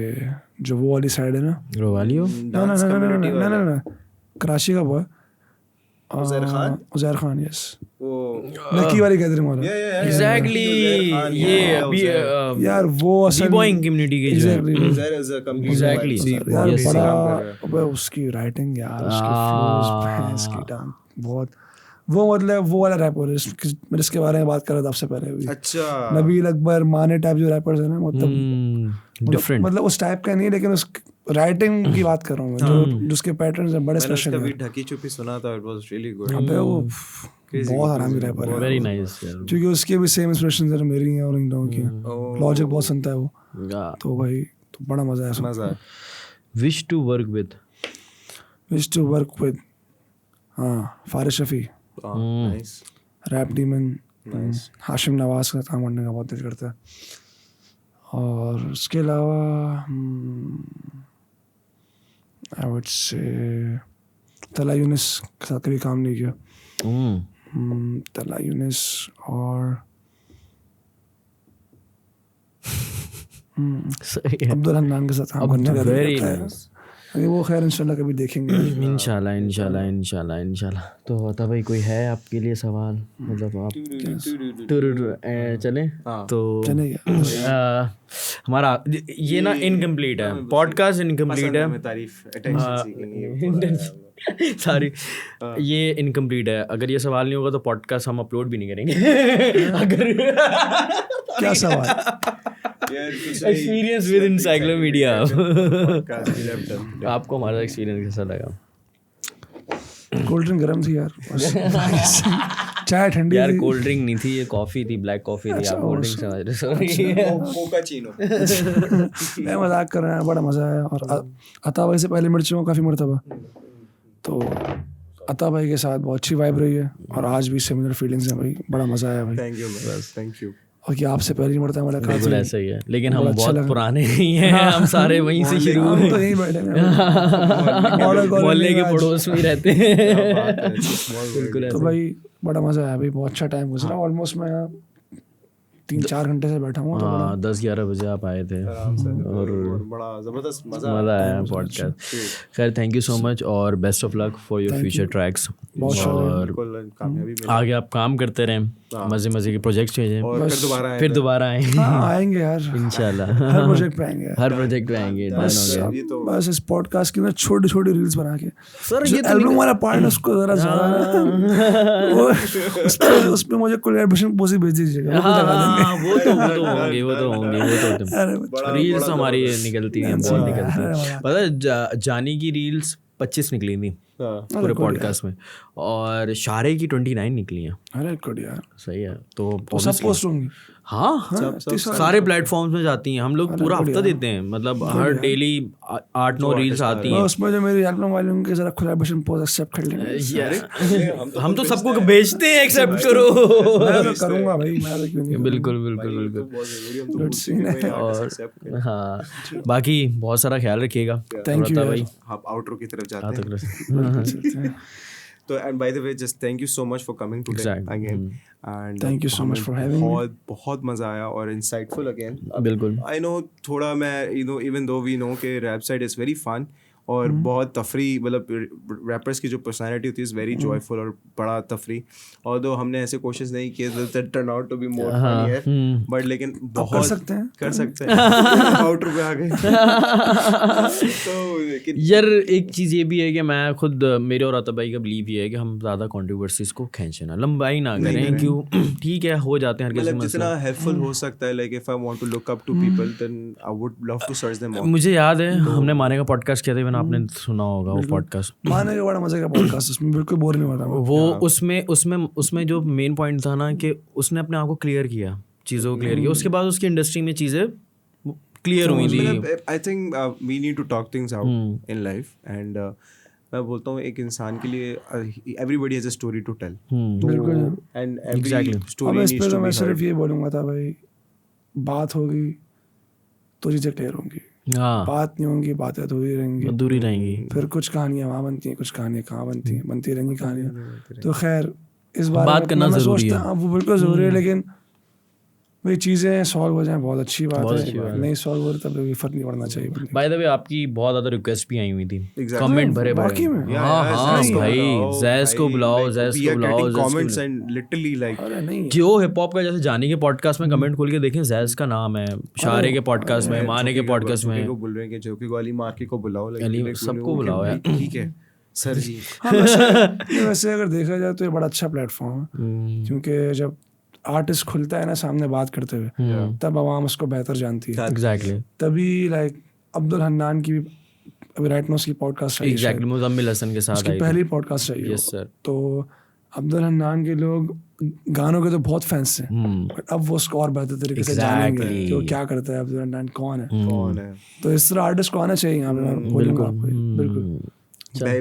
जो वो वाली साइड है ना, रोवालियो। ना कराची का वो है, उज़ैर खान, यस, वो लकी वाली गैदरिंग वाला। एग्जैक्टली, ये अभी यार वो असल बॉइंग कम्युनिटी के जो एग्जैक्टली यार बड़ा, अबे उसकी राइटिंग यार, उसके फ्लोज, भैंस की टांग, बहुत वो, मतलब वो वाला रैपर है जिसके बारे में बात कर रहा था आपसे पहले भी। अच्छा, नबील अकबर, माने टाइप जो रैपर्स है ना, मतलब डिफरेंट, मतलब उस टाइप का नहीं, लेकिन उस राइटिंग की बात कर रहा हूँ मैं, जो जिसके पैटर्न्स हैं बड़े स्पेशल हैं। ढकी छुपी सुना था, इट वाज रियली गुड। अबे वो बहुत आरामी रैपर है, वेरी नाइस यार, क्योंकि उसके भी सेम इंस्पिरेशंस हैं मेरी हैं और इन लोगों की। लॉजिक बहुत सुनता है वो, तो भाई तो बड़ा मजा है, मजा है। विश टू वर्क विद हाँ, Faris Shafi, nice, rap demon, Hashim Nawaz का काम करने का बहुत दिल करता है। और उसके अलावा आई वुड से तला यूनिस के साथ कभी काम नहीं किया। तला यूनिस और अब्दुल हन्नान के साथ काम करने का दिल करता है। वो खैर इंशाल्लाह कभी देखेंगे। इंशाल्लाह। तो होता भाई कोई है आपके लिए सवाल, मतलब आप चले तो हमारा ये ना इनकम्प्लीट है, पॉडकास्ट इनकम्प्लीट है, सारी ये इनकम्प्लीट है। अगर ये सवाल नहीं होगा तो पॉडकास्ट हम अपलोड भी नहीं करेंगे। अगर क्या सवाल? Experience with encyclopedia. आपको हमारा एक्सपीरियंस कैसा लगा? कोल्ड ड्रिंक गर्म थी यार, चाय ठंडी यार थी। कोल्ड ड्रिंक नहीं थी, ये कॉफी थी, ब्लैक कॉफी थी। आप कोल्ड ड्रिंक समझ रहे, सॉरी। मैं मजाक कर रहा है, बड़ा मजा आया। और अता भाई से पहले मिल चुका हूँ काफ़ी मरतबा, तो अता भाई के साथ बहुत अच्छी वाइब रही है और आज भी सिमिलर फीलिंग्स हैं भाई। बड़ा मजा आया भाई। थैंक यू बस, थैंक यू। और कि आपसे पहले मुड़ता मुलाकात बिल्कुल हुई। ऐसा ही है, लेकिन हम बड़ा अच्छा बहुत लगा। पुराने नहीं हैं, हम सारे वहीं से शुरू हम हुए, तो यहीं बैठे हैं। मोहल्ले के पड़ोस में ही रहते हैं। बिल्कुल तो ऐसा। भाई बड़ा मजा आया भाई, बहुत अच्छा टाइम गुजरा। ऑलमोस्ट मैं 3-4 घंटे से बैठा हूँ। तो हाँ 10-11 बजे आप आए थे और बड़ा जबरदस्त मज़ा आया पॉडकास्ट। खैर थैंक यू सो मच और best of luck for your future tracks. और आगे आप काम करते रहें, मज़े के प्रोजेक्ट्स भेजें और फिर दोबारा आएँ आएंगे यार इंशाल्लाह। हर प्रोजेक्ट पे आएंगे। हर प्रोजेक्ट पे आएंगे। बस इस पॉडकास्ट के अंदर छोटी छोटी रील्स बना के सर जो एल्बम वाला पार्ट है उसको जरा उस पे मुझे कोलैबोरेशन पोस्ट भेज दीजिएगा। वो तो होंगे। रील्स हमारी निकलती हैं, बहुत निकलती हैं। पता है जानी की रील्स 25 निकली थी पूरे पॉडकास्ट में, और शारे की 29 निकली हैं। अरे गुड यार, सही है। तो सब पोस्ट होंगी। हाँ सारे प्लेटफॉर्म्स में जाती हैं। हम लोग पूरा हफ्ता देते हैं, मतलब हर डेली 8-9 रील्स आती हैं। उसमें जो मेरी एल्बम वाले उनके जरा कोलैबोरेशन पोस्ट एक्सेप्ट कर लेंगे यार। हम तो सबको भेजते हैं, एक्सेप्ट करो। मैं करूंगा भाई, मैं क्यों नहीं। बिल्कुल। और हाँ बाकी बहुत सारा ख्याल रखिएगा। थैंक यू भाई। आप आउटरो की तरफ जाते हैं। तो and by the way just thank you so much for coming today again and thank you so much for having me। बहुत मजा आया और insightful again। बिल्कुल। I know थोड़ा मैं even though we know कि rap side is very fun और बहुत तफरी, मतलब रैपर्स की जो पर्सनालिटी होती है इज़ वेरी जॉयफुल और बड़ा तफरी। और दो हमने ऐसे कोशिश नहीं किए turn out to be more funny है, बट लेकिन बहुत कर सकते हैं आउटर पे आ गए। तो यार एक चीज़ ये भी है कि मैं खुद, मेरे और अता भाई का बिलीव ये है कि हम ज़्यादा कंट्रोवर्सीज को खींचे ना, लंबाई ना करें। क्यों ठीक है हो जाते हैं हर किसी में, जितना हेल्पफुल हो सकता है। Like if I want to look up to people then I would love to search them out. मुझे याद है हमने माने का पॉडकास्ट किया था, आपने सुना होगा वो पॉडकास्ट। माने का बड़ा मजे का पॉडकास्ट, उसमें बिल्कुल बोर नहीं होता वो। उसमें जो मेन पॉइंट था ना कि उसने अपने आप को क्लियर किया, चीज़ों को क्लियर किया। उसके बाद उसकी इंडस्ट्री में चीज़ें क्लियर हुई थी। I think we need to talk things out in life and मैं बोलता हूँ एक इंसान के लिए everybody has a story to tell. बिल्कुल and every story needs to be. मैं सिर्फ ये बोलूँगा था भाई, बात होगी तो चीज़ें क्लियर होंगी, बात नहीं होंगी बातें अधूरी रहेंगी। फिर कुछ कहानियाँ वहाँ बनती हैं, कुछ कहानियाँ कहाँ बनती रहेंगी कहानियाँ। तो खैर इस बार बात करना ज़रूरी है। वो बिल्कुल ज़रूरी है, लेकिन वही चीज़ें सॉल्व हो जाएं बहुत अच्छी बात है। नहीं सॉल्व हो तब भी फर्क नहीं पड़ना चाहिए। बाय द वे आपकी बहुत ज़्यादा रिक्वेस्ट भी आई हुई थी, कमेंट भरे बाकी में। हाँ भाई जैज़ को बुलाओ कमेंट्स एंड लिटरली लाइक जो हिप हॉप का, जैसे जानी के पॉडकास्ट में कमेंट खोल के देखें जैज़ का नाम है, शारे के पॉडकास्ट में, माने के पॉडकास्ट में बोल रहे हैं कि जोकी को अली मार्की को बुलाओ, सबको बुलाओ यार। ठीक है सर जी। वैसे अगर देखा जाए तो ये बड़ा अच्छा प्लेटफॉर्म है, क्योंकि जब आर्टिस्ट खुलता है ना सामने बात करते हुए, तब आवाम उसको बेहतर जानती है। एग्जैक्टली। तभी लाइक अब्दुल हन्नान की अभी राइट नाउ उसकी पॉडकास्ट आई है। एग्जैक्टली, मुज़म्मिल हसन के साथ उसकी पहली पॉडकास्ट आई है। Yes sir. तो अब्दुल हन्नान के लोग गानों के तो बहुत फैंस हैं, बट अब वो उसको और बेहतर तरीके से जानेंगे कि वो क्या करता है, अब्दुल हन्नान कौन है। तो इस तरह आर्टिस्ट को आना चाहिए यहाँ पे। मैं बोलूँगा आपको बिल्कुल।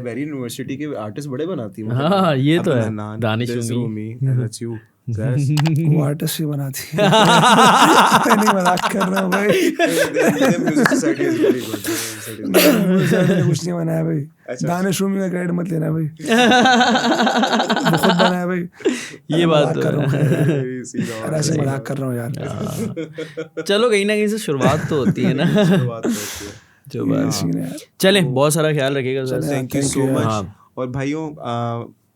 बैरी यूनिवर्सिटी के आर्टिस्ट बड़े बनाती हैं। हाँ ये तो है। Danish Rumi, that's you। वो आर्टिस्ट ही बनाती है। मैं नहीं मजाक कर रहा हूँ भाई। Music Society is very good. मैंने कुछ नहीं बनाया भाई। दानिश रूमी का क्रेडिट मत लेना भाई। वो खुद बनाया भाई। ये बात कर रहा हूँ, सीधा ऐसे मजाक कर रहा हूँ यार। चलो कहीं ना कहीं से शुरुआत तो होती है ना। बात होती है। जो बात सीन है यार। चले, बहुत सारा ख्याल रखिएगा sir. Thank you so much. हाँ। और भाइयों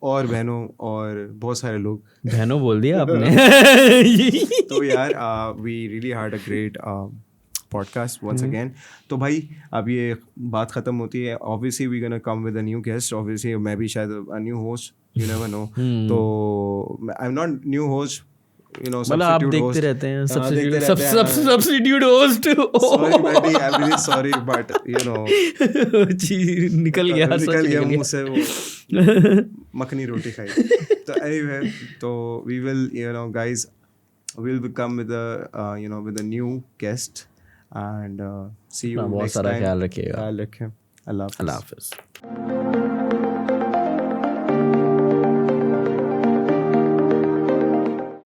और बहनों और बहुत सारे लोग, बहनों बोल दिया आपने। तो यार we really had a great podcast once again. तो भाई अब ये बात ख़त्म होती है, obviously we gonna come with a new guest, obviously मैं भी शायद a new host, you never know. तो I am not new host, you know, मतलब आप substitute देखते host. रहते हैं देखते रहते हैं, substitute host. Sorry buddy, I'm really sorry, but you know, जी निकल गया, सच निकल गया निकल मुंह से वो मखनी रोटी खाई। तो anyway, तो we will, you know, guys, we'll come with a you know, with a new guest and see you बहुत next सारा time. ख्याल रखिएगा। ख्याल रखें। अल्लाह हाफ़िज़। अल्लाह हाफिज़।